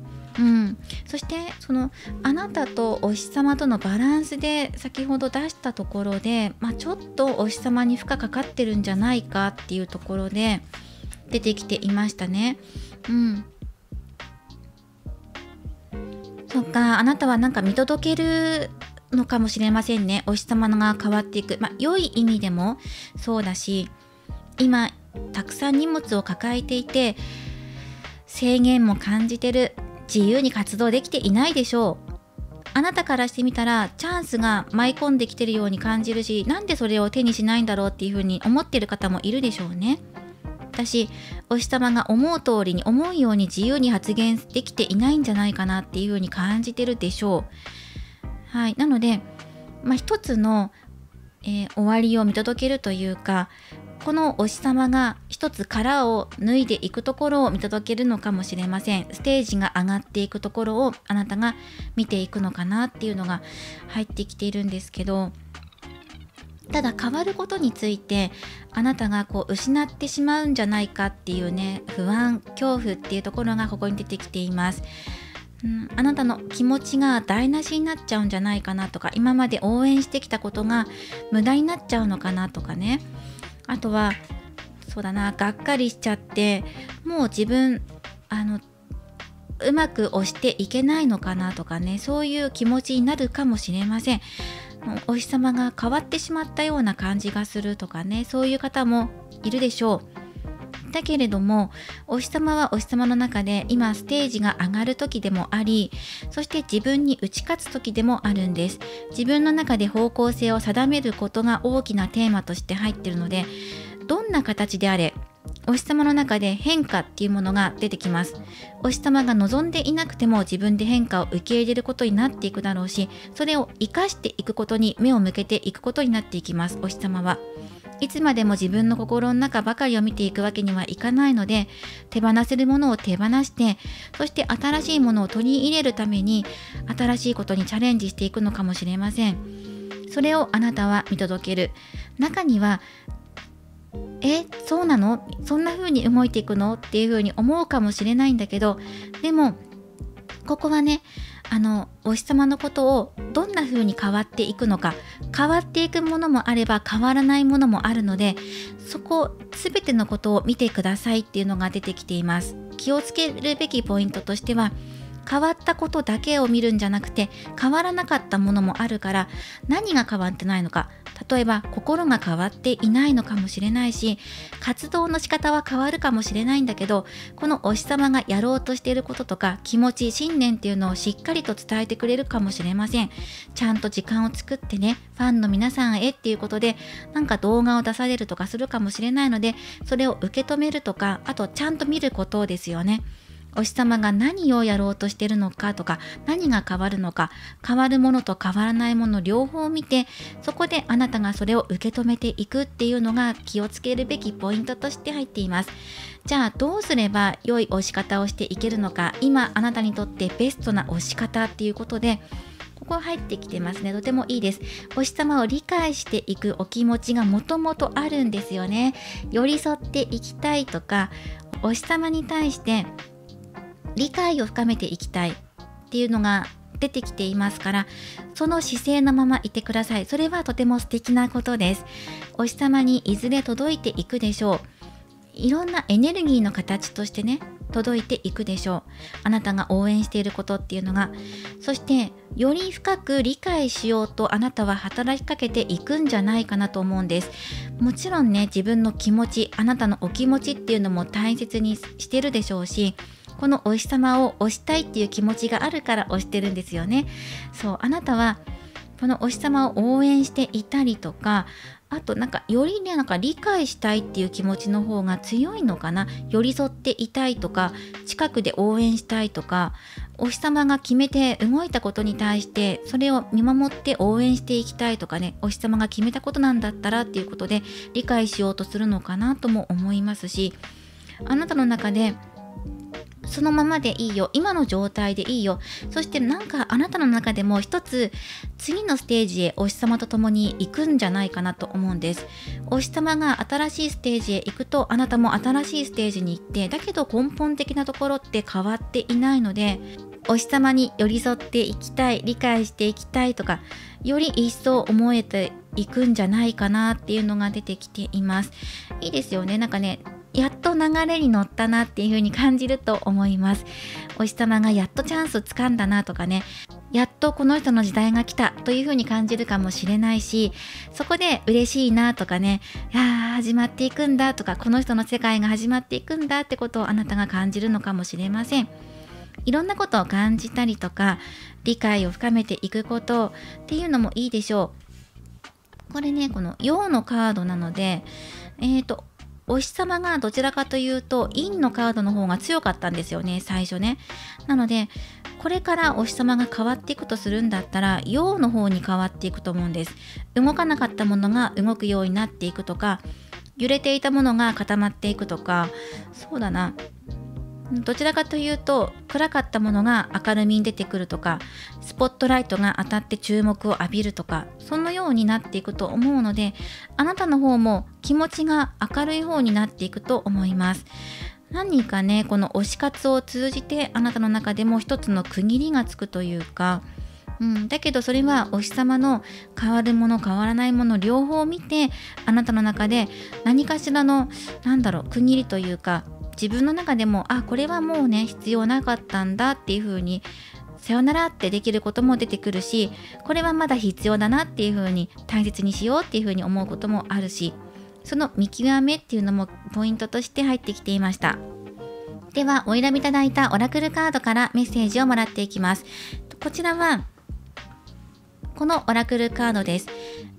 そしてそのあなたとお日様とのバランスで先ほど出したところで、ちょっとお日様に負荷かかってるんじゃないかっていうところで出てきていましたね。そっか、あなたはなんか見届けるのかもしれませんね。お日様が変わっていく、良い意味でもそうだし、今たくさん荷物を抱えていて制限も感じてる、自由に活動できていないでしょう。あなたからしてみたらチャンスが舞い込んできてるように感じるし、なんでそれを手にしないんだろうっていうふうに思ってる方もいるでしょうね。私、お日様が思う通りに思うように自由に発言できていないんじゃないかなっていうふうに感じてるでしょう。はい、なので、一つの、終わりを見届けるというか、このお日様が一つ殻を脱いでいくところを見届けるのかもしれません。ステージが上がっていくところをあなたが見ていくのかなっていうのが入ってきているんですけど、ただ変わることについてあなたが失ってしまうんじゃないかっていうね、不安、恐怖っていうところがここに出てきています。あなたの気持ちが台無しになっちゃうんじゃないかなとか、今まで応援してきたことが無駄になっちゃうのかなとかね。あとはそうだな、がっかりしちゃってもう自分うまく押していけないのかなとかね、そういう気持ちになるかもしれません。お日様が変わってしまったような感じがするとかね、そういう方もいるでしょう。だけれども、お日様はお日様の中で今ステージが上がる時でもあり、そして自分に打ち勝つ時でもあるんです。自分の中で方向性を定めることが大きなテーマとして入っているので、どんな形であれお日様の中で変化っていうものが出てきます。お日様が望んでいなくても自分で変化を受け入れることになっていくだろうし、それを生かしていくことに目を向けていくことになっていきます。お日様はいつまでも自分の心の中ばかりを見ていくわけにはいかないので、手放せるものを手放して、そして新しいものを取り入れるために新しいことにチャレンジしていくのかもしれません。それをあなたは見届ける。中にはそうなの？そんな風に動いていくの？っていう風に思うかもしれないんだけど、でもここはね、お日様のことをどんな風に変わっていくのか、変わっていくものもあれば変わらないものもあるので、そこ全てのことを見てくださいっていうのが出てきています。気をつけるべきポイントとしては、変わったことだけを見るんじゃなくて、変わらなかったものもあるから、何が変わってないのか、例えば心が変わっていないのかもしれないし、活動の仕方は変わるかもしれないんだけど、このお日様がやろうとしていることとか気持ち、信念っていうのをしっかりと伝えてくれるかもしれません。ちゃんと時間を作ってね、ファンの皆さんへっていうことでなんか動画を出されるとかするかもしれないので、それを受け止めるとか、あとちゃんと見ることですよね。お日様が何をやろうとしているのかとか、何が変わるのか、変わるものと変わらないもの両方見て、そこであなたがそれを受け止めていくっていうのが気をつけるべきポイントとして入っています。じゃあどうすれば良い押し方をしていけるのか、今あなたにとってベストな押し方っていうことで、ここ入ってきてますね。とてもいいです。お日様を理解していくお気持ちがもともとあるんですよね。寄り添っていきたいとか、お日様に対して理解を深めていきたいっていうのが出てきていますから、その姿勢のままいてください。それはとても素敵なことです。お日様にいずれ届いていくでしょう。いろんなエネルギーの形としてね、届いていくでしょう。あなたが応援していることっていうのが。そしてより深く理解しようとあなたは働きかけていくんじゃないかなと思うんです。もちろんね、自分の気持ち、あなたのお気持ちっていうのも大切にしてるでしょうし、このお日様を推したいっていう気持ちがあるから推してるんですよね。そう、あなたはこのお日様を応援していたりとか、あとよりね、理解したいっていう気持ちの方が強いのかな。寄り添っていたいとか、近くで応援したいとか、お日様が決めて動いたことに対してそれを見守って応援していきたいとかね、お日様が決めたことなんだったらっていうことで理解しようとするのかなとも思いますし、あなたの中でそのままでいいよ、今の状態でいいよ、そしてあなたの中でも一つ次のステージへお日様と共に行くんじゃないかなと思うんです。お日様が新しいステージへ行くと、あなたも新しいステージに行って、だけど根本的なところって変わっていないので、お日様に寄り添っていきたい、理解していきたいとか、より一層思えていくんじゃないかなっていうのが出てきています。いいですよね。やっと流れに乗ったなっていう風に感じると思います。お日様がやっとチャンスつかんだなとかね、やっとこの人の時代が来たという風に感じるかもしれないし、そこで嬉しいなとかね、いやー始まっていくんだとか、この人の世界が始まっていくんだってことをあなたが感じるのかもしれません。いろんなことを感じたりとか、理解を深めていくことっていうのもいいでしょう。これね、この陽のカードなので、お日様がどちらかというと陰のカードの方が強かったんですよね、最初ね。なのでこれからお日様が変わっていくとするんだったら陽の方に変わっていくと思うんです。動かなかったものが動くようになっていくとか、揺れていたものが固まっていくとか、そうだな、どちらかというと暗かったものが明るみに出てくるとか、スポットライトが当たって注目を浴びるとか、そのようになっていくと思うので、あなたの方も気持ちが明るい方になっていくと思います。何かね、この推し活を通じてあなたの中でも一つの区切りがつくというか、だけどそれはお日様の変わるもの変わらないもの両方見て、あなたの中で何かしらの区切りというか、自分の中でもこれはもうね必要なかったんだっていう風にさよならってできることも出てくるし、これはまだ必要だなっていう風に大切にしようっていう風に思うこともあるし、その見極めっていうのもポイントとして入ってきていました。ではお選びいただいたオラクルカードからメッセージをもらっていきます。こちらはこのオラクルカードです。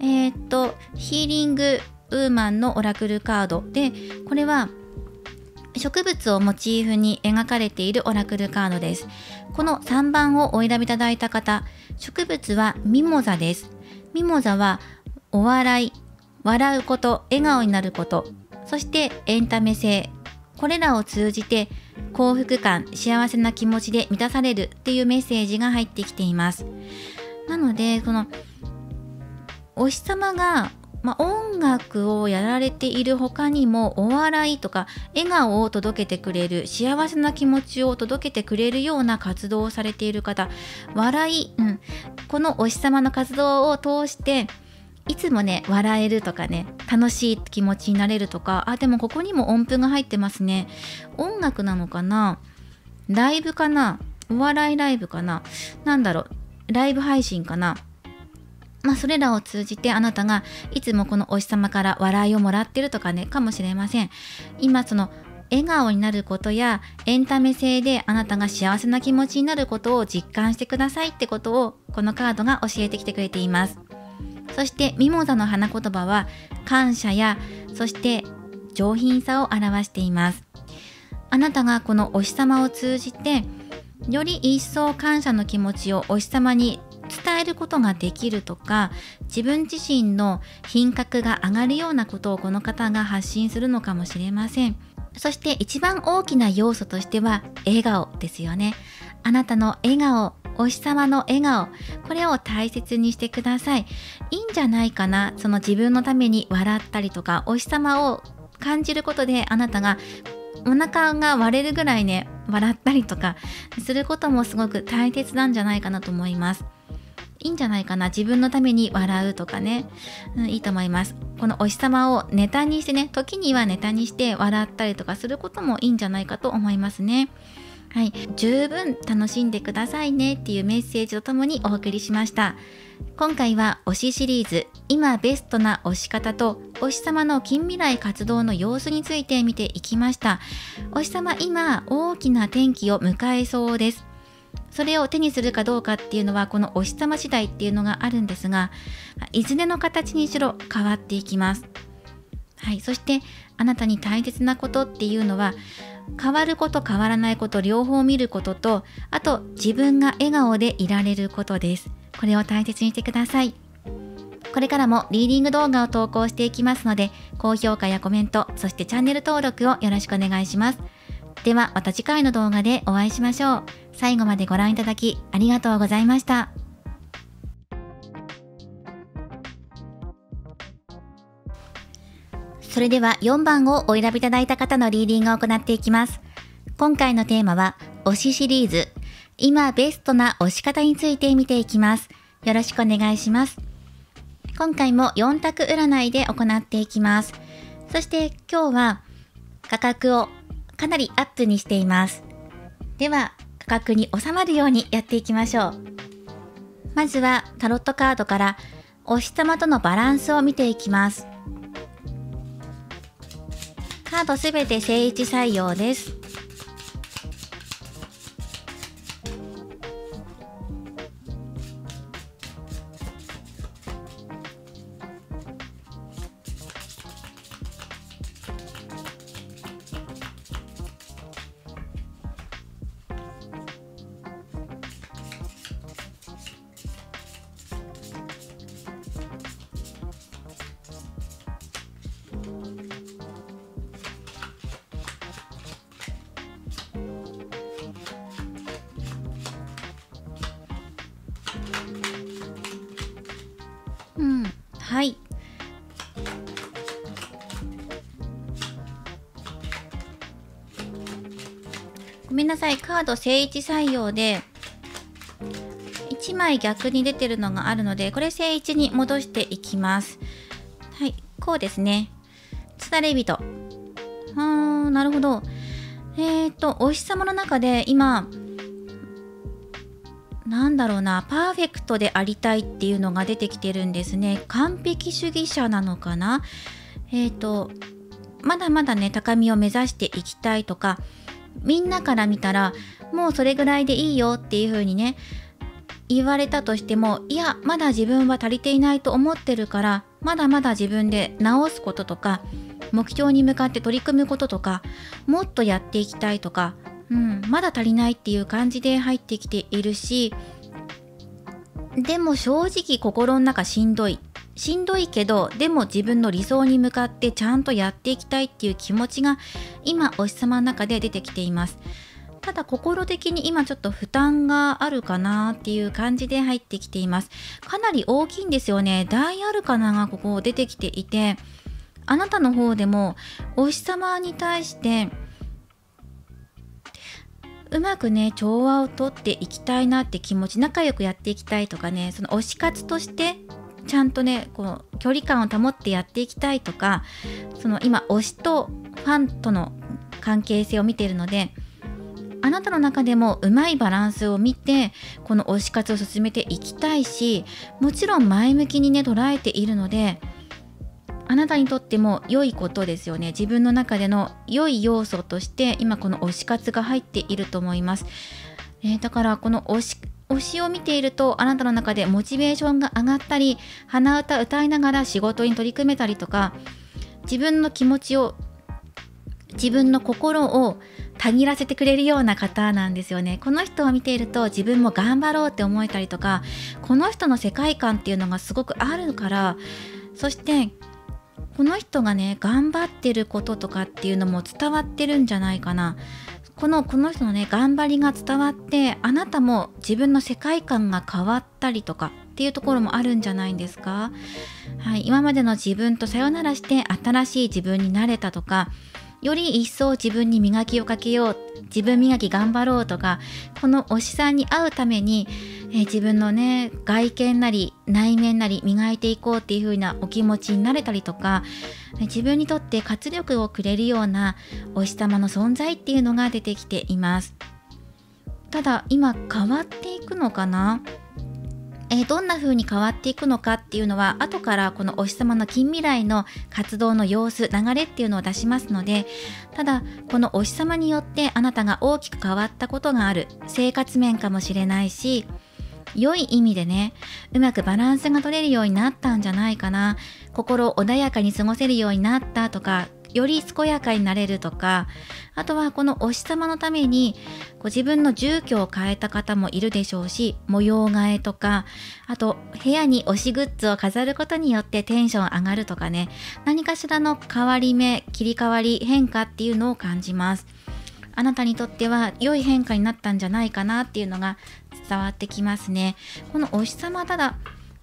ヒーリングウーマンのオラクルカードで、これは植物をモチーフに描かれているオラクルカードです。この3番をお選びいただいた方、植物はミモザです。ミモザはお笑い、笑うこと、笑顔になること、そしてエンタメ性、これらを通じて幸福感、幸せな気持ちで満たされるっていうメッセージが入ってきています。なのでこのお日様が音楽をやられている他にも、お笑いとか笑顔を届けてくれる、幸せな気持ちを届けてくれるような活動をされている方、笑い、このお日様の活動を通していつもね笑えるとかね、楽しい気持ちになれるとか、でもここにも音符が入ってますね。音楽なのかな、ライブかな、お笑いライブかな、ライブ配信かな。それらを通じてあなたがいつもこのお日様から笑いをもらってるとかね、かもしれません。今その笑顔になることやエンタメ性であなたが幸せな気持ちになることを実感してくださいってことをこのカードが教えてきてくれています。そしてミモザの花言葉は感謝や、そして上品さを表しています。あなたがこのお日様を通じてより一層感謝の気持ちをお日様に伝えることができるとか、自分自身の品格が上がるようなことをこの方が発信するのかもしれません。そして一番大きな要素としては笑顔ですよね。あなたの笑顔、お日様の笑顔、これを大切にしてください。いいんじゃないかな、その自分のために笑ったりとか、お日様を感じることであなたがお腹が割れるぐらいね笑ったりとかすることもすごく大切なんじゃないかなと思います。いいんじゃないかな、自分のために笑うとかね、いいと思います。このお日様をネタにしてね、時にはネタにして笑ったりとかすることもいいんじゃないかと思いますね。はい、十分楽しんでくださいねっていうメッセージとともにお送りしました。今回は推しシリーズ、今ベストな推し方とお日様の近未来活動の様子について見ていきました。お日様今大きな転機を迎えそうです。それを手にするかどうかっていうのはこのお日様次第っていうのがあるんですが、いずれの形にしろ変わっていきます。はい、そしてあなたに大切なことっていうのは変わること変わらないこと両方見ることと、あと自分が笑顔でいられることです。これを大切にしてください。これからもリーディング動画を投稿していきますので、高評価やコメント、そしてチャンネル登録をよろしくお願いします。ではまた次回の動画でお会いしましょう。最後までご覧いただきありがとうございました。それでは4番をお選びいただいた方のリーディングを行っていきます。今回のテーマは推しシリーズ、今ベストな推し方について見ていきます。よろしくお願いします。今回も4択占いで行っていきます。そして今日は価格をかなりアップにしています。では価格に収まるようにやっていきましょう。まずはタロットカードからお日様とのバランスを見ていきます。カードすべて正位置採用です。はい。ごめんなさい、カード正位置採用で1枚逆に出てるのがあるので、これ正位置に戻していきます。はい、こうですね。つだれ人。なるほど。お日様の中で今、なんだろうな、パーフェクトでありたいっていうのが出てきてるんですね。完璧主義者なのかな。まだまだね、高みを目指していきたいとか、みんなから見たらもうそれぐらいでいいよっていう風にね言われたとしても、いやまだ自分は足りていないと思ってるから、まだまだ自分で直すこととか目標に向かって取り組むこととかもっとやっていきたいとか、まだ足りないっていう感じで入ってきているし、でも正直心の中しんどいけど、でも自分の理想に向かってちゃんとやっていきたいっていう気持ちが今お日様の中で出てきています。ただ心的に今ちょっと負担があるかなっていう感じで入ってきています。かなり大きいんですよね。大アルカナがここ出てきていて、あなたの方でもお日様に対してうまくね調和をとっていきたいなって気持ち、仲良くやっていきたいとかね、その推し活としてちゃんとねこう距離感を保ってやっていきたいとか、その今推しとファンとの関係性を見ているので、あなたの中でもうまいバランスを見てこの推し活を進めていきたいし、もちろん前向きにね捉えているので、あなたにとっても良いことですよね。自分の中での良い要素として今この推し活が入っていると思います。だからこの推しを見ていると、あなたの中でモチベーションが上がったり、鼻歌歌いながら仕事に取り組めたりとか、自分の気持ちを、自分の心をたぎらせてくれるような方なんですよね。この人を見ていると自分も頑張ろうって思えたりとか、この人の世界観っていうのがすごくあるから、そしてこの人がね頑張ってることとかっていうのも伝わってるんじゃないかな。この人のね頑張りが伝わって、あなたも自分の世界観が変わったりとかっていうところもあるんじゃないんですか。はい、今までの自分とさよならして新しい自分になれたとか、より一層自分に磨きをかけよう、自分磨き頑張ろうとか、この推しさんに会うために、自分のね外見なり内面なり磨いていこうっていう風なお気持ちになれたりとか、自分にとって活力をくれるようなお日様の存在っていうのが出てきています。ただ今変わっていくのかな。どんな風に変わっていくのかっていうのは後からこのお日様の近未来の活動の様子、流れっていうのを出しますので、ただこのお日様によってあなたが大きく変わったことがある生活面かもしれないし、良い意味でねうまくバランスが取れるようになったんじゃないかな。心穏やかに過ごせるようになったとか、より健やかになれるとか、あとはこのお日様のために自分の住居を変えた方もいるでしょうし、模様替えとか、あと部屋に推しグッズを飾ることによってテンション上がるとかね、何かしらの変わり目、切り替わり、変化っていうのを感じます。あなたにとっては良い変化になったんじゃないかなっていうのが伝わってきますね。このお日様、ただ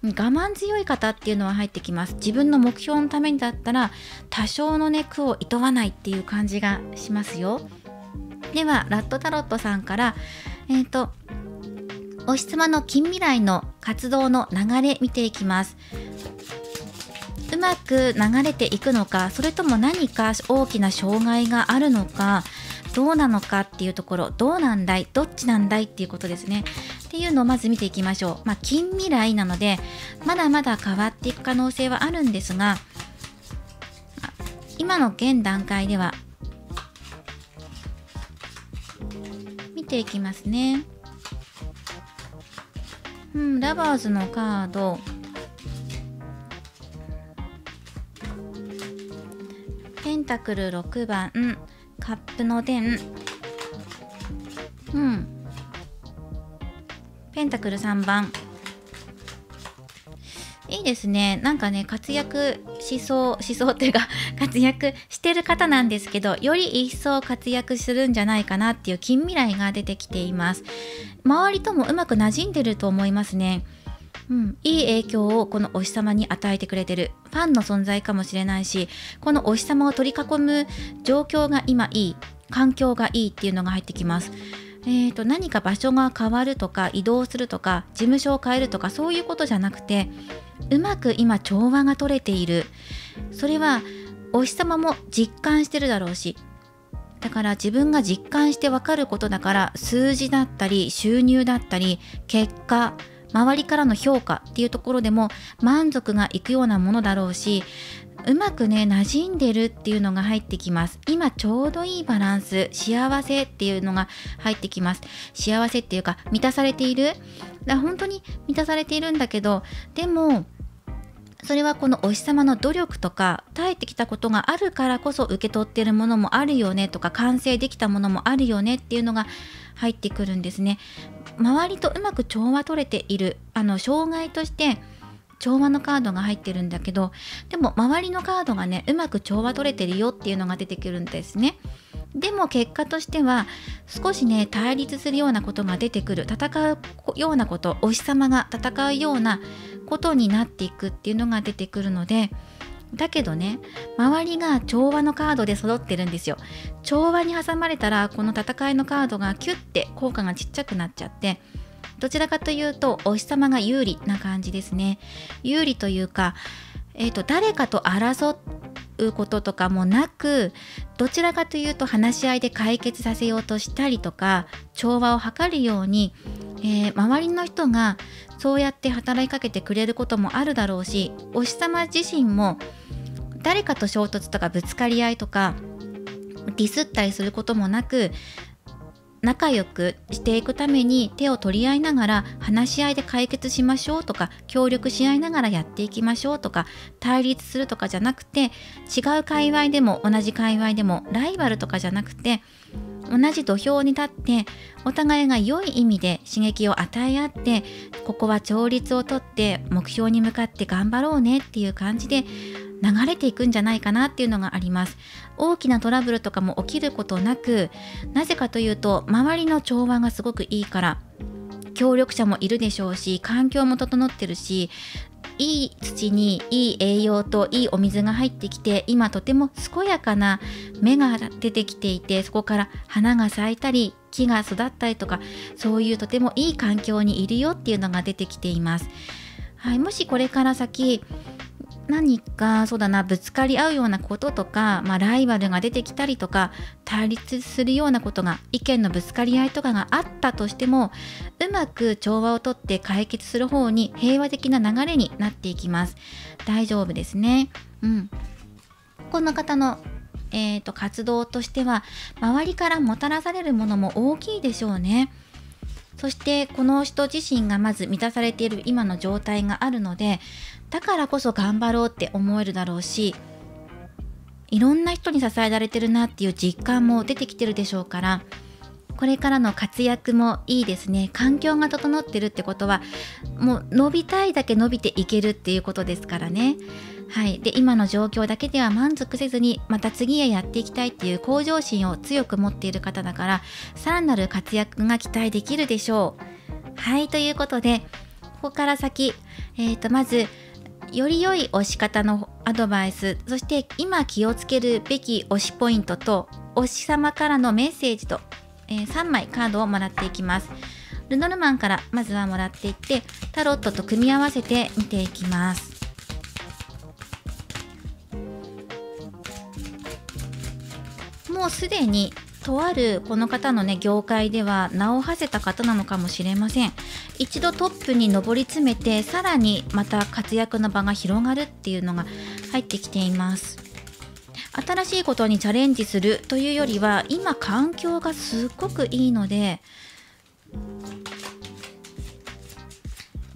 我慢強い方っていうのは入ってきます。自分の目標のためにだったら多少のね苦をいとわないっていう感じがしますよ。ではラットタロットさんからお日様の近未来の活動の流れ見ていきます。うまく流れていくのか、それとも何か大きな障害があるのか、どうなのかっていうところ、どうなんだい、どっちなんだいっていうことですね。っていうのをまず見ていきましょう。近未来なのでまだまだ変わっていく可能性はあるんですが、今の現段階では見ていきますね。ラバーズのカード、ペンタクル6番、カップの伝、ペンタクル3番。いいですね。なんかね活躍しそうっていうか活躍してる方なんですけど、より一層活躍するんじゃないかなっていう近未来が出てきています。周りともうまく馴染んでると思いますね。いい影響をこのお日様に与えてくれてるファンの存在かもしれないし、このお日様を取り囲む状況が今いい、環境がいいっていうのが入ってきます。何か場所が変わるとか移動するとか事務所を変えるとかそういうことじゃなくて、うまく今調和が取れている。それはお日様も実感してるだろうし、だから自分が実感してわかることだから、数字だったり収入だったり結果、周りからの評価っていうところでも満足がいくようなものだろうし、うまくね馴染んでるっていうのが入ってきます。今ちょうどいいバランス、幸せっていうのが入ってきます。幸せっていうか満たされている。だから本当に満たされているんだけど、でもそれはこのお日様の努力とか耐えてきたことがあるからこそ受け取っているものもあるよねとか、完成できたものもあるよねっていうのが入ってくるんですね。周りとうまく調和取れている、障害として調和のカードが入ってるんだけど、でも周りのカードがねうまく調和取れてるよっていうのが出てくるんですね。でも結果としては少しね対立するようなことが出てくる、戦うようなこと、お日様が戦うようなことになっていくっていうのが出てくるので、だけどね周りが調和のカードで揃ってるんですよ。調和に挟まれたらこの戦いのカードがキュッて効果がちっちゃくなっちゃって、どちらかというとお日様が有利な感じですね。有利というか、誰かと争うこととかもなく、どちらかというと話し合いで解決させようとしたりとか、調和を図るように、周りの人がそうやって働きかけてくれることもあるだろうし、お日様自身も誰かと衝突とかぶつかり合いとかディスったりすることもなく、仲良くしていくために手を取り合いながら話し合いで解決しましょうとか、協力し合いながらやっていきましょうとか、対立するとかじゃなくて、違う界隈でも同じ界隈でもライバルとかじゃなくて、同じ土俵に立ってお互いが良い意味で刺激を与え合って、ここは調律をとって目標に向かって頑張ろうねっていう感じで流れていくんじゃないかなっていうのがあります。大きなトラブルとかも起きることなく、なぜかというと周りの調和がすごくいいから、協力者もいるでしょうし、環境も整ってるし、いい土にいい栄養といいお水が入ってきて、今とても健やかな芽が出てきていて、そこから花が咲いたり木が育ったりとか、そういうとてもいい環境にいるよっていうのが出てきています。はい、もしこれから先何かそうだな、ぶつかり合うようなこととか、ライバルが出てきたりとか対立するようなことが、意見のぶつかり合いとかがあったとしても、うまく調和をとって解決する方に平和的な流れになっていきます。大丈夫ですね。この方の活動としては周りからもたらされるものも大きいでしょうね。そしてこの人自身がまず満たされている今の状態があるので、だからこそ頑張ろうって思えるだろうし、いろんな人に支えられてるなっていう実感も出てきてるでしょうから、これからの活躍もいいですね。環境が整ってるってことは、もう伸びたいだけ伸びていけるっていうことですからね。はい。で、今の状況だけでは満足せずに、また次へやっていきたいっていう向上心を強く持っている方だから、さらなる活躍が期待できるでしょう。はい。ということで、ここから先、まず、より良い推し方のアドバイス、そして今気をつけるべき推しポイントと、推し様からのメッセージと、3枚カードをもらっていきます。ルノルマンからまずはもらっていって、タロットと組み合わせて見ていきます。もうすでにとあるこの方のね業界では名を馳せた方なのかもしれません。一度トップに上り詰めて、さらにまた活躍の場が広がるっていうのが入ってきています。新しいことにチャレンジするというよりは、今環境がすっごくいいので、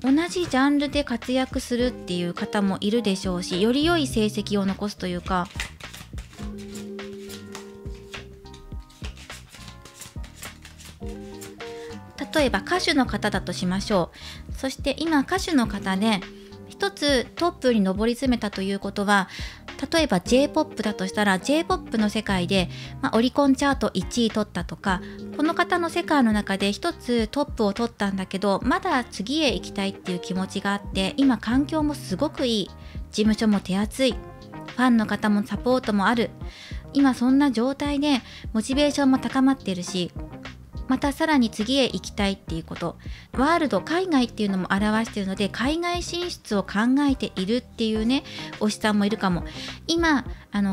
同じジャンルで活躍するっていう方もいるでしょうし、より良い成績を残すというか、例えば歌手の方だとしましょう。そして今歌手の方で一つトップに上り詰めたということは、例えば J-POP だとしたら J-POP の世界で、オリコンチャート1位取ったとか、この方の世界の中で一つトップを取ったんだけど、まだ次へ行きたいっていう気持ちがあって、今環境もすごくいい、事務所も手厚い、ファンの方もサポートもある、今そんな状態でモチベーションも高まってるし、またさらに次へ行きたいっていうこと、ワールド、海外っていうのも表しているので、海外進出を考えているっていうね、推しさんもいるかも。今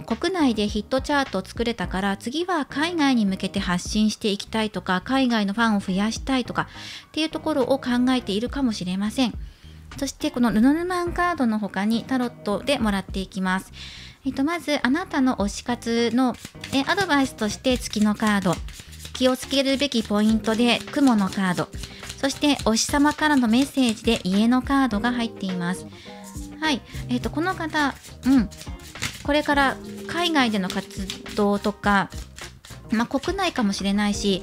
国内でヒットチャートを作れたから、次は海外に向けて発信していきたいとか、海外のファンを増やしたいとかっていうところを考えているかもしれません。そしてこのルノルマンカードの他にタロットでもらっていきます。まずあなたの推し活のアドバイスとして月のカード、気をつけるべきポイントで雲のカード、そして推し様からのメッセージで家のカードが入っています。はい、この方、これから海外での活動とか、国内かもしれないし、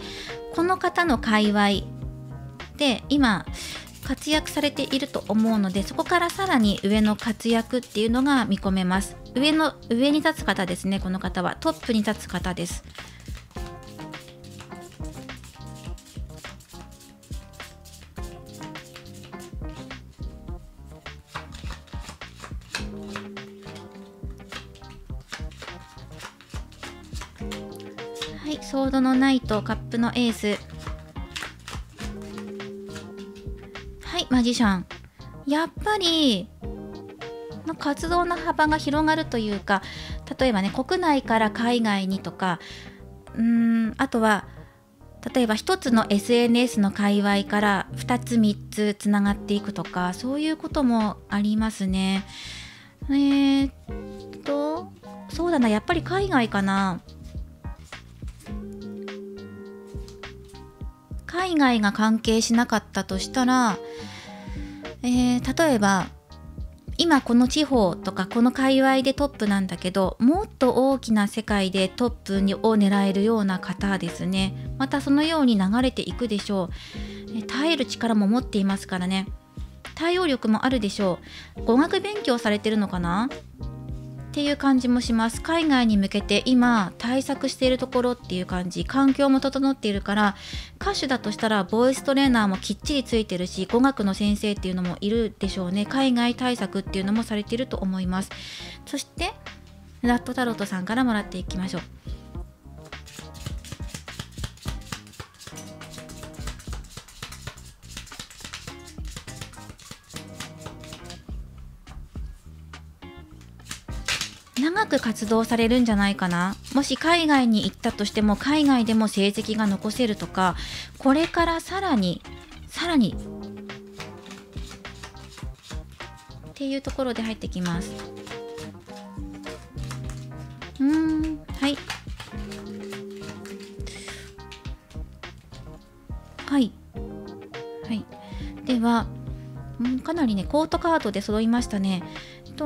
この方の界隈で今活躍されていると思うので、そこからさらに上の活躍っていうのが見込めます。上に立つ方ですね。この方はトップに立つ方です。はい、ソードのナイト、カップのエース、はい、マジシャン。やっぱり活動の幅が広がるというか、例えばね、国内から海外にとか、あとは例えば一つの SNS の界隈から2つ3つつながっていくとか、そういうこともありますね。そうだな、やっぱり海外かな。海外が関係しなかったとしたら、例えば今この地方とかこの界隈でトップなんだけど、もっと大きな世界でトップを狙えるような方ですね。またそのように流れていくでしょう。耐える力も持っていますからね。対応力もあるでしょう。語学勉強されてるのかなっていう感じもします。海外に向けて今対策しているところっていう感じ、環境も整っているから、歌手だとしたらボイストレーナーもきっちりついてるし、語学の先生っていうのもいるでしょうね。海外対策っていうのもされていると思います。そしてラットタロットさんからもらっていきましょう。長く活動されるんじゃないかな。もし海外に行ったとしても、海外でも成績が残せるとか、これからさらにっていうところで入ってきます。はいはいはい。では、かなりね、コートカードで揃いましたね。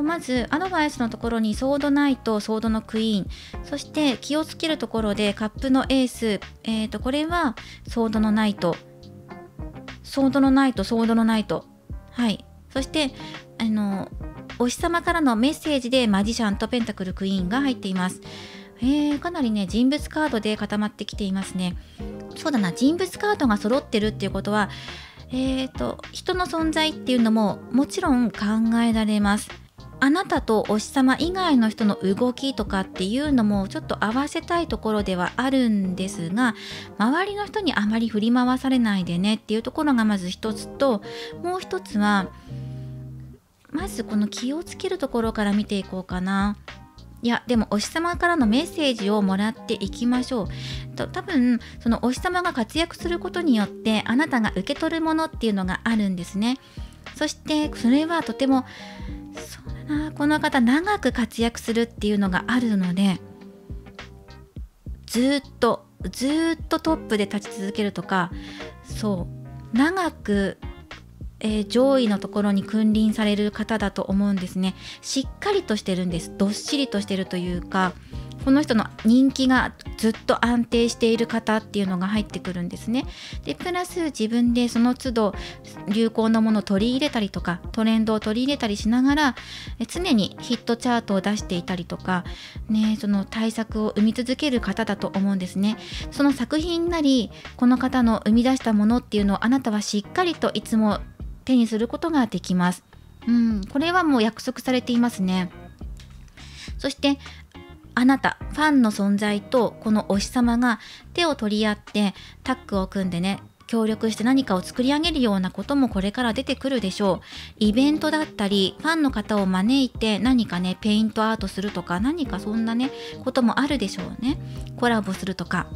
まずアドバイスのところにソードナイト、ソードのクイーン、そして気をつけるところでカップのエース、これはソードのナイト、ソードのナイト、ソードのナイト、はい。そしてお日様からのメッセージでマジシャンとペンタクルクイーンが入っています。かなりね、人物カードで固まってきていますね。そうだな、人物カードが揃ってるっていうことは、人の存在っていうのももちろん考えられます。あなたとお日様以外の人の動きとかっていうのもちょっと合わせたいところではあるんですが、周りの人にあまり振り回されないでねっていうところがまず一つと、もう一つはまずこの気をつけるところから見ていこうかな。いやでもお日様からのメッセージをもらっていきましょう。多分そのお日様が活躍することによってあなたが受け取るものっていうのがあるんですね。そしてそれはとてもそうだな、この方長く活躍するっていうのがあるので、ずっとトップで立ち続けるとか、そう長く上位のところに君臨される方だと思うんですね。しっかりとしてるんです。どっしりとしてるというか、この人の人気がずっと安定している方っていうのが入ってくるんですね。でプラス自分でその都度流行のものを取り入れたりとかトレンドを取り入れたりしながら常にヒットチャートを出していたりとか、ね、その対策を生み続ける方だと思うんですね。その作品なりこの方の生み出したものっていうのをあなたはしっかりといつも手にすることができます。これはもう約束されていますね。そしてあなたファンの存在とこの推し様が手を取り合ってタッグを組んでね協力して何かを作り上げるようなこともこれから出てくるでしょう。イベントだったりファンの方を招いて何かねペイントアートするとか何かそんなねこともあるでしょうね。コラボするとか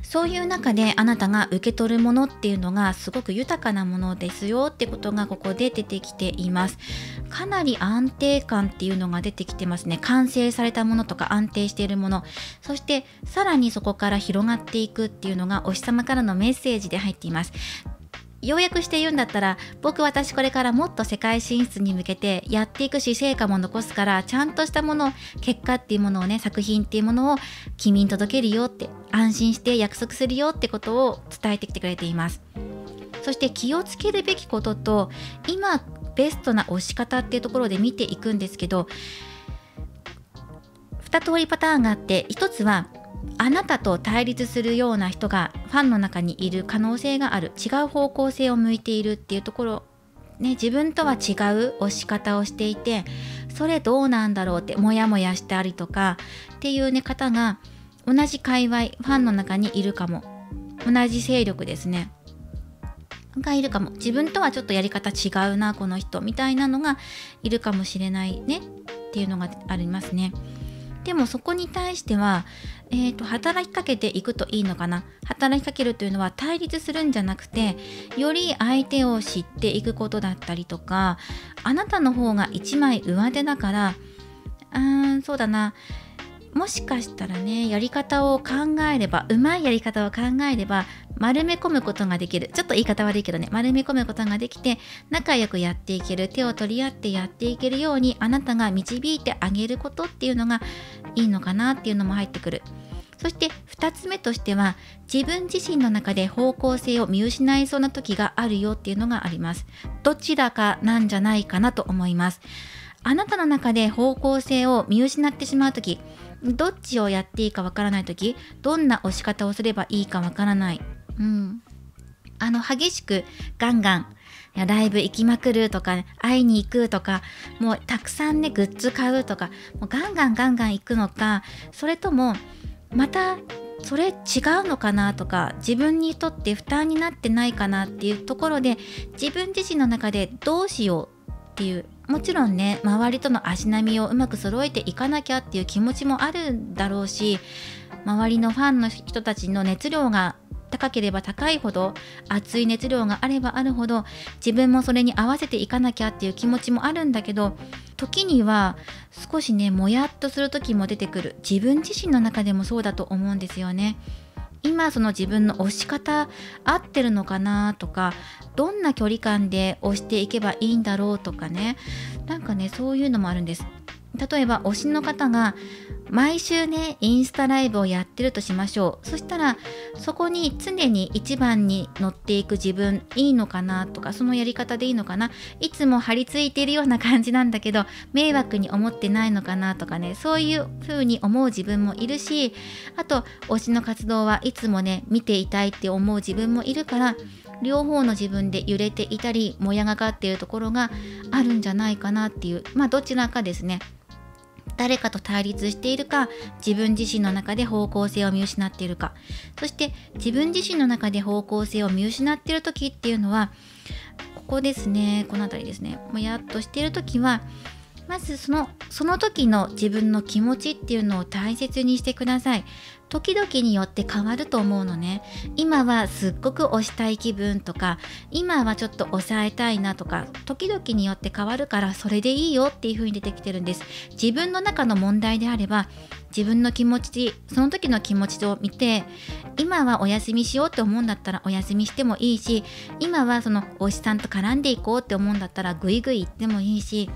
そういう中であなたが受け取るものっていうのがすごく豊かなものですよってことがここで出てきています。かなり安定感っていうのが出てきてますね。完成されたものとか安定しているもの、そしてさらにそこから広がっていくっていうのがお日様からのメッセージで入っています。要約して言うんだったら私これからもっと世界進出に向けてやっていくし成果も残すからちゃんとしたもの結果っていうものをね作品っていうものを君に届けるよって安心して約束するよってことを伝えてきてくれています。そして気をつけるべきことと今ベストな推し方っていうところで見ていくんですけど2通りパターンがあって1つはあなたと対立するような人がファンの中にいる可能性がある違う方向性を向いているっていうところ、ね、自分とは違う推し方をしていてそれどうなんだろうってモヤモヤしてありとかっていう、ね、方が同じ界隈ファンの中にいるかも。同じ勢力ですねがいるかも。自分とはちょっとやり方違うなこの人みたいなのがいるかもしれないねっていうのがありますね。でもそこに対しては、働きかけていくといいのかな。働きかけるというのは対立するんじゃなくてより相手を知っていくことだったりとかあなたの方が一枚上手だからそうだなもしかしたらねやり方を考えればうまいやり方を考えれば丸め込むことができる。ちょっと言い方悪いけどね丸め込むことができて仲良くやっていける手を取り合ってやっていけるようにあなたが導いてあげることっていうのがいいのかなっていうのも入ってくる。そして2つ目としては自分自身の中で方向性を見失いそうな時があるよっていうのがあります。どちらかなんじゃないかなと思います。あなたの中で方向性を見失ってしまう時どっちをやっていいかわからない時どんな押し方をすればいいかわからない、激しくガンガンライブ行きまくるとか、ね、会いに行くとかもうたくさんねグッズ買うとかもうガンガン行くのかそれともまたそれ違うのかなとか自分にとって負担になってないかなっていうところで自分自身の中でどうしようっていうもちろんね周りとの足並みをうまく揃えていかなきゃっていう気持ちもあるんだろうし周りのファンの人たちの熱量が高ければ高いほど熱い熱量があればあるほど自分もそれに合わせていかなきゃっていう気持ちもあるんだけど時には少しねもやっとする時も出てくる。自分自身の中でもそうだと思うんですよね。今その自分の推し方合ってるのかなとかどんな距離感で推していけばいいんだろうとかねなんかねそういうのもあるんです。例えば推しの方が毎週ねインスタライブをやってるとしましょう。そしたらそこに常に一番に乗っていく自分いいのかなとかそのやり方でいいのかないつも張り付いているような感じなんだけど迷惑に思ってないのかなとかねそういう風に思う自分もいるしあと推しの活動はいつもね見ていたいって思う自分もいるから両方の自分で揺れていたりもやがかっているところがあるんじゃないかなっていうどちらかですね。誰かと対立しているか自分自身の中で方向性を見失っているかそして自分自身の中で方向性を見失っている時っていうのはここですねこの辺りですねもやっとしている時はまずその時の自分の気持ちっていうのを大切にしてください。時々によって変わると思うのね。今はすっごく推したい気分とか今はちょっと抑えたいなとか時々によって変わるからそれでいいよっていう風に出てきてるんです。自分の中の問題であれば自分の気持ちその時の気持ちを見て今はお休みしようって思うんだったらお休みしてもいいし今はその推しさんと絡んでいこうって思うんだったらグイグイ行ってもいいし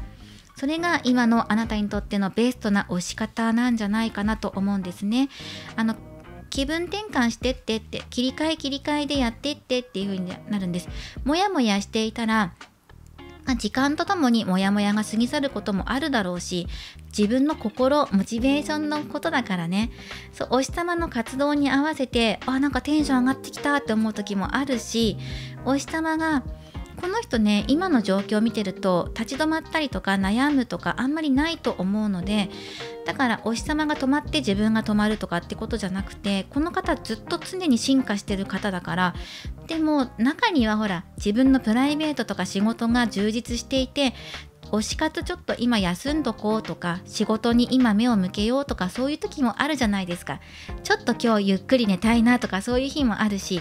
それが今のあなたにとってのベストな押し方なんじゃないかなと思うんですね。気分転換してって切り替えでやってってっていう風になるんです。もやもやしていたら時間とともにモヤモヤが過ぎ去ることもあるだろうし、自分の心、モチベーションのことだからね。そう、お日様の活動に合わせて、なんかテンション上がってきたって思う時もあるし、お日様がこの人ね、今の状況を見てると立ち止まったりとか悩むとかあんまりないと思うので、だからお日様が止まって自分が止まるとかってことじゃなくて、この方ずっと常に進化してる方だから。でも中にはほら、自分のプライベートとか仕事が充実していて、推し活ちょっと今休んどこうとか、仕事に今目を向けようとか、そういう時もあるじゃないですか。ちょっと今日ゆっくり寝たいなとか、そういう日もあるし、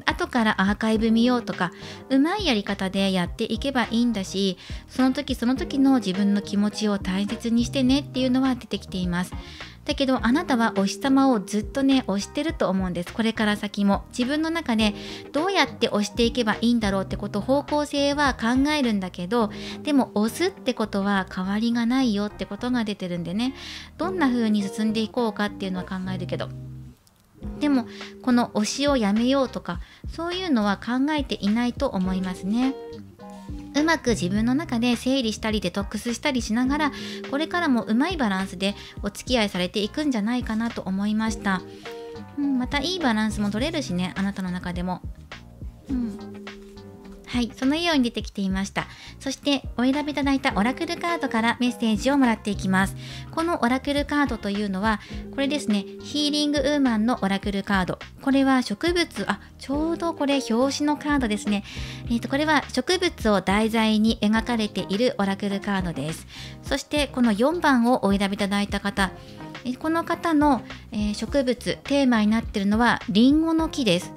後からアーカイブ見ようとか、うまいやり方でやっていけばいいんだし、その時その時の自分の気持ちを大切にしてねっていうのは出てきています。だけどあなたはお日様をずっとね推してると思うんです。これから先も自分の中でどうやって推していけばいいんだろうってこと、方向性は考えるんだけど、でも推すってことは変わりがないよってことが出てるんでね、どんな風に進んでいこうかっていうのは考えるけど、でもこの推しをやめようとかそういうのは考えていないと思いますね。うまく自分の中で整理したりデトックスしたりしながら、これからもうまいバランスでお付き合いされていくんじゃないかなと思いました。またいいバランスも取れるしね、あなたの中でも。はい、そのように出てきていました。そしてお選びいただいたオラクルカードからメッセージをもらっていきます。このオラクルカードというのはこれですね、ヒーリングウーマンのオラクルカード。これは植物、ちょうどこれ表紙のカードですね。これは植物を題材に描かれているオラクルカードです。そしてこの4番をお選びいただいた方、この方の、植物テーマになっているのはリンゴの木です。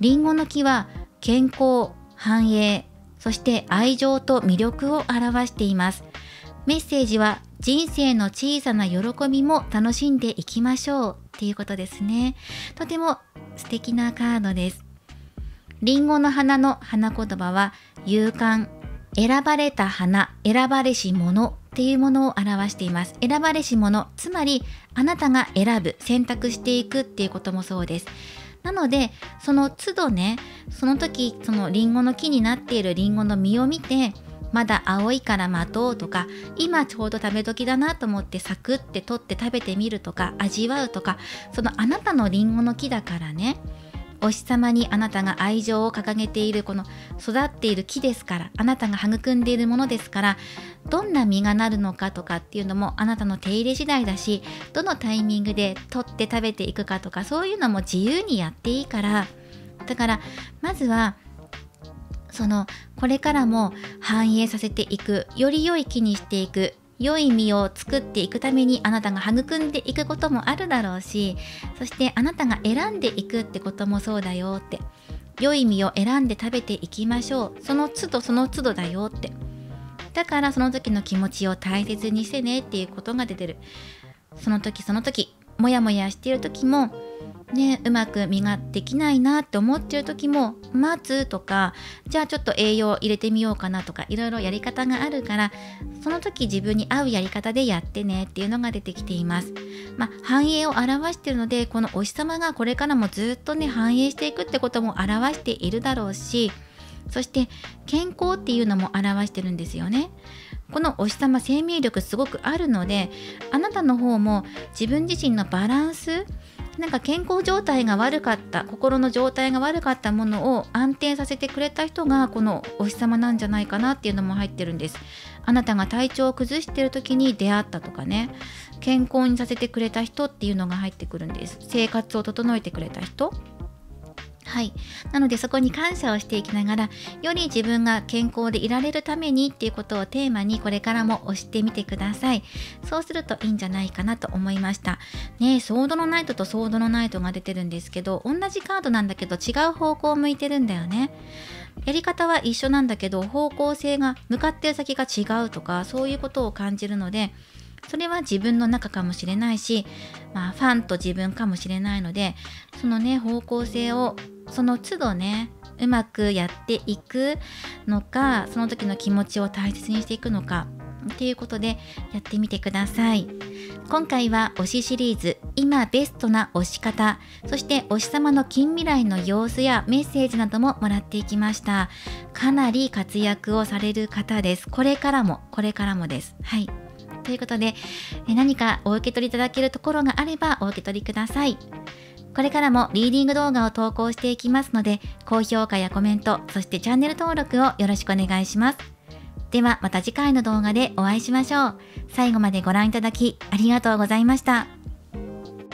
リンゴの木は健康、繁栄、そして愛情と魅力を表しています。メッセージは人生の小さな喜びも楽しんでいきましょうっていうことですね。とても素敵なカードです。リンゴの花の花言葉は勇敢、選ばれた花、選ばれし者っていうものを表しています。選ばれし者、つまりあなたが選ぶ、選択していくっていうこともそうです。なのでその都度ね、その時そのリンゴの木になっているリンゴの実を見て、まだ青いから待とうとか、今ちょうど食べ時だなと思ってサクって取って食べてみるとか、味わうとか、そのあなたのリンゴの木だからね、お日様にあなたが愛情を掲げているこの育っている木ですから、あなたが育んでいるものですから、どんな実がなるのかとかっていうのもあなたの手入れ次第だし、どのタイミングで取って食べていくかとか、そういうのも自由にやっていいから、だからまずはこれからも繁栄させていく、より良い木にしていく、良い実を作っていくためにあなたが育んでいくこともあるだろうし、そしてあなたが選んでいくってこともそうだよって、良い実を選んで食べていきましょう、その都度その都度だよって、だからその時の気持ちを大切にしてねっていうことが出てる。その時その時もやもやしている時もね、うまく実ができないなって思ってる時も待つとか、じゃあちょっと栄養入れてみようかなとか、いろいろやり方があるから、その時自分に合うやり方でやってねっていうのが出てきています。繁栄を表しているので、このお日様がこれからもずっとね繁栄していくってことも表しているだろうし、そして健康っていうのも表してるんですよね。このお日様生命力すごくあるので、あなたの方も自分自身のバランス、なんか健康状態が悪かった、心の状態が悪かったものを安定させてくれた人がこのお日様なんじゃないかなっていうのも入ってるんです。あなたが体調を崩している時に出会ったとかね、健康にさせてくれた人っていうのが入ってくるんです。生活を整えてくれた人。はい、なのでそこに感謝をしていきながら、より自分が健康でいられるためにっていうことをテーマにこれからも推してみてください。そうするといいんじゃないかなと思いましたね。ソードのナイトとソードのナイトが出てるんですけど、同じカードなんだけど違う方向を向いてるんだよね。やり方は一緒なんだけど方向性が、向かってる先が違うとか、そういうことを感じるので、それは自分の中かもしれないし、ファンと自分かもしれないので、そのね方向性をその都度ねうまくやっていくのか、その時の気持ちを大切にしていくのか、ということでやってみてください。今回は推しシリーズ、今ベストな推し方、そして推し様の近未来の様子やメッセージなどももらっていきました。かなり活躍をされる方です。これからもです。はい。ということで、何かお受け取りいただけるところがあればお受け取りください。これからもリーディング動画を投稿していきますので、高評価やコメント、そしてチャンネル登録をよろしくお願いします。ではまた次回の動画でお会いしましょう。最後までご覧いただきありがとうございました。